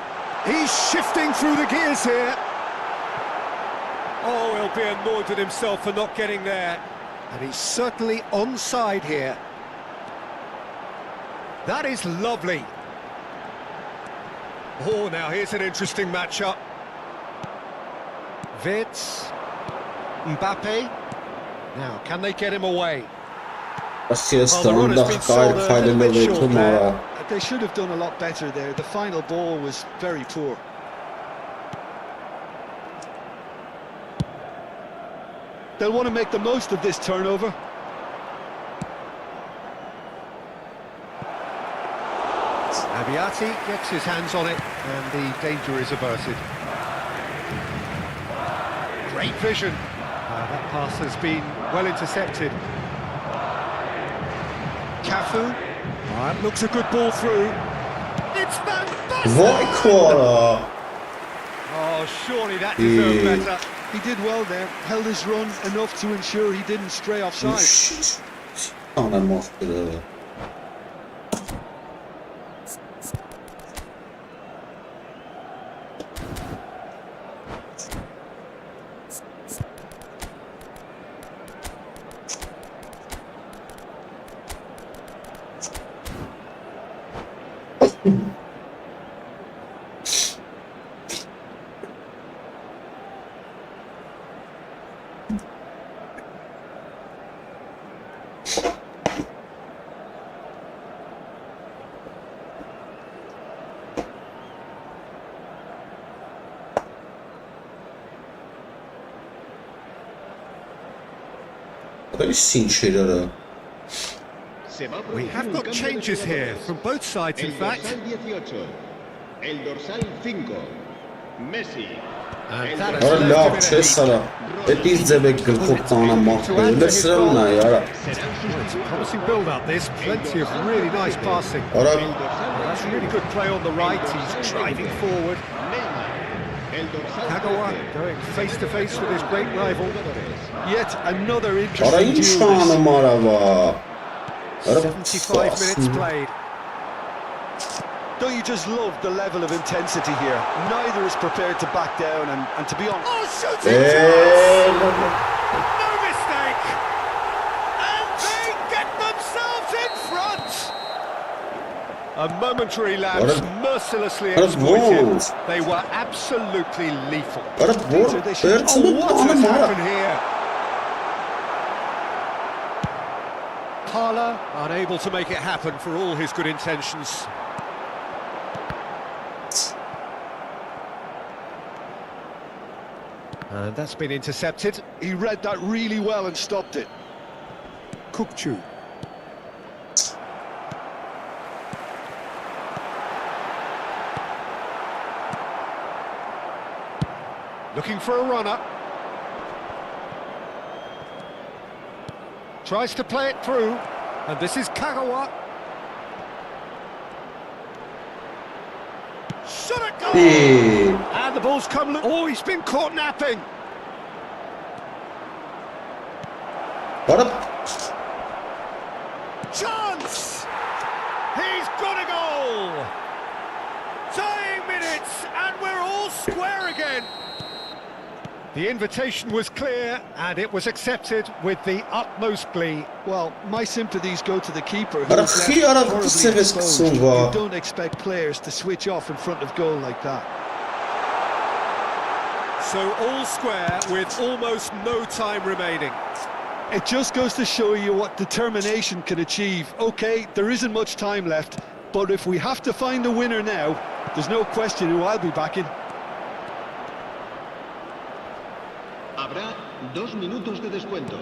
B: He's shifting through the gears here. Oh, he'll be annoyed with himself for not getting there. And he's certainly onside here. That is lovely. Oh, now here's an interesting matchup. Wits. Mbappe. Now, can they get him away?
C: They should have done a lot better there. The final ball was very poor. They'll want to make the most of this turnover.
B: Abiati gets his hands on it and the danger is averted. Great vision. That pass has been well intercepted. Cafu. That looks a good ball through. It's fantastic!
A: Vay kara.
B: Oh, surely that deserved better.
C: He did well there, held his run enough to ensure he didn't stray offside.
A: Shit. Anam mahvede.
B: We have got changes here from both sides, in fact.
D: El dorsal 5, Messi.
A: Ara lավ չէ սարա։ Էդ իր ձևեք գլխով տանը մախվել։ Լը սրան նայ, արա։
B: Promising build up this, plenty of really nice passing.
A: Արա
B: That's a really good play on the right, he's driving forward. Kagawa going face to face with his great rival.
C: Yet another
A: Արա
C: interesting
A: ինչ
C: duel.
A: անում արավա։
B: 75 minutes played.
C: Don't you just love the level of intensity here? Neither is prepared to back down, and to be honest...
B: Oh, shooting chance! No mistake! And they get themselves in front! A momentary lapse, mercilessly exploited. They were absolutely lethal.
A: Արա որ վերցնում
B: What has
A: անում արա։
B: happened here? Parla unable to make it happen for all his good intentions. And that's been intercepted.
C: He read that really well and stopped it.
B: Kukchu. Looking for a runner. Tries to play it through. And this is Kagawa. Shot it goal! And the ball's come... Oh, he's been caught napping.
A: Արա
B: Chance! He's got a goal! Tying minutes, and we're all square again. The invitation was clear, and it was accepted with the utmost glee.
C: Well, my sympathies go to the keeper.
A: Արա
C: who's
A: խի
C: left
A: արա
C: horribly
A: ծև ես
C: exposed.
A: գցում վա։
C: You don't expect players to switch off in front of goal like that.
B: So all square with almost no time remaining.
C: It just goes to show you what determination can achieve. Okay, there isn't much time left, but if we have to find a winner now, there's no question who I'll be backing.
D: Habrá 2 minutos de descuento.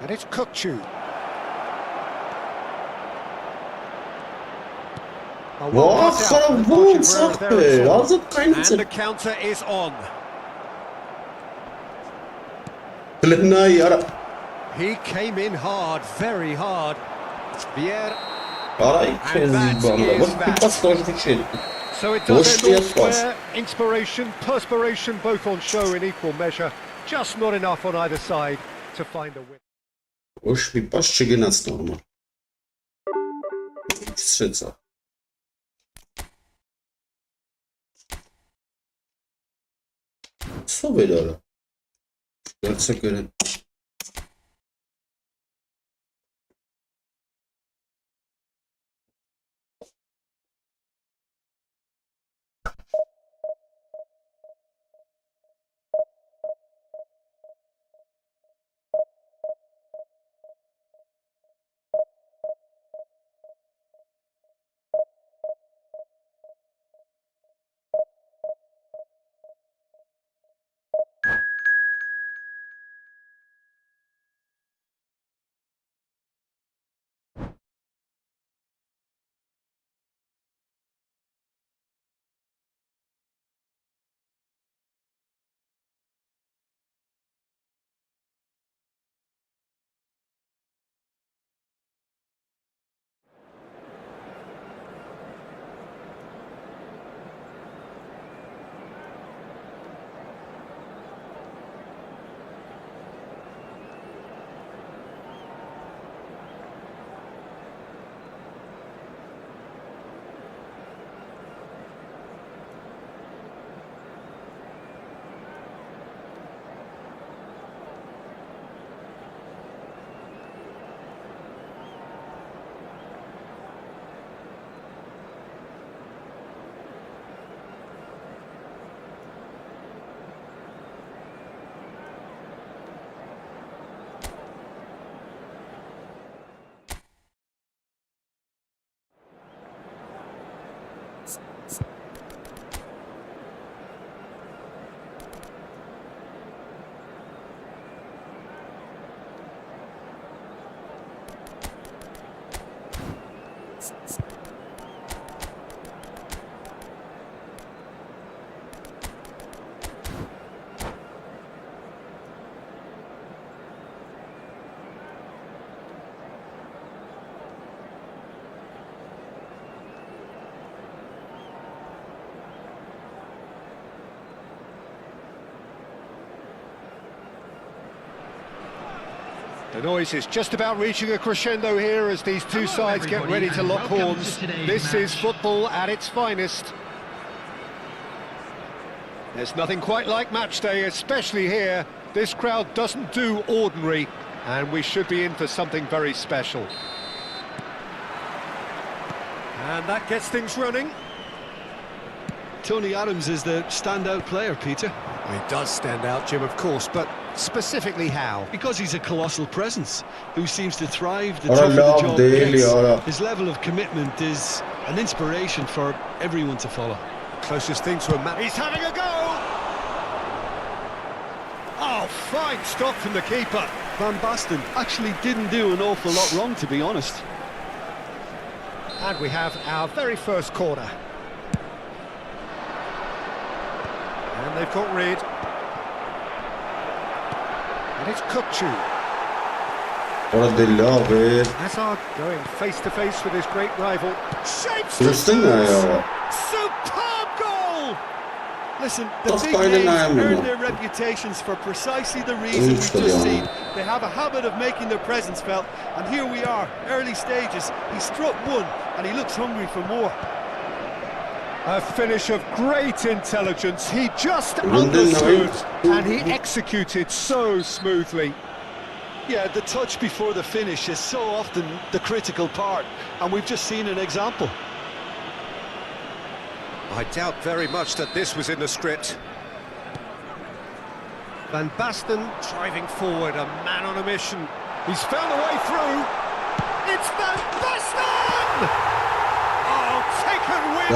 B: And it's Kukchu.
A: Վա խարավ ոնց ախպեր, ազատ կայնց
B: And
A: է։
B: the counter is on.
A: Լնայի արա։
B: He came in hard, very hard. Vier.
A: Արա իքենզի բանը, որ պիտած տոժվի չէ։
B: So it does
A: What's
B: end all
A: the pass?
B: square. Inspiration, perspiration, both on show in equal measure. Just not enough on either side to find a win.
A: Ոչ մի պաս չգնաց նորմալ։ Չսեցա։ Սով էր արա։ Դարձա կերեն։
B: The noise is just about reaching a crescendo here as these two sides get ready to lock horns. This is football at its finest. There's nothing quite like match day, especially here. This crowd doesn't do ordinary, and we should be in for something very special. And that gets things running.
C: Tony Adams is the standout player, Peter.
B: He does stand out, Jim, of course, but specifically how?
C: Because he's a colossal presence who seems to thrive the tougher the job gets. His level of commitment is an inspiration for everyone to follow.
B: Closest thing to a match. He's having a go! Oh, fine stop from the keeper.
C: Van Basten actually didn't do an awful lot wrong, to be honest.
B: And we have our very first corner. And they've got rid. And it's Kukcu.
A: What they love it.
B: Hazard going face to face with his great rival. Shapes the superb goal!
C: Listen, the big names earn their reputations for precisely the reason we've just seen. They have a habit of making their presence felt, and here we are, early stages. He struck one, and he looks hungry for more.
B: A finish of great intelligence. He just understood, and he executed so smoothly.
C: Yeah, the touch before the finish is so often the critical part, and we've just seen an example.
B: I doubt very much that this was in the script. Van Basten driving forward, a man on a mission. He's found a way through. It's Van Basten! Oh, taken with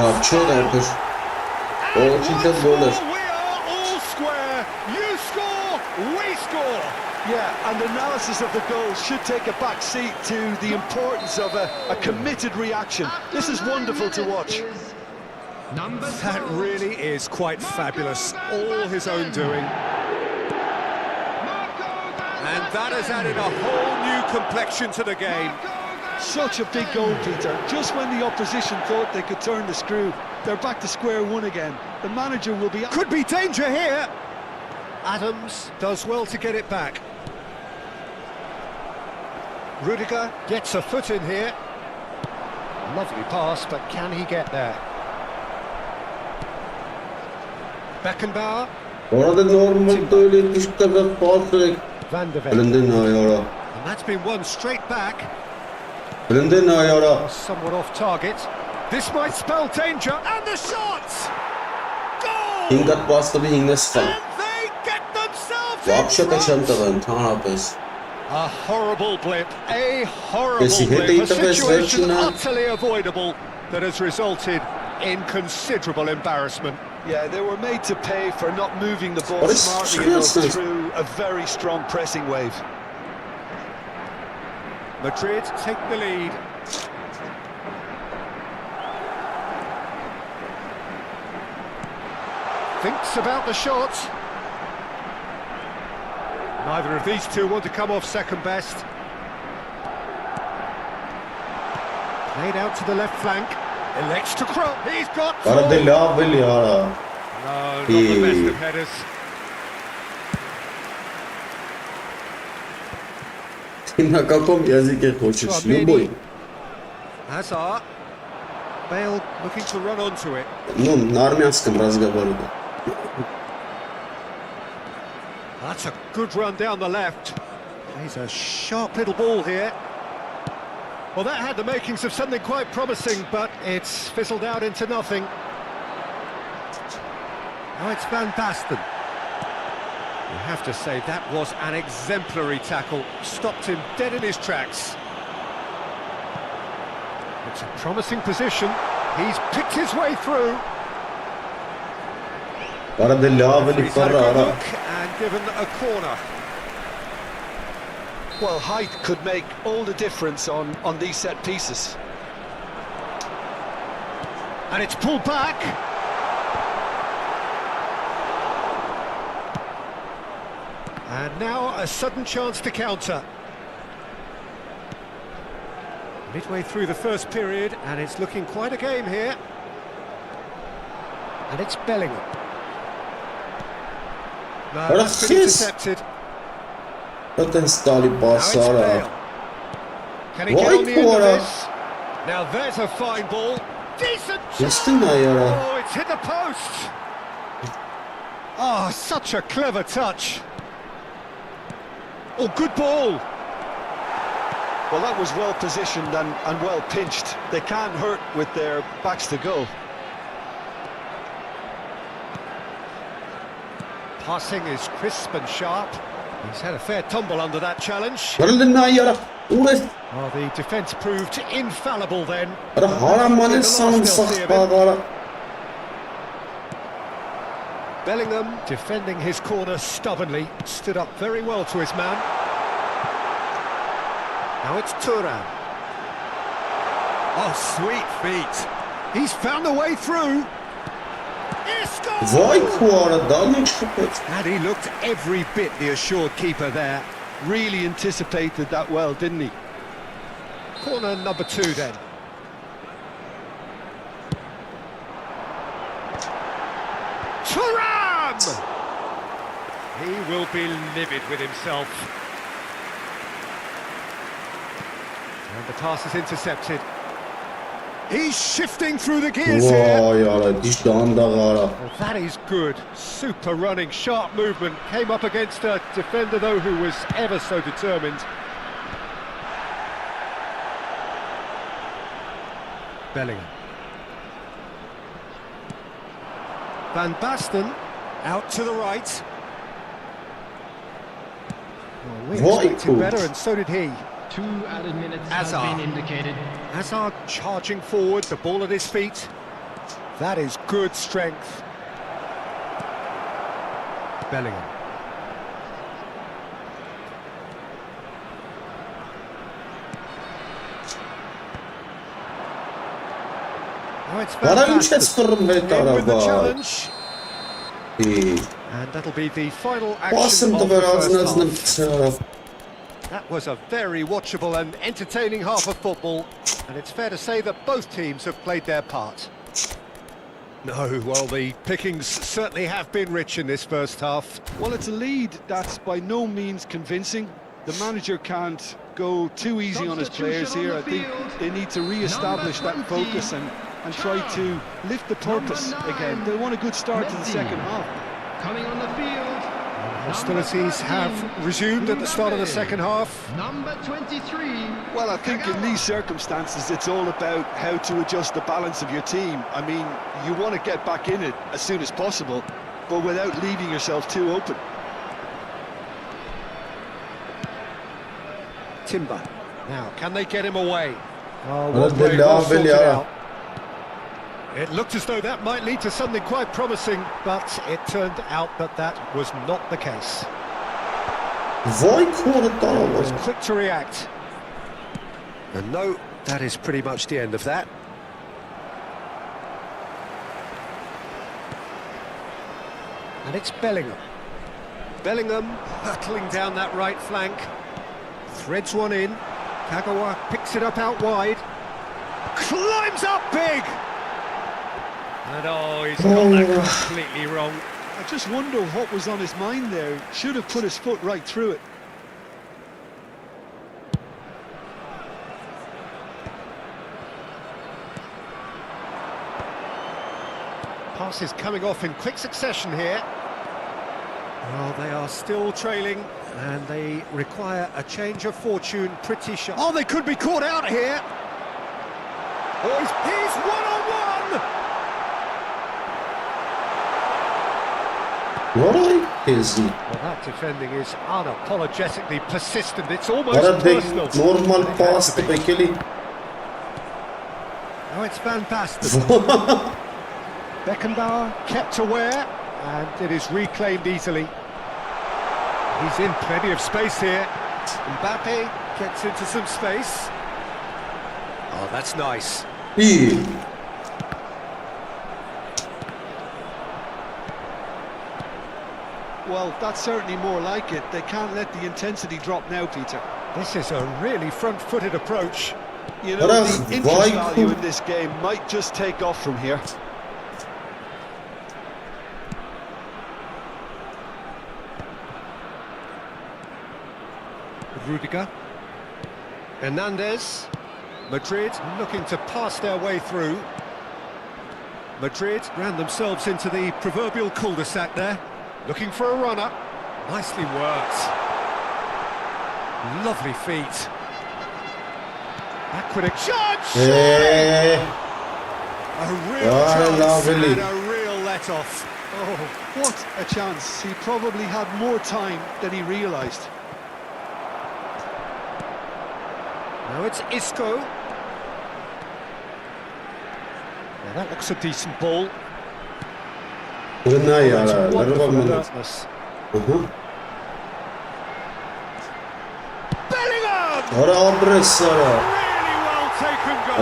A: we
C: are all square. You score, we score. Yeah, and analysis of the goal should take a back seat to the importance of a committed reaction. This is wonderful to watch.
B: That really is quite fabulous, all his own doing. And that has added a whole new complexion to the game.
C: Such a big goal, Peter. Just when the opposition thought they could turn the screw, they're back to square one again. The manager will be...
B: Could be danger here! Adams does well to get it back. Rudiger gets a foot in here. Lovely pass, but can he get there? Beckenbauer. Van der Ven. And that's been won straight back. Somewhat off target. This might spell danger, and the shots! Goal! And they get themselves in. A horrible blip, a horrible blip, a situation utterly avoidable that has resulted in considerable embarrassment.
C: Yeah, they were made to pay for not moving the ball smartly enough through a very strong pressing wave.
B: Madrid take the lead. Thinks about the shot. Neither of these two want to come off second best. Played out to the left flank. Elects to cross. He's got... No, not the best of headers. Hazard. Bale looking to run onto it. That's a good run down the left. He's a sharp little ball here. Well, that had the makings of something quite promising, but it's fizzled out into nothing. Now it's Van Basten. You have to say that was an exemplary tackle. Stopped him dead in his tracks. It's a promising position. He's picked his way through.
A: Para de lava ele
B: He's had a good
A: para.
B: look and given a corner.
C: Well, height could make all the difference on these set pieces.
B: And it's pulled back. And now a sudden chance to counter. Midway through the first period, and it's looking quite a game here. And it's Bellingham. No,
A: What
B: that's
A: a
B: been
A: hit.
B: intercepted.
A: Wat een stali
B: Now
A: pas
B: it's
A: Sara.
B: Bale. Can he get on the end of this? Now there's a fine ball. Decent
A: Wist
B: shot!
A: nou Jara?
B: Oh, it's hit the post! Oh, such a clever touch. Oh, good ball!
C: Well, that was well positioned and well pinched. They can't hurt with their backs to goal.
B: Passing is crisp and sharp. He's had a fair tumble under that challenge.
A: Wat hulle nou Jara? Oor.
B: Oh, the defence proved infallible then.
A: Hulle haar man is saamsagbaar daar.
B: Bellingham defending his corner stubbornly, stood up very well to his man. Now it's Turan. Oh, sweet feet. He's found a way through.
A: Vai kwara daar niks geput.
B: And he looked every bit the assured keeper there.
C: Really anticipated that well, didn't he?
B: Corner number 2 then. Turan! He will be livid with himself. And the pass is intercepted. He's shifting through the gears here.
A: Wow Jara, dis daan daar Jara.
B: Well, that is good. Super running, sharp movement. Came up against a defender, though, who was ever so determined. Bellingham. Van Basten out to the right. Well, we
A: What?
B: expected better, and so did he.
F: 2 added minutes
B: Hazard.
F: has been indicated.
B: Hazard charging forward, the ball at his feet. That is good strength. Bellingham. Now it's Van
A: Waarom is het
B: Basten
A: storm met
B: in
A: daar
B: with the
A: aan?
B: challenge.
A: Hey,
B: And that'll be the final
A: pas
B: action
A: hem
B: of
A: te
B: the
A: verrassen
B: first
A: as
B: half.
A: een
B: That was a very watchable and entertaining half of football, and it's fair to say that both teams have played their part. No, well, the pickings certainly have been rich in this first half.
C: Well, it's a lead that's by no means convincing. The manager can't go too easy on his players here. I think they need to re-establish that focus and try to lift the purpose again. They want a good start to the second half.
F: Coming on the field.
B: Hostilities have resumed at the start of the second half.
F: Number 23.
C: Well, I think in these circumstances, it's all about how to adjust the balance of your team. I mean, you want to get back in it as soon as possible, but without leaving yourself too open.
B: Timber. Now, can they get him away? Oh,
A: Well,
B: well played,
A: they
B: well
A: love
B: sorted
A: Villar.
B: out. It looked as though that might lead to something quite promising, but it turned out that that was not the case.
A: Vai kwara daar
B: Was
A: was.
B: quick to react. And no, that is pretty much the end of that. And it's Bellingham. Bellingham hurtling down that right flank. Threads one in. Kagawa picks it up out wide. Climbs up big! And oh, he's got that completely wrong.
C: I just wonder what was on his mind there. Should have put his foot right through it.
B: Passes coming off in quick succession here. Well, they are still trailing, and they require a change of fortune pretty sharp. Oh, they could be caught out here! Oh, he's one-on-one!
A: Waar is hij?
B: Well, that defending is unapologetically persistent. It's almost
A: Waar een big
B: personal.
A: normal pass te bekelen.
B: Oh, it's Van Basten. Beckenbauer kept aware, and it is reclaimed easily. He's in plenty of space here. Mbappe gets into some space. Oh, that's nice.
A: İyi.
C: Well, that's certainly more like it. They can't let the intensity drop now, Peter.
B: This is a really front-footed approach.
C: You know, the interest value in this game might just take off from here.
B: Rudiger. Hernandez. Madrid looking to pass their way through. Madrid ran themselves into the proverbial cul-de-sac there. Looking for a runner. Nicely worked. Lovely feet. Backward charge! A real chance and a real let-off.
C: Oh, what a chance. He probably had more time than he realised.
B: Now it's Isco. Now that looks a decent ball. Alertness. Bellingham!
A: Really
B: well taken goal.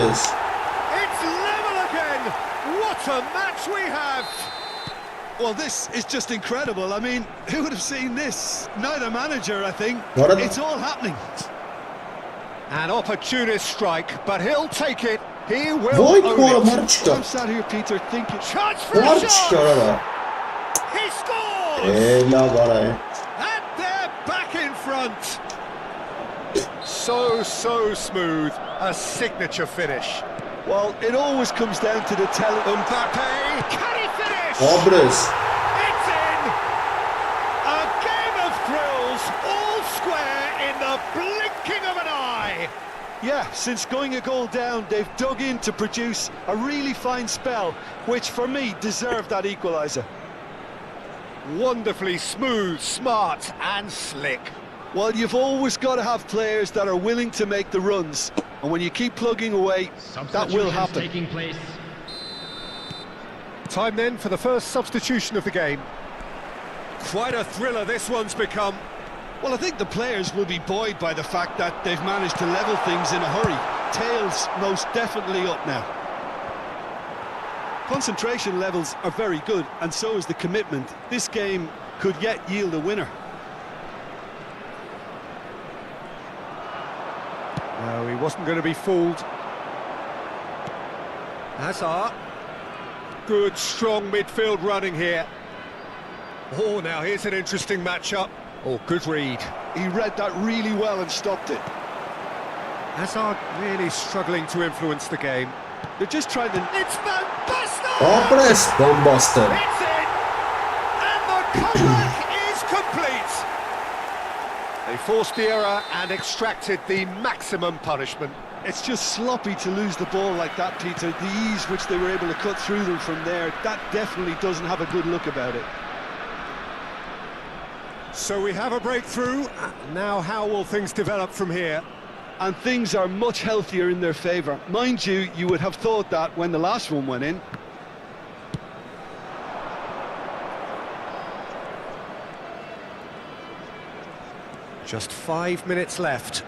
B: It's level again. What a match we have.
C: Well, this is just incredible. I mean, who would have seen this? Neither manager, I think. It's all happening.
B: An opportunist strike, but he'll take it. He will own it.
C: I'm sat here, Peter, thinking...
B: Chance for a shot! He scores! And they're back in front. So smooth. A signature finish.
C: Well, it always comes down to the talent.
B: Mbappe, can he finish?
A: It's
B: in! A game of thrills, all square in the blinking of an eye.
C: Yeah, since going a goal down, they've dug in to produce a really fine spell, which for me deserved that equaliser.
B: Wonderfully smooth, smart and slick.
C: Well, you've always got to have players that are willing to make the runs, and when you keep plugging away, that will happen.
F: Taking place.
B: Time then for the first substitution of the game. Quite a thriller this one's become.
C: Well, I think the players will be buoyed by the fact that they've managed to level things in a hurry. Tails most definitely up now. Concentration levels are very good, and so is the commitment. This game could yet yield a winner.
B: No, he wasn't going to be fooled. Hazard. Good, strong midfield running here. Oh, now here's an interesting matchup. Oh, good read.
C: He read that really well and stopped it.
B: Hazard really struggling to influence the game.
C: They're just trying to...
B: It's Van Basten!
A: Van Basten.
B: It's in! And the comeback is complete! They forced the error and extracted the maximum punishment.
C: It's just sloppy to lose the ball like that, Peter. The ease which they were able to cut through them from there, that definitely doesn't have a good look about it.
B: So we have a breakthrough. Now how will things develop from here?
C: And things are much healthier in their favour. Mind you, you would have thought that when the last one went in.
B: Just 5 minutes left.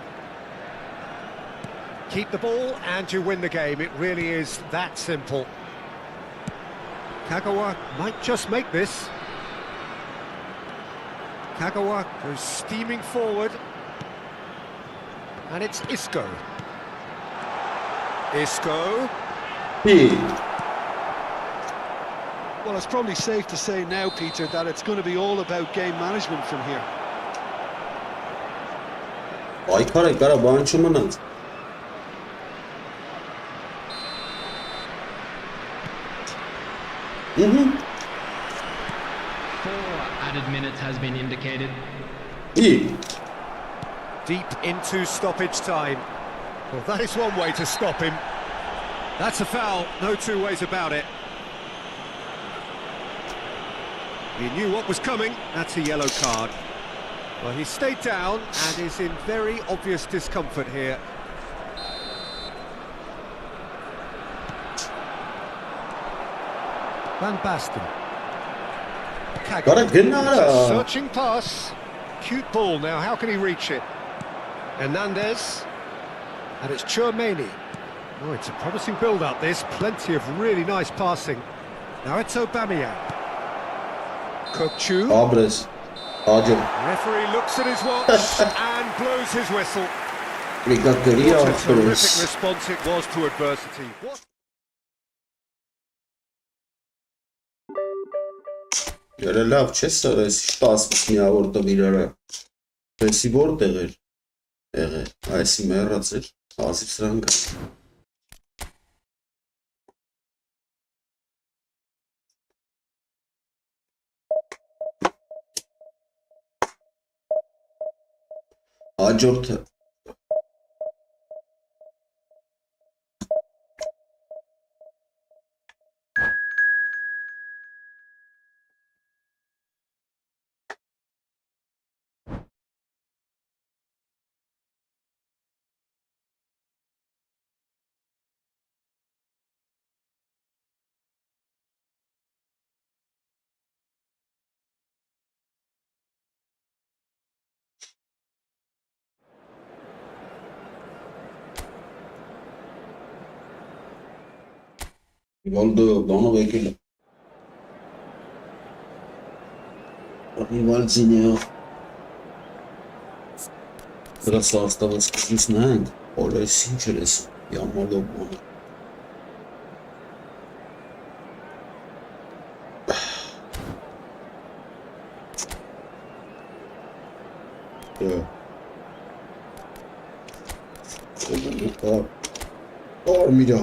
B: Keep the ball and you win the game. It really is that simple. Kagawa might just make this. Kagawa goes steaming forward. And it's Isco. Isco.
C: Well, it's probably safe to say now, Peter, that it's going to be all about game management from here.
F: Added minutes has been indicated.
B: Deep into stoppage time. Well, that is one way to stop him. That's a foul, no two ways about it. He knew what was coming, that's a yellow card. Well, he stayed down and is in very obvious discomfort here. Van Basten.
A: Gotta gonna.
B: Searching pass. Cute ball now. How can he reach it? Hernandez. And it's Chouameni. Oh, it's a promising build-up, this. Plenty of really nice passing. Now it's Aubameyang. Kokchu.
A: Abres. Acil.
B: Referee looks at his watch and blows his whistle.
A: Bir dakika ya.
B: What a terrific response it was to adversity. What?
A: Երը լավ չէ սրես 10 միավորտը իրարա Էսի որտեղ էր եղել այսի մեռած էր ասիվ սրան կա Հաջորդը Oldu, onu bekle. Rival Zinio. Красава става скучненько. Оле синчерес. Я молю Бога. Mira.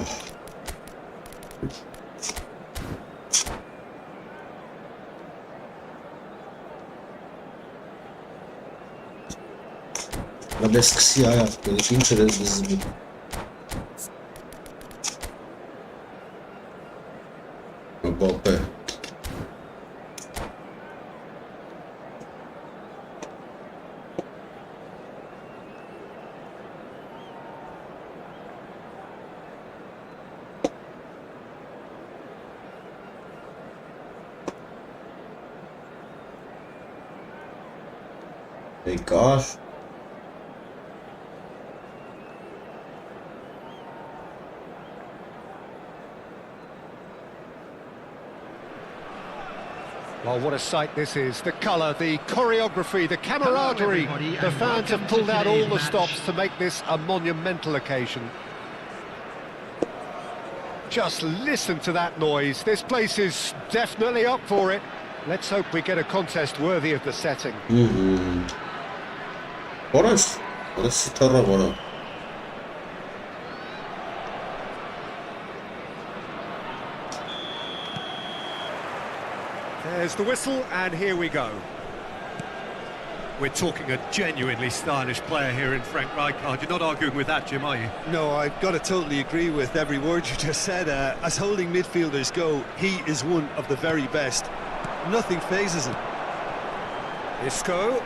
A: La deskisi ayak böyle inçerez bizim. Mbappe. Hey gosh.
B: Well, what a sight this is. The colour, the choreography, the camaraderie. The fans have pulled out all the stops to make this a monumental occasion. Just listen to that noise. This place is definitely up for it. Let's hope we get a contest worthy of the setting.
A: Orası tarla bana.
B: There's the whistle, and here we go.
G: We're talking a genuinely stylish player here in Frank Rijkaard. You're not arguing with that, Jim, are you?
C: No, I've got to totally agree with every word you just said. As holding midfielders go, he is one of the very best. Nothing phases him.
B: Isco.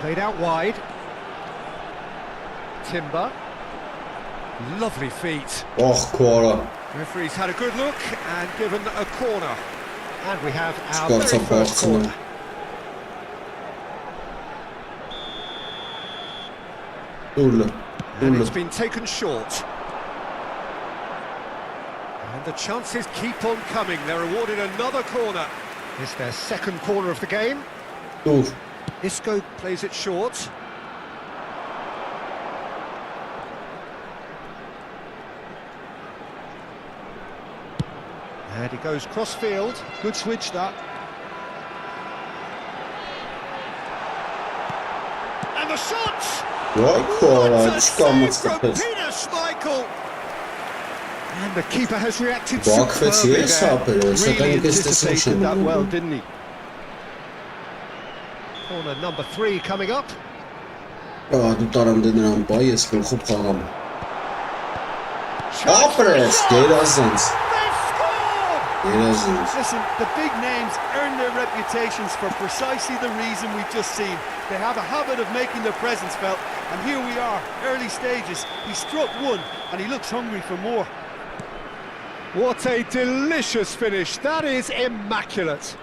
B: Played out wide. Timber. Lovely feet.
A: Oh, Quora.
B: Referee's had a good look and given a corner. And we have our very first corner. And it's been taken short. And the chances keep on coming. They're awarded another corner. It's their second corner of the game. Isco plays it short. And he goes cross-field.
C: Good switch, that.
B: And the shot!
A: Peter
B: Schmeichel! And the keeper has reacted
A: superbly
B: there.
C: Really anticipated that well, didn't he?
B: Corner number 3 coming up.
C: Listen, the big names earn their reputations for precisely the reason we've just seen. They have a habit of making their presence felt, and here we are, early stages. He struck one, and he looks hungry for more.
B: What a delicious finish. That is immaculate.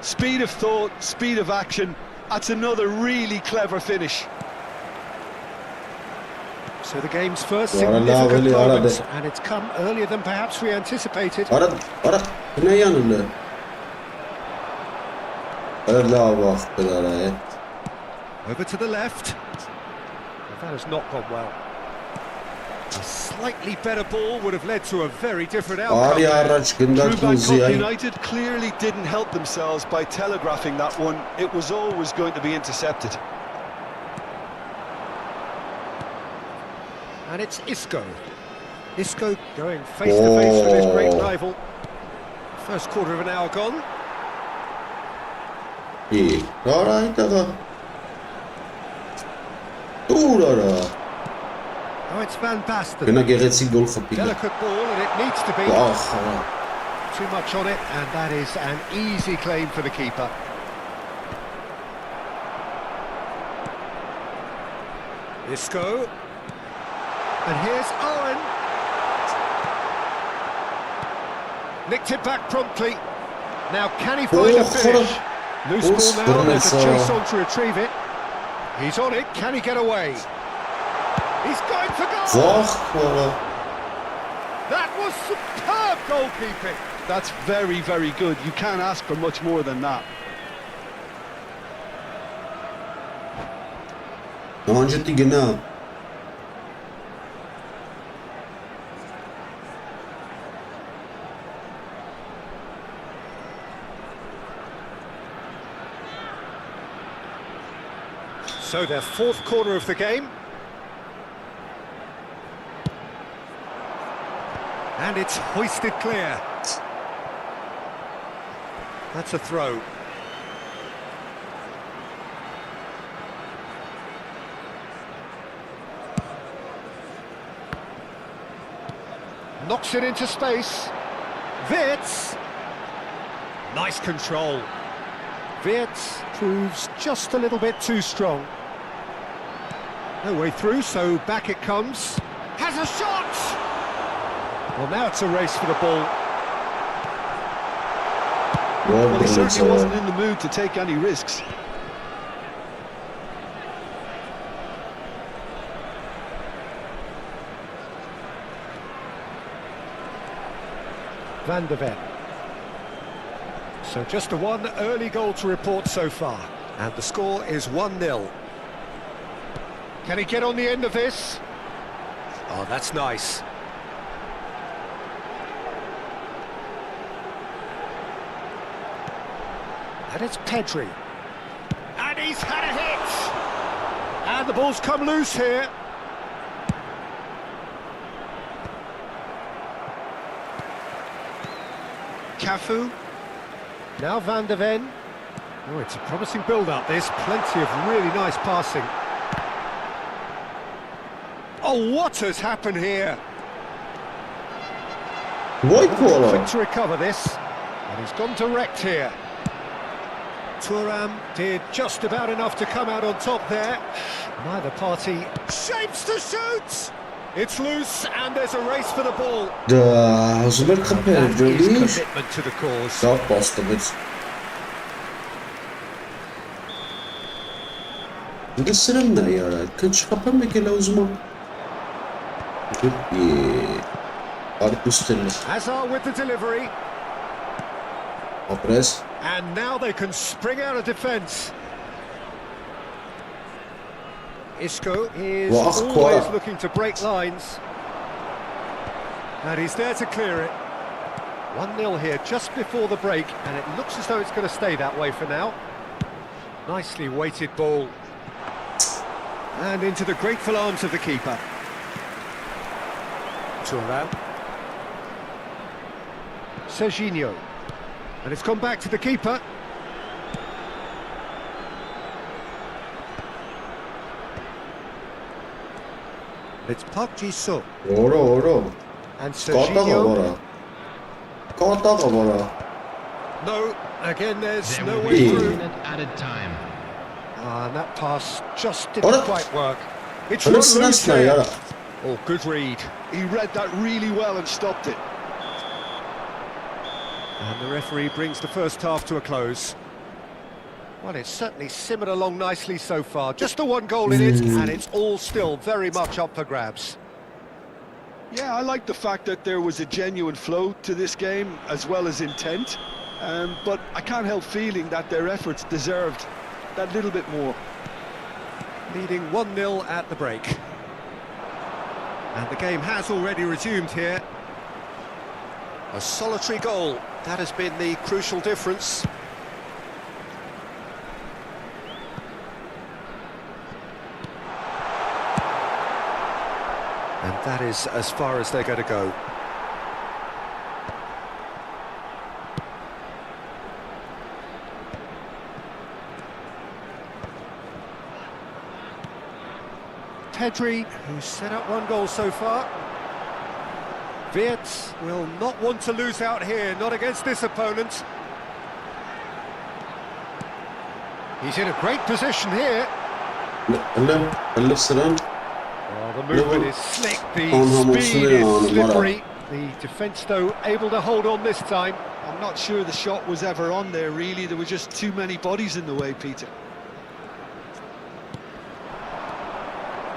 C: Speed of thought, speed of action. That's another really clever finish.
B: So the game's first significant moment, and it's come earlier than perhaps we anticipated.
A: Over
B: to the left. That has not gone well. A slightly better ball would have led to a very different outcome.
C: Bangkok United clearly didn't help themselves by telegraphing that one. It was always going to be intercepted.
B: And it's Isco. Isco going face to face with his great rival. First quarter of an hour gone. Oh, it's Van Basten. Delicate ball, and it needs to be. Too much on it, and that is an easy claim for the keeper. Isco. And here's Owen. Nicked it back promptly. Now can he find a finish? Loose ball now, there's a chase on to retrieve it. He's on it, can he get away? He's going for goal! That was superb goalkeeping.
C: That's very, very good. You can't ask for much more than that.
B: So their fourth corner of the game. And it's hoisted clear. That's a throw. Knocks it into space. Wirtz. Nice control. Wirtz proves just a little bit too strong. No way through, so back it comes. Has a shot! Well, now it's a race for the ball.
C: Well, he certainly wasn't in the mood to take any risks.
B: Van der Ven. So just the one early goal to report so far. And the score is 1-0. Can he get on the end of this? Oh, that's nice. And it's Pedri. And he's had a hit! And the ball's come loose here. Cafu. Now Van der Ven. Oh, it's a promising build-up, this. Plenty of really nice passing. Oh, what has happened here? Quick to recover this. And he's gone direct here. Thuram did just about enough to come out on top there. Neither party shapes to shoot. It's loose and there's a race for the ball. That is commitment to the cause. Hazard with the delivery. And now they can spring out of defence. Isco is always looking to break lines. And he's there to clear it. 1-0 here just before the break, and it looks as though it's going to stay that way for now. Nicely weighted ball. And into the grateful arms of the keeper. Thuram. Serginho. And it's gone back to the keeper. It's Park Ji-soo. And Serginho. No, again there's
F: There
B: no
F: will
B: way
F: be
B: through.
F: a minute added time.
B: And that pass just didn't quite work. It's run loose here. Oh, good read.
C: He read that really well and stopped it.
B: And the referee brings the first half to a close. Well, it's certainly simmered along nicely so far. Just the one goal in it, and it's all still very much up for grabs.
C: Yeah, I like the fact that there was a genuine flow to this game, as well as intent. But I can't help feeling that their efforts deserved that little bit more.
B: Leading 1-0 at the break. And the game has already resumed here. A solitary goal, that has been the crucial difference. And that is as far as they're going to go. Pedri, who's set up one goal so far. Wirtz will not want to lose out here, not against this opponent. He's in a great position here. Oh, the movement is slick, the speed is slippery. The defence, though, able to hold on this time.
C: I'm not sure the shot was ever on there, really. There were just too many bodies in the way, Peter.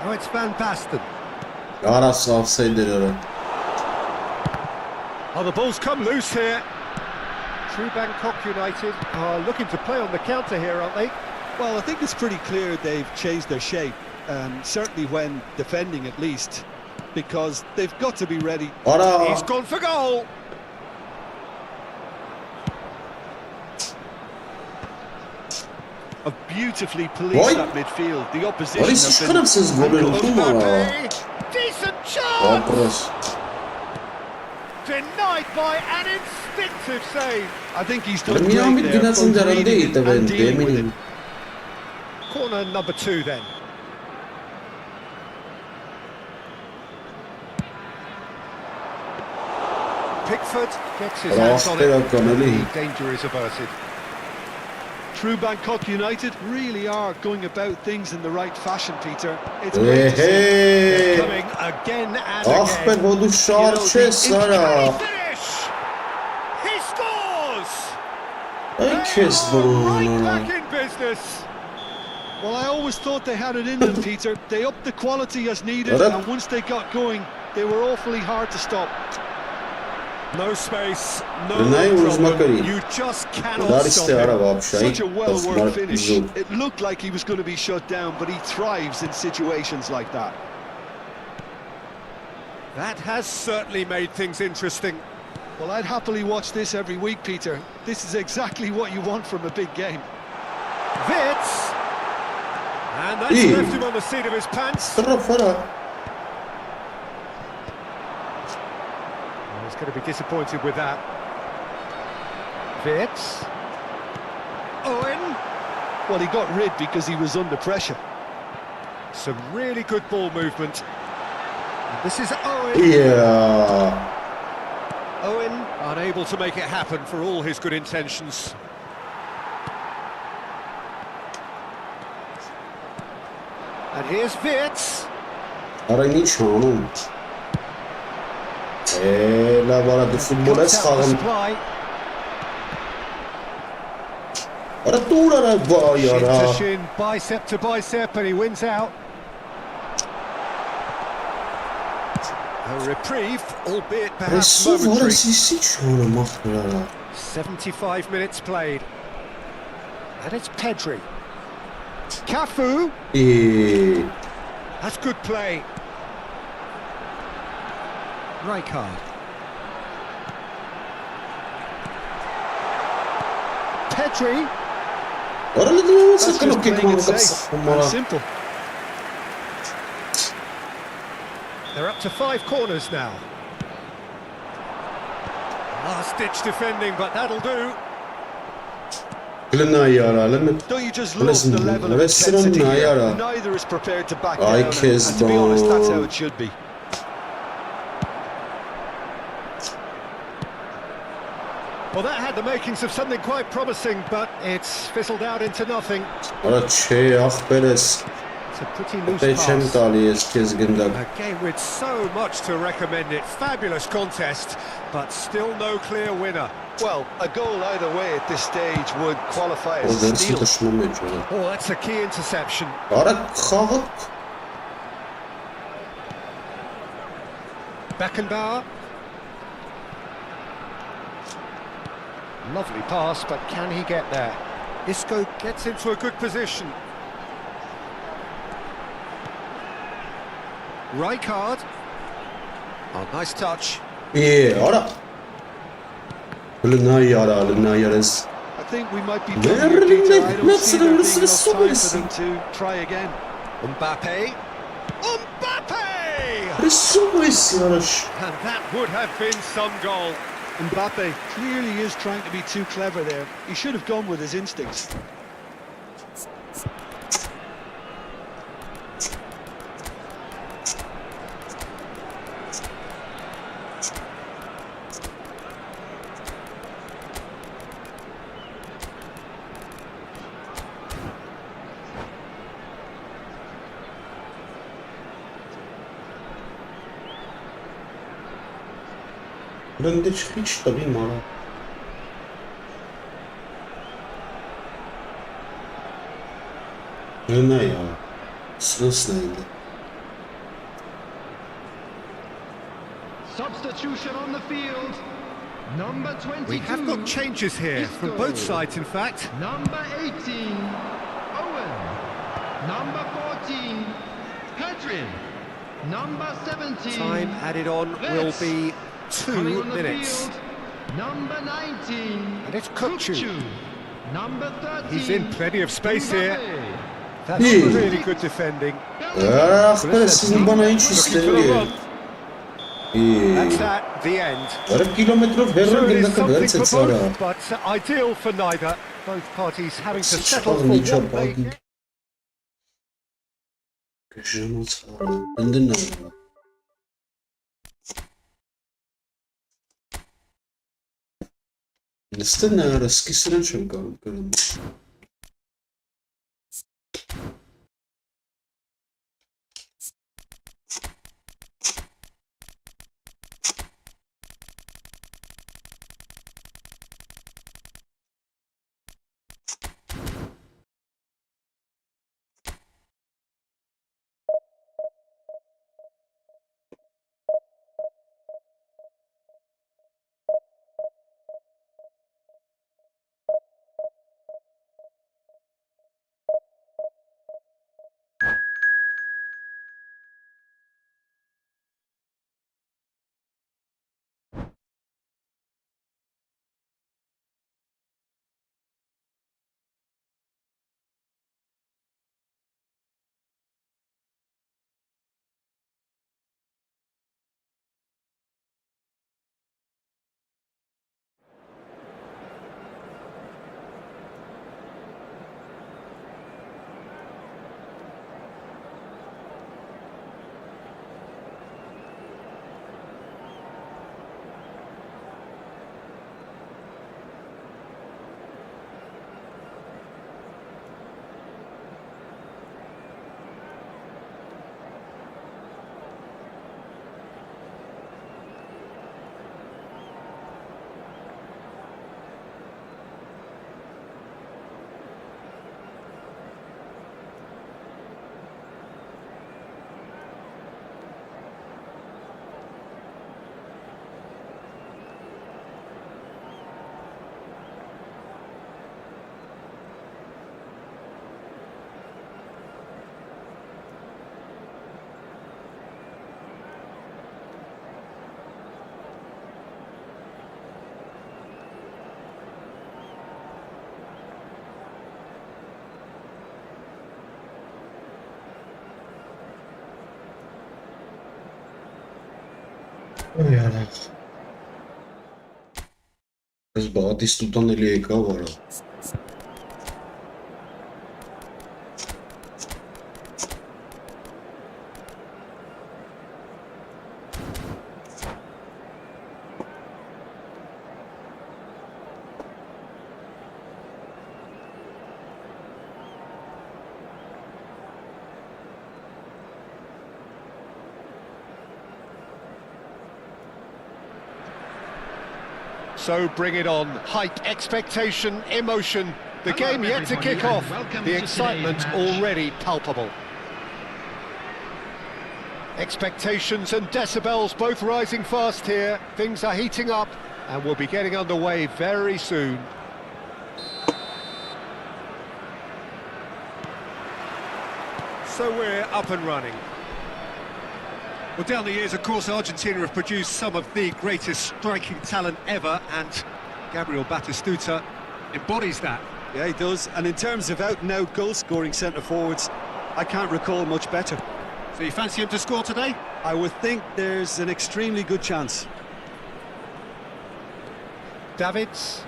B: Oh, it's Van Basten. Oh, the ball's come loose here. True Bangkok United are looking to play on the counter here, aren't they?
C: Well, I think it's pretty clear they've changed their shape. Certainly when defending, at least. Because they've got to be ready.
B: He's gone for goal.
C: Have beautifully policed that midfield. The opposition
B: Decent chance! Denied by an instinctive save.
C: I think he's done great there, both reading and dealing with it.
B: Corner number 2 then. Pickford gets his hands on it. The danger is averted.
C: True Bangkok United really are going about things in the right fashion, Peter. It's great to see.
B: They're coming again and again. You know, the finish! He scores! Right back in business.
C: Well, I always thought they had it in them, Peter. They upped the quality as needed, and once they got going, they were awfully hard to stop.
B: No space, no problem. You just cannot stop him.
C: Such a well-worked finish. It looked like he was going to be shut down, but he thrives in situations like that.
B: That has certainly made things interesting.
C: Well, I'd happily watch this every week, Peter. This is exactly what you want from a big game.
B: Wirtz! And that's left him on the seat of his pants. He's going to be disappointed with that. Wirtz. Owen.
C: Well, he got rid because he was under pressure.
B: Some really good ball movement. And this is Owen.
A: Yeah.
B: Owen unable to make it happen for all his good intentions. And here's Wirtz.
A: Έλα βάρα του φουτμπολές χάγαν. Άρα τούρα ρε βάει άρα.
B: Shin to shin, bicep to bicep, and he wins out. A reprieve, albeit perhaps momentary. 75 minutes played. And it's Pedri. Cafu. That's good play. Rijkaard. Pedri.
C: Simple.
B: They're up to 5 corners now. Last-ditch defending, but that'll do.
C: Don't you just love the level of intensity here? Neither is prepared to back down, and to be honest, that's how it should be.
B: Well, that had the makings of something quite promising, but it's fizzled out into nothing. It's a pretty loose
A: They
B: pass.
A: can't tally as kids gëndak.
B: A game with so much to recommend it. Fabulous contest, but still no clear winner.
C: Well, a goal either way at this stage would qualify
A: O
C: as a
A: դերսի
C: steal.
A: տշնում է ջուրը։
B: Oh, that's a key interception.
A: Արա խաղը
B: Beckenbauer. Lovely pass, but can he get there? Isco gets into a good position. Rijkaard. Oh, nice touch.
A: արա լնայարես
C: I think we might be
A: Never
C: putting it
A: really
C: I don't
A: met
C: see
A: them,
C: there
A: this
C: being
A: is
C: enough time
A: so
C: for them to try again.
B: Mbappe. Mbappe!
A: Ռեսումես արաշ
B: And that would have been some goal.
C: Mbappe clearly is trying to be too clever there. He should have gone with his instincts.
A: Լնդի չխիչ տվի մարա Լնայ արա Սրոսն է ինձ
D: Substitution on the field. Number 22.
B: We have got changes here from both sides, in fact.
D: Number 18. Owen. Number 14. Pedrin. Number 17.
B: Time added on will be 2
D: Coming on the
B: minutes.
D: field. Number 19.
B: And it's Kukçu.
D: Number 13.
B: He's in plenty of space here.
D: Mbappe.
B: That's
A: Yeah.
B: really good defending.
A: Ախ պերս ինձ բանա ինչ իստելի է
B: That's at the end.
A: Արա կիլոմետրով
B: So
A: հեռան
B: it is
A: գնդակը
B: something
A: վերցեց
B: for
A: արա
B: both, but ideal for neither. Both parties having to settle
A: Սիչաղ
B: for
A: միջա
B: what they
A: բագի Կժանոց արա Ընդնա արա Նստեն արա սկիսրան չեմ կարող կրում Այ արա Ես բաղատիս տուտան էլի եկավ արա
B: So bring it on. Hype, expectation, emotion. The game yet to kick off. The excitement already palpable. Expectations and decibels both rising fast here. Things are heating up and we'll be getting underway very soon. So we're up and running.
G: Well, down the years, of course, Argentina have produced some of the greatest striking talent ever, and Gabriel Batistuta embodies that.
C: Yeah, he does. And in terms of out-and-out goal-scoring centre-forwards, I can't recall much better.
G: So you fancy him to score today?
C: I would think there's an extremely good chance.
B: Davids.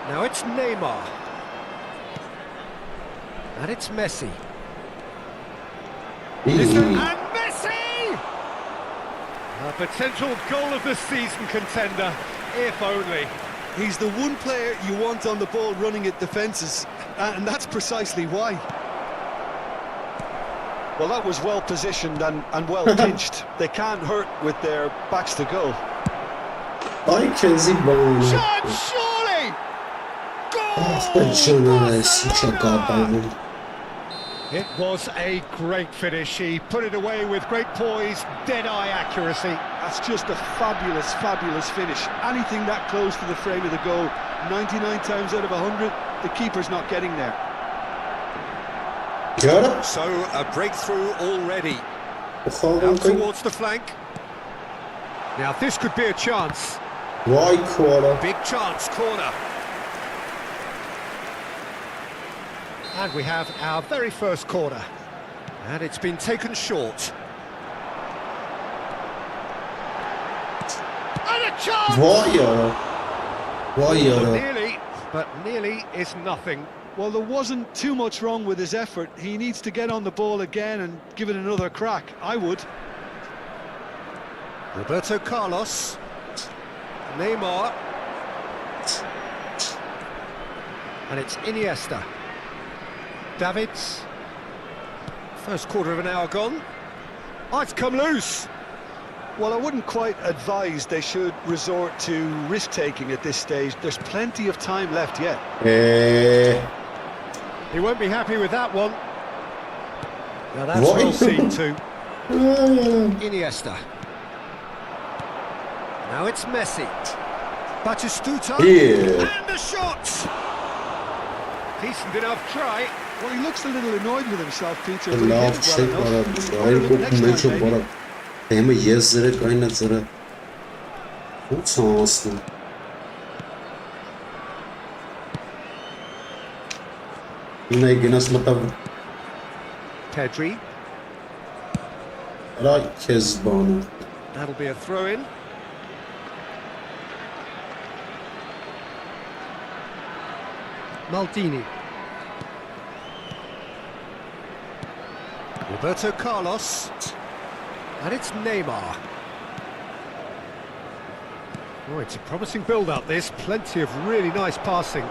B: Now it's Neymar. And it's Messi. And Messi! A potential goal of the season contender, if only.
C: He's the one player you want on the ball running at defences, and that's precisely why. Well, that was well positioned and well pitched. They can't hurt with their backs to goal.
B: Shot, surely! Goal! It was a great finish. He put it away with great poise, dead-eye accuracy.
C: That's just a fabulous, fabulous finish. Anything that close to the frame of the goal, 99 times out of 100, the keeper's not getting there.
B: So a breakthrough already. Out towards the flank. Now this could be a chance. Big chance, corner. And we have our very first corner. And it's been taken short. And a chance! Nearly is nothing.
C: Well, there wasn't too much wrong with his effort. He needs to get on the ball again and give it another crack. I would.
B: Roberto Carlos. Neymar. And it's Iniesta. Davids. First quarter of an hour gone. Oh, it's come loose.
C: Well, I wouldn't quite advise they should resort to risk-taking at this stage. There's plenty of time left yet.
B: He won't be happy with that one. Now that's well seen too. Iniesta. Now it's Messi. Batistuta. And the shot! Decent enough try.
C: Well, he looks a little annoyed with himself, Peter.
B: Pedri. That'll be a throw-in. Maldini. Roberto Carlos. And it's Neymar. Oh, it's a promising build-up, this. Plenty of really nice passing.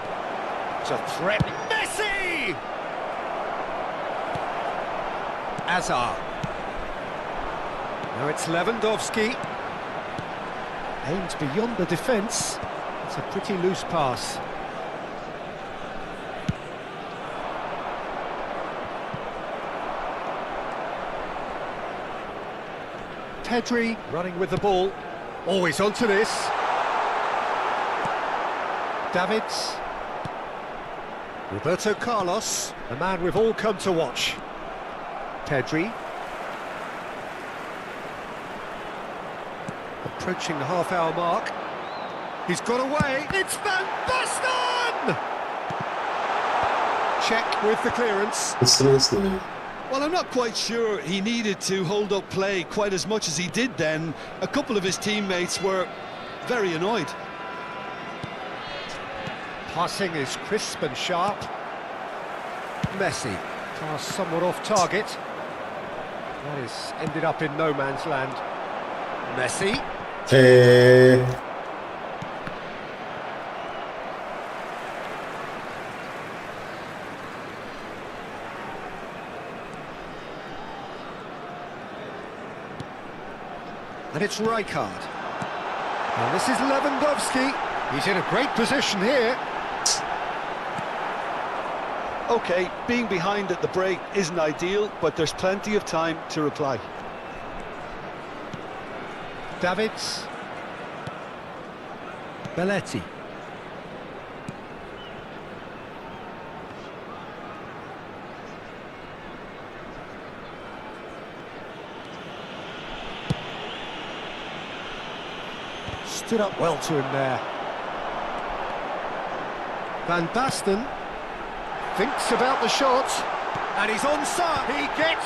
B: It's a threat. Messi! Hazard. Now it's Lewandowski. Aims beyond the defence. It's a pretty loose pass. Pedri running with the ball. Always onto this. Davids. Roberto Carlos, the man we've all come to watch. Pedri. Approaching the half-hour mark. He's got away. It's Van Basten! Check with the clearance.
C: Well, I'm not quite sure he needed to hold up play quite as much as he did then. A couple of his teammates were very annoyed.
B: Passing is crisp and sharp. Messi. Pass somewhat off target. That is ended up in no man's land. Messi. And it's Rijkaard. And this is Lewandowski. He's in a great position here.
C: Okay, being behind at the break isn't ideal, but there's plenty of time to reply.
B: Davids. Belletti. Stood up well to him there. Van Basten thinks about the shot, and he's onside. He gets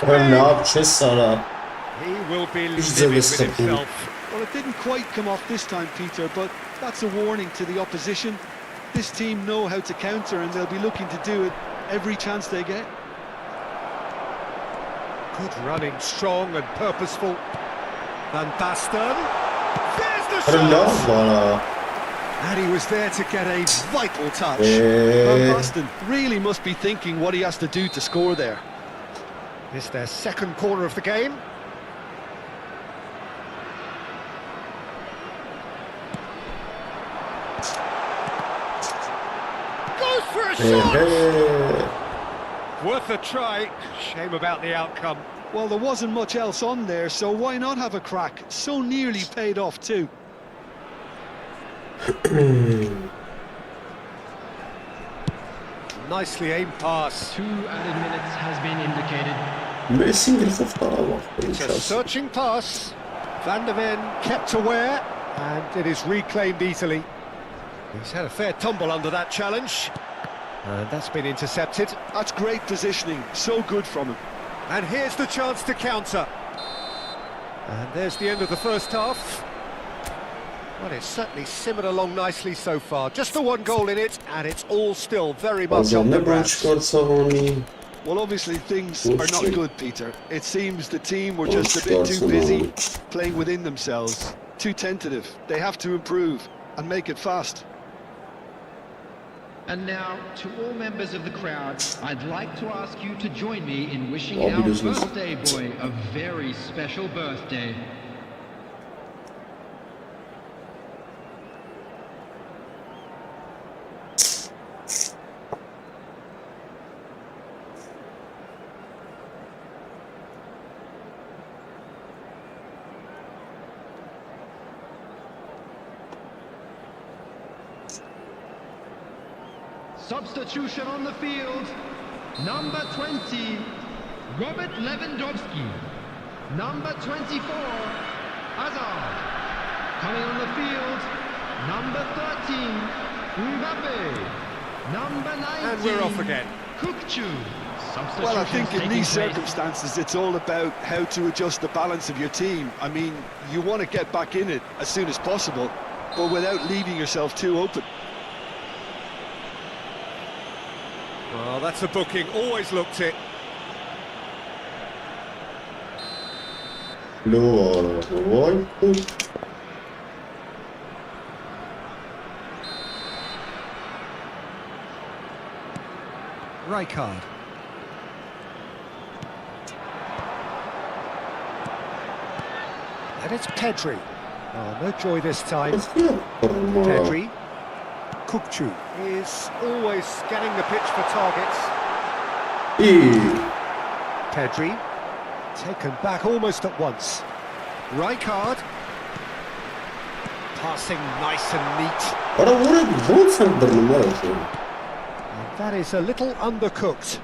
B: He will be livid with himself.
C: Well, it didn't quite come off this time, Peter, but that's a warning to the opposition. This team know how to counter, and they'll be looking to do it every chance they get.
B: Good running, strong and purposeful. Van Basten. There's the shot! And he was there to get a vital touch.
C: Van Basten really must be thinking what he has to do to score there.
B: It's their second corner of the game. Goes for a shot! Worth a try. Shame about the outcome.
C: Well, there wasn't much else on there, so why not have a crack? So nearly paid off too.
B: Nicely aimed pass.
F: 2 added minutes has been indicated.
B: It's a searching pass. Van der Ven kept aware, and it is reclaimed easily. He's had a fair tumble under that challenge, and that's been intercepted.
C: That's great positioning, so good from him.
B: And here's the chance to counter. And there's the end of the first half. Well, it's certainly simmered along nicely so far. Just the one goal in it, and it's all still very much on the wraps.
C: Well, obviously things are not good, Peter. It seems the team were just a bit too busy playing within themselves, too tentative. They have to improve and make it fast.
F: And now, to all members of the crowd, I'd like to ask you to join me in wishing our birthday boy a very special birthday. Substitution on the field, number 20, Robert Lewandowski. Number 24, Hazard. Coming on the field, number 13, Mbappe. Number 19,
B: and we're off again.
F: Kukcu.
C: Well, I think in these circumstances, it's all about how to adjust the balance of your team. I mean, you want to get back in it as soon as possible, but without leaving yourself too open.
B: Well, that's a booking, always looked it. Rijkaard. And it's Pedri. Oh, no joy this time. Pedri. Kukcu is always scanning the pitch for targets. Pedri, taken back almost at once. Rijkaard, passing nice and neat. And that is a little undercooked.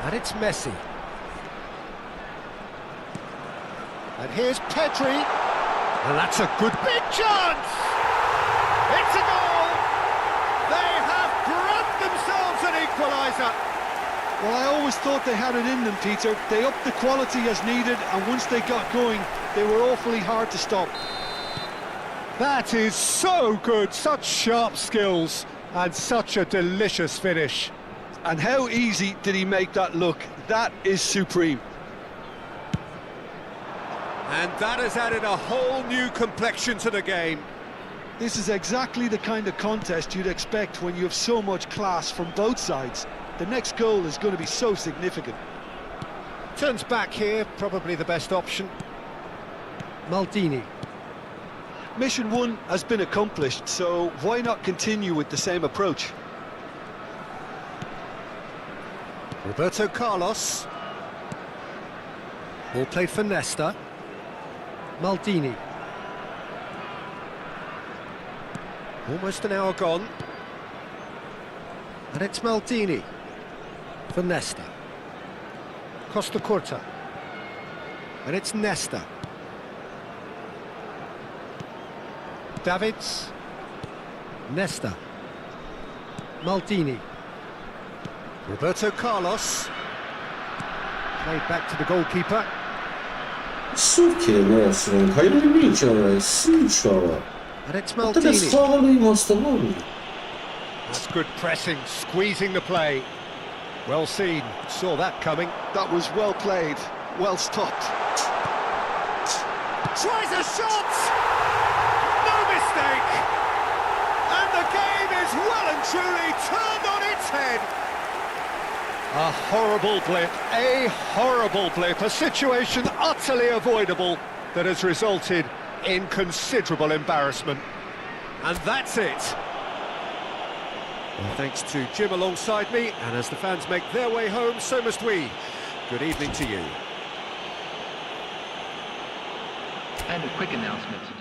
B: And it's Messi. And here's Pedri. And that's a good big chance! It's a goal! They have grabbed themselves an equaliser!
C: Well, I always thought they had it in them, Peter. They upped the quality as needed, and once they got going, they were awfully hard to stop.
B: That is so good, such sharp skills, and such a delicious finish.
C: And how easy did he make that look? That is supreme.
B: And that has added a whole new complexion to the game.
C: This is exactly the kind of contest you'd expect when you have so much class from both sides. The next goal is going to be so significant.
B: Turns back here, probably the best option. Maldini.
C: Mission 1 has been accomplished, so why not continue with the same approach?
B: Roberto Carlos. Ball played for Nesta. Maldini. Almost an hour gone. And it's Maldini for Nesta. Costa Curta. And it's Nesta. Davids. Nesta. Maldini. Roberto Carlos. Played back to the goalkeeper.
A: Sukie, no, hayır mi içeri? Sıçrava.
B: And it's
A: Hatta
B: Maldini.
A: sağlayayım hastalığı.
B: That's good pressing, squeezing the play. Well seen, saw that coming.
C: That was well played, well stopped.
B: Tries a shot! No mistake! And the game is well and truly turned on its head. A horrible blip, a situation utterly avoidable that has resulted in considerable embarrassment. And that's it. Well, thanks to Jim alongside me, and as the fans make their way home, so must we. Good evening to you.
F: And a quick announcement today.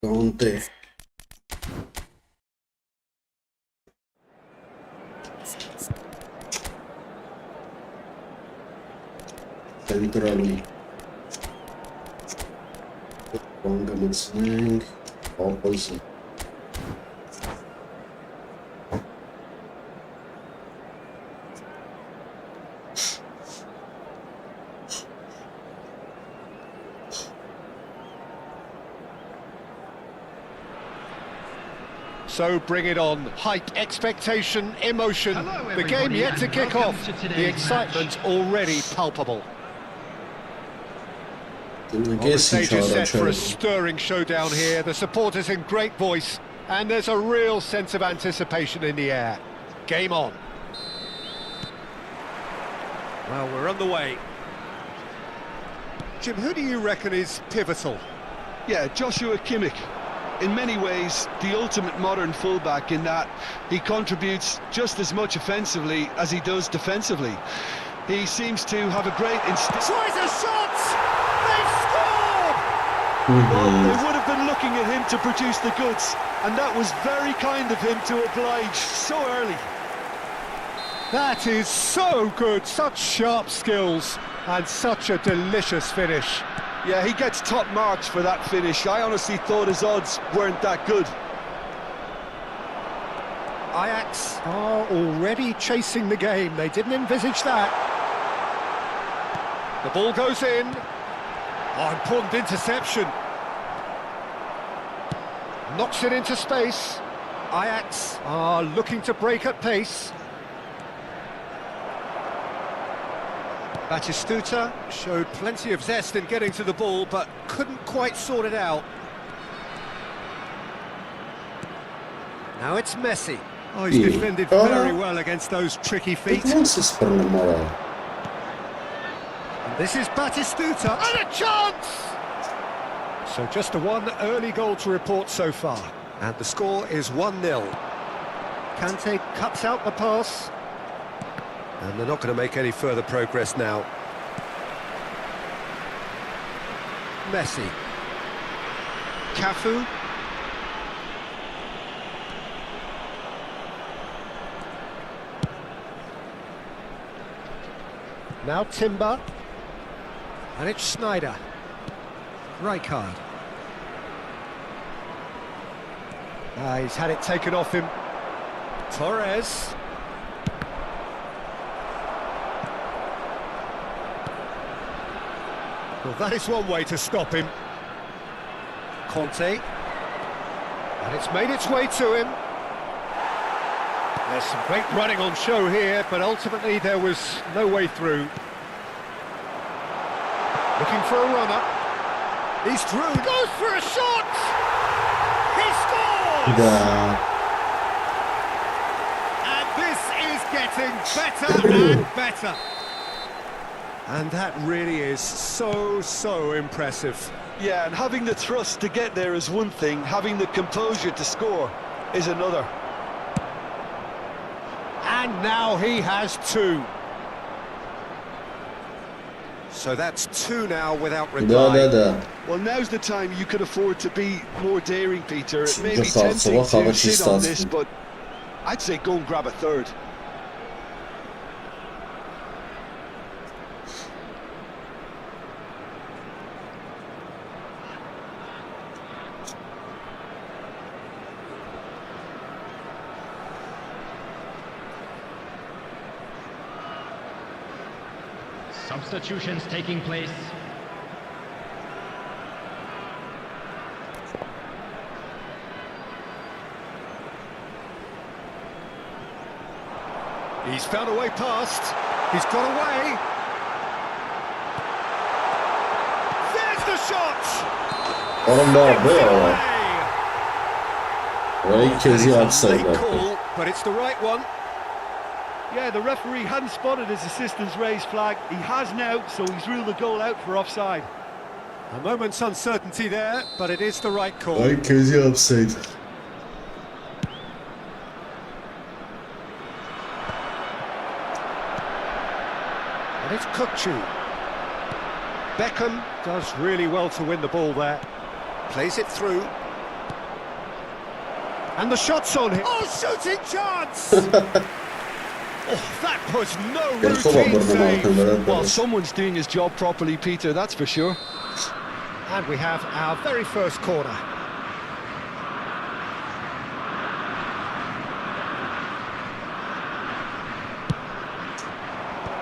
A: Conte. Centrally. Hasnենք. Opposite.
B: So bring it on. Hype, expectation, emotion.
F: Hello,
B: the game
F: everybody,
B: yet to
F: and
B: kick
F: welcome
B: off.
F: to today's
B: The excitement
F: match.
B: already palpable.
A: I
B: The
A: guess
B: stage is set for a
A: içeri.
B: stirring showdown here. The supporters in great voice, and there's a real sense of anticipation in the air. Game on. Well, we're on the way. Jim, who do you reckon is pivotal?
C: Yeah, Joshua Kimmich. in many ways the ultimate modern fullback in that he contributes just as much offensively as he does defensively. He seems to have a great instinct.
B: Tries a shot! They've scored!
C: Well, they would have been looking at him to produce the goods, and that was very kind of him to oblige so early.
B: That is so good, such sharp skills, and such a delicious finish.
C: Yeah, he gets top marks for that finish. I honestly thought his odds weren't that good.
B: Ajax are already chasing the game. They didn't envisage that. The ball goes in. Oh, important interception. Knocks it into space. Ajax are looking to break at pace. Batistuta showed plenty of zest in getting to the ball, but couldn't quite sort it out. Now it's Messi. Oh, he's defended very well against those tricky feet. And this is Batistuta, and a chance! So just the one early goal to report so far. And the score is 1-0. Kante cuts out the pass. And they're not going to make any further progress now. Messi. Cafu. Now Timber. And it's Schneider. Rijkaard. He's had it taken off him. Torres. Well, that is one way to stop him. Conte. And it's made its way to him. There's some great running on show here, but ultimately there was no way through. Looking for a runner. He's through. Goes for a shot! He scores! And this is getting better and better. And that really is so impressive.
C: Yeah, and having the thrust to get there is one thing, having the composure to score is another.
B: And now he has two. So that's two now without reply.
C: Well, now's the time you could afford to be more daring, Peter. It may be tempting to sit on this, but I'd say go and grab a third.
F: Substitutions taking place.
B: He's found a way past. He's got away. There's the shot. Call, but it's the right one.
E: Yeah, the referee hadn't spotted his assistant's raised flag. He has now, so he's ruled the goal out for offside.
B: A moment's uncertainty there, but it is the right call.
A: Offside.
B: And it's Kukçu. Beckham does really well to win the ball there. Plays it through. And the shot's on him. Oh, shooting chance! Oh, that was no routine save.
C: Well, someone's doing his job properly, Peter, that's for sure.
B: And we have our very first corner.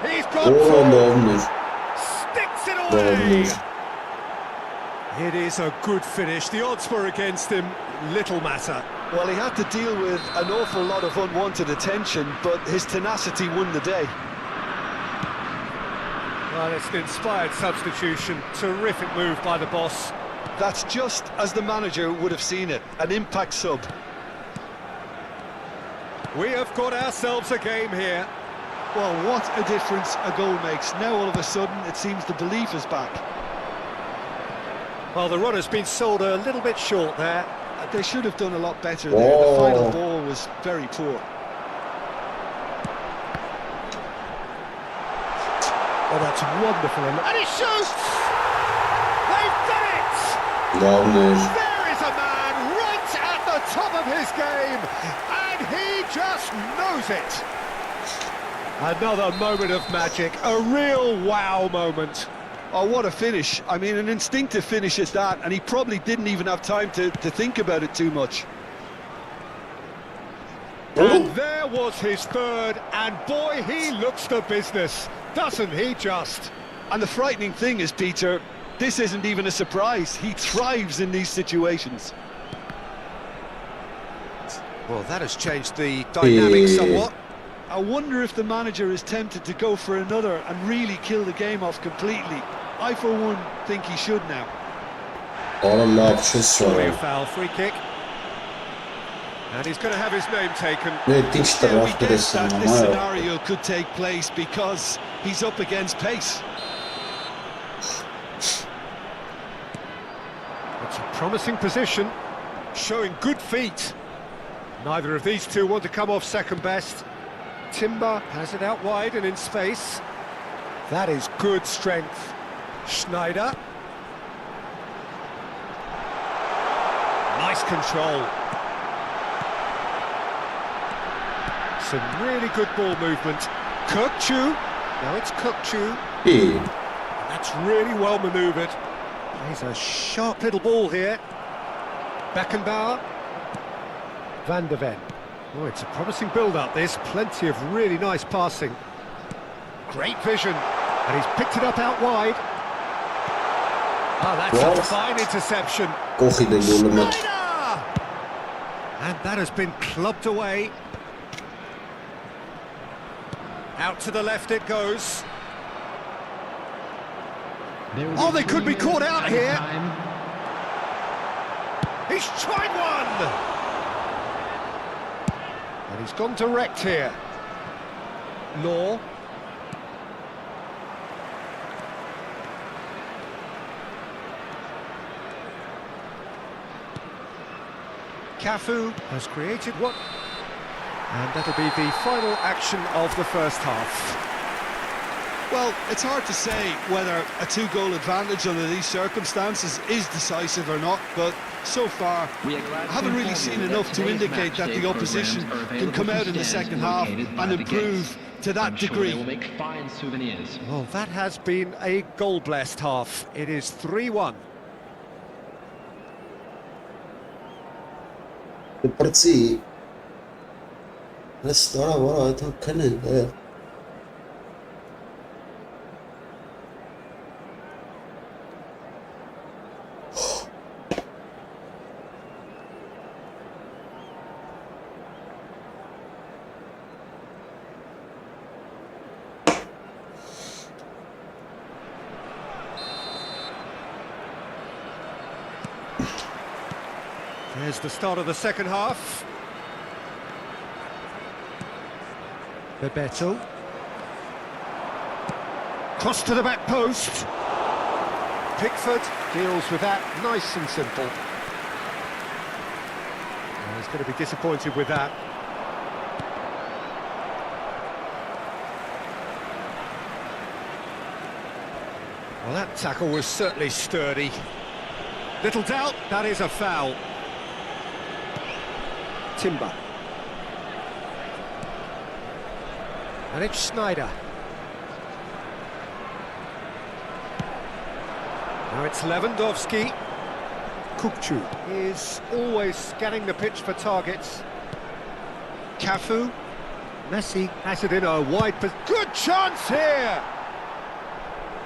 B: He's got sticks it away. It is a good finish. The odds were against him. Little matter.
C: Well, he had to deal with an awful lot of unwanted attention, but his tenacity won the day.
B: Well, it's an inspired substitution. Terrific move by the boss.
C: That's just as the manager would have seen it, an impact sub.
B: We have got ourselves a game here.
C: Well, what a difference a goal makes. Now all of a sudden it seems the belief is back.
B: Well, the run has been sold a little bit short there.
C: they should have done a lot better there. The final ball was very poor.
B: Oh, that's wonderful. And he shoots! They've done it! There is a man right at the top of his game, and he just knows it. Another moment of magic, a real wow moment.
C: Oh, what a finish. I mean, an instinctive finish at that, and he probably didn't even have time to think about it too much.
B: And there was his third, and boy, he looks the business, doesn't he just?
C: And the frightening thing is, Peter, this isn't even a surprise. He thrives in these situations.
B: Well, that has changed the dynamic somewhat.
C: I wonder if the manager is tempted to go for another and really kill the game off completely. I, for one, think he should now.
B: Surely a foul, free kick. And he's going to have his name taken.
C: Yeah, we guess that this scenario could take place because he's up against pace.
B: It's a promising position, showing good feet. Neither of these two want to come off second best. Timber has it out wide and in space. That is good strength. Schneider. Nice control. Some really good ball movement. Kirkchu. Now it's Kirkchu. That's really well manoeuvred. He's a sharp little ball here. Beckenbauer. Van der Ven. Oh, it's a promising build-up, this. Plenty of really nice passing. Great vision. And he's picked it up out wide. Oh, that's a fine interception. Schneider! And that has been clubbed away. Out to the left it goes. Oh, they could be caught out here. He's tried one! And he's gone direct here. Law. Cafu has created what? And that'll be the final action of the first half.
C: Well, it's hard to say whether a two-goal advantage under these circumstances is decisive or not, but so far I haven't really seen enough to indicate that the opposition can come out in the second half and improve to that degree.
B: Well, that has been a goal-blessed half. It is 3-1.
A: Let's start what I thought couldn't there.
B: There's the start of the second half. Bebeto. Cross to the back post. Pickford deals with that nice and simple. And he's going to be disappointed with that. Well, that tackle was certainly sturdy. Little doubt, that is a foul. Timber. And it's Schneider. Now it's Lewandowski. Kukcu is always scanning the pitch for targets. Cafu. Messi has it in a wide position. Good chance here!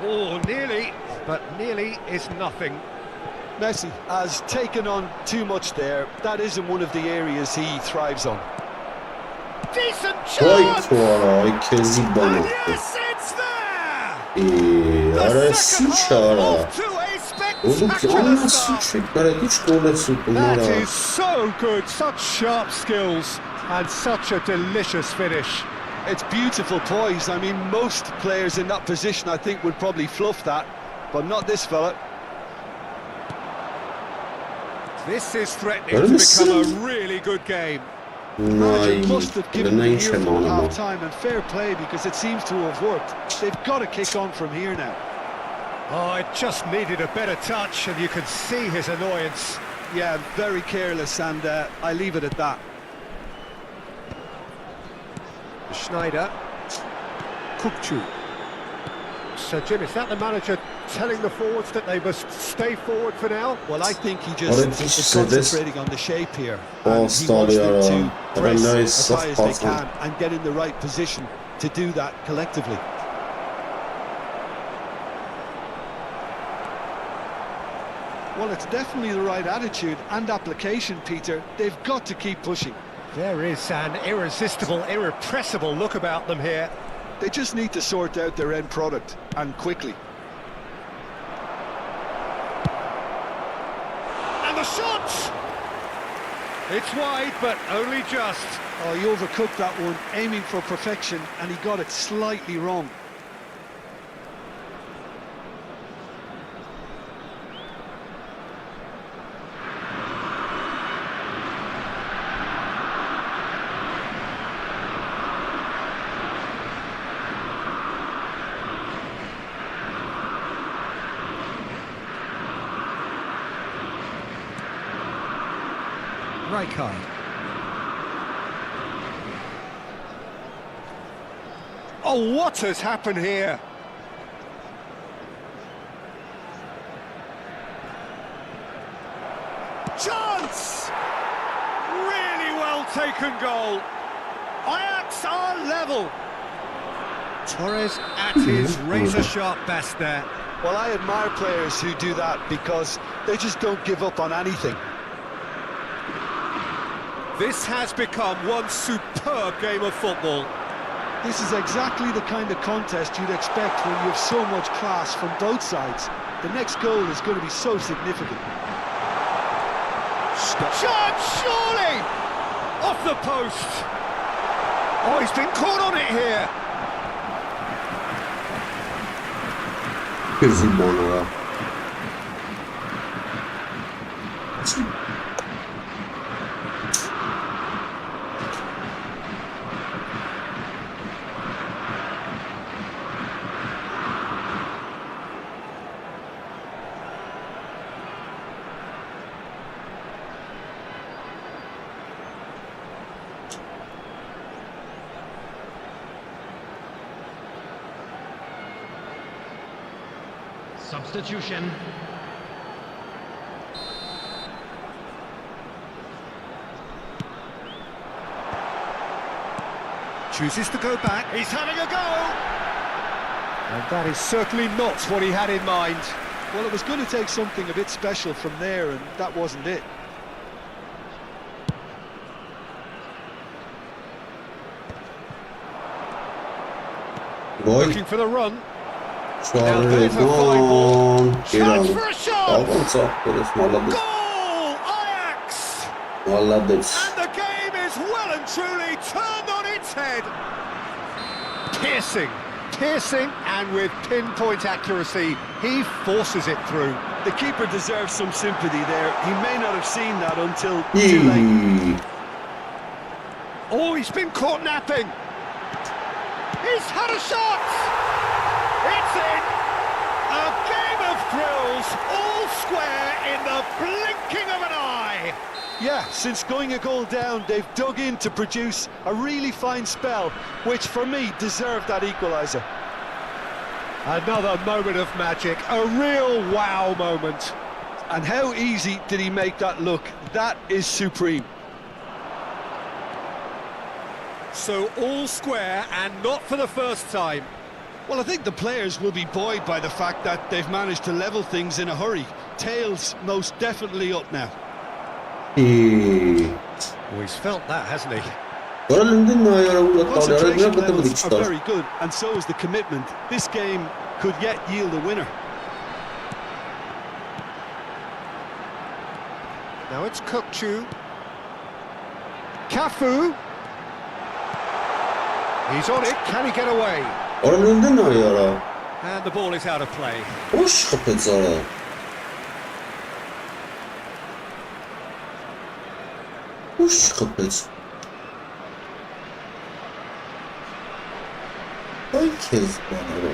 B: Oh, nearly, but nearly is nothing.
C: Messi has taken on too much there. That isn't one of the areas he thrives on.
B: Decent chance! And yes, it's there! The second half off to a spectacular start. That is so good, such sharp skills and such a delicious finish.
C: It's beautiful poise. I mean, most players in that position, I think, would probably fluff that, but not this fella.
G: This is threatening to become a really good game.
C: Manager must have given the earful at half-time, and fair play because it seems to have worked. They've got to kick on from here now.
E: Oh, it just needed a better touch, and you can see his annoyance.
C: Yeah, very careless, and I leave it at that.
E: Schneider. Kukcu. So, Jim, is that the manager telling the forwards that they must stay forward for now?
C: Well, I think he just is concentrating on the shape here. And he wants them to press as high as they can and get in the right position to do that collectively. Well, it's definitely the right attitude and application, Peter. They've got to keep pushing.
E: There is an irresistible, irrepressible look about them here.
C: They just need to sort out their end product, and quickly.
E: And the shot! It's wide, but only just.
C: Oh, he overcooked that one, aiming for perfection, and he got it slightly wrong.
E: Oh, what has happened here? Chance! Really well taken goal. Ajax are level. Torres at his razor-sharp best there.
C: Well, I admire players who do that because they just don't give up on anything.
E: This has become one superb game of football.
C: This is exactly the kind of contest you'd expect when you have so much class from both sides. The next goal is going to be so significant.
E: Shot, surely! Off the post! Oh, he's been caught on it here!
A: Here's the ball.
F: Substitution.
E: Chooses to go back. He's having a go! And that is certainly not what he had in mind.
C: Well, it was going to take something a bit special from there, and that wasn't it.
E: Looking for the run.
A: Şöyle gol.
E: Chance for a shot!
A: Vallahi.
E: Goal! Ajax!
A: Vallahi.
E: And the game is well and truly turned on its head. Piercing, and with pinpoint accuracy, he forces it through.
C: The keeper deserves some sympathy there. He may not have seen that until too late.
E: Oh, he's been caught napping. He's had a shot! It's in! A game of thrills, all square in the blinking of an eye!
C: Yeah, since going a goal down, they've dug in to produce a really fine spell, which for me deserved that equaliser.
E: Another moment of magic, a real wow moment.
C: And how easy did he make that look? That is supreme.
E: So all square, and not for the first time.
C: Well, I think the players will be buoyed by the fact that they've managed to level things in a hurry. Tails most definitely up now.
E: Well, he's felt that, hasn't he?
C: Concentration levels are very good, and so is the commitment. This game could yet yield a winner.
E: Now it's Kukcu. Cafu. He's on it, can he get away? And the ball is out of play.
A: Ուշ խփեց։ Այ քեզ բանալու։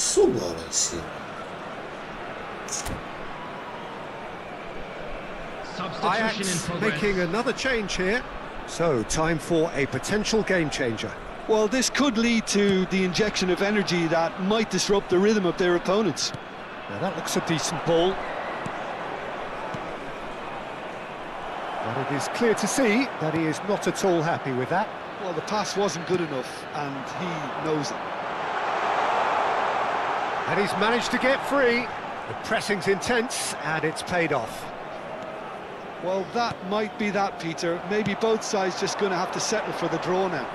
A: Սուբարասի։
B: Ajax making another change here. So, time for a potential game changer.
C: Well, this could lead to the injection of energy that might disrupt the rhythm of their opponents.
B: Now that looks a decent ball. But it is clear to see that he is not at all happy with that.
C: Well, the pass wasn't good enough, and he knows it.
B: And he's managed to get free. The pressing's intense, and it's paid off.
C: Well, that might be that, Peter. Maybe both sides just going to have to settle for the draw now.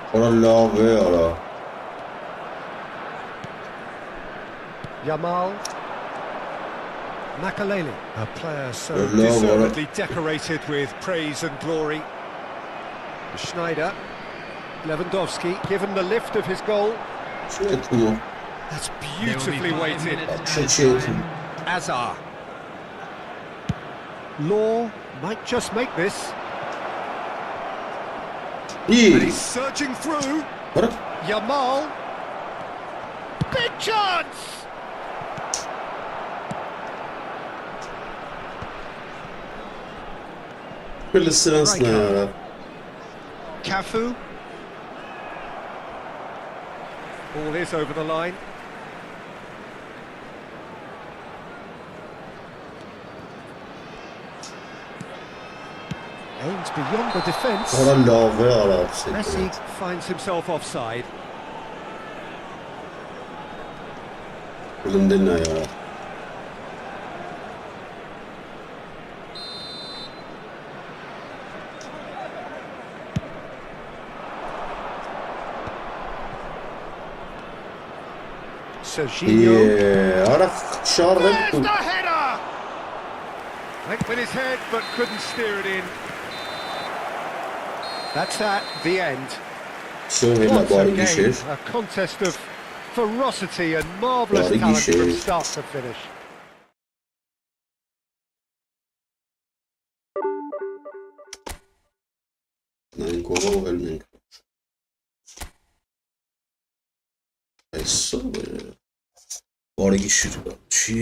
B: Yamal. Makaleli, a player so deservedly decorated with praise and glory. Schneider. Lewandowski, given the lift of his goal. That's beautifully weighted. Azar. Law might just make this. And he's surging through. Yamal. Big chance! Cafu. Ball is over the line. Aims beyond the defence. Messi finds himself offside. Serginho.
E: There's the header! Went with his head but couldn't steer it in.
B: That's that, the end.
A: What
B: a game, a contest of ferocity and marvellous talent from start to finish.
A: Այսօր բարի գիշեր, չի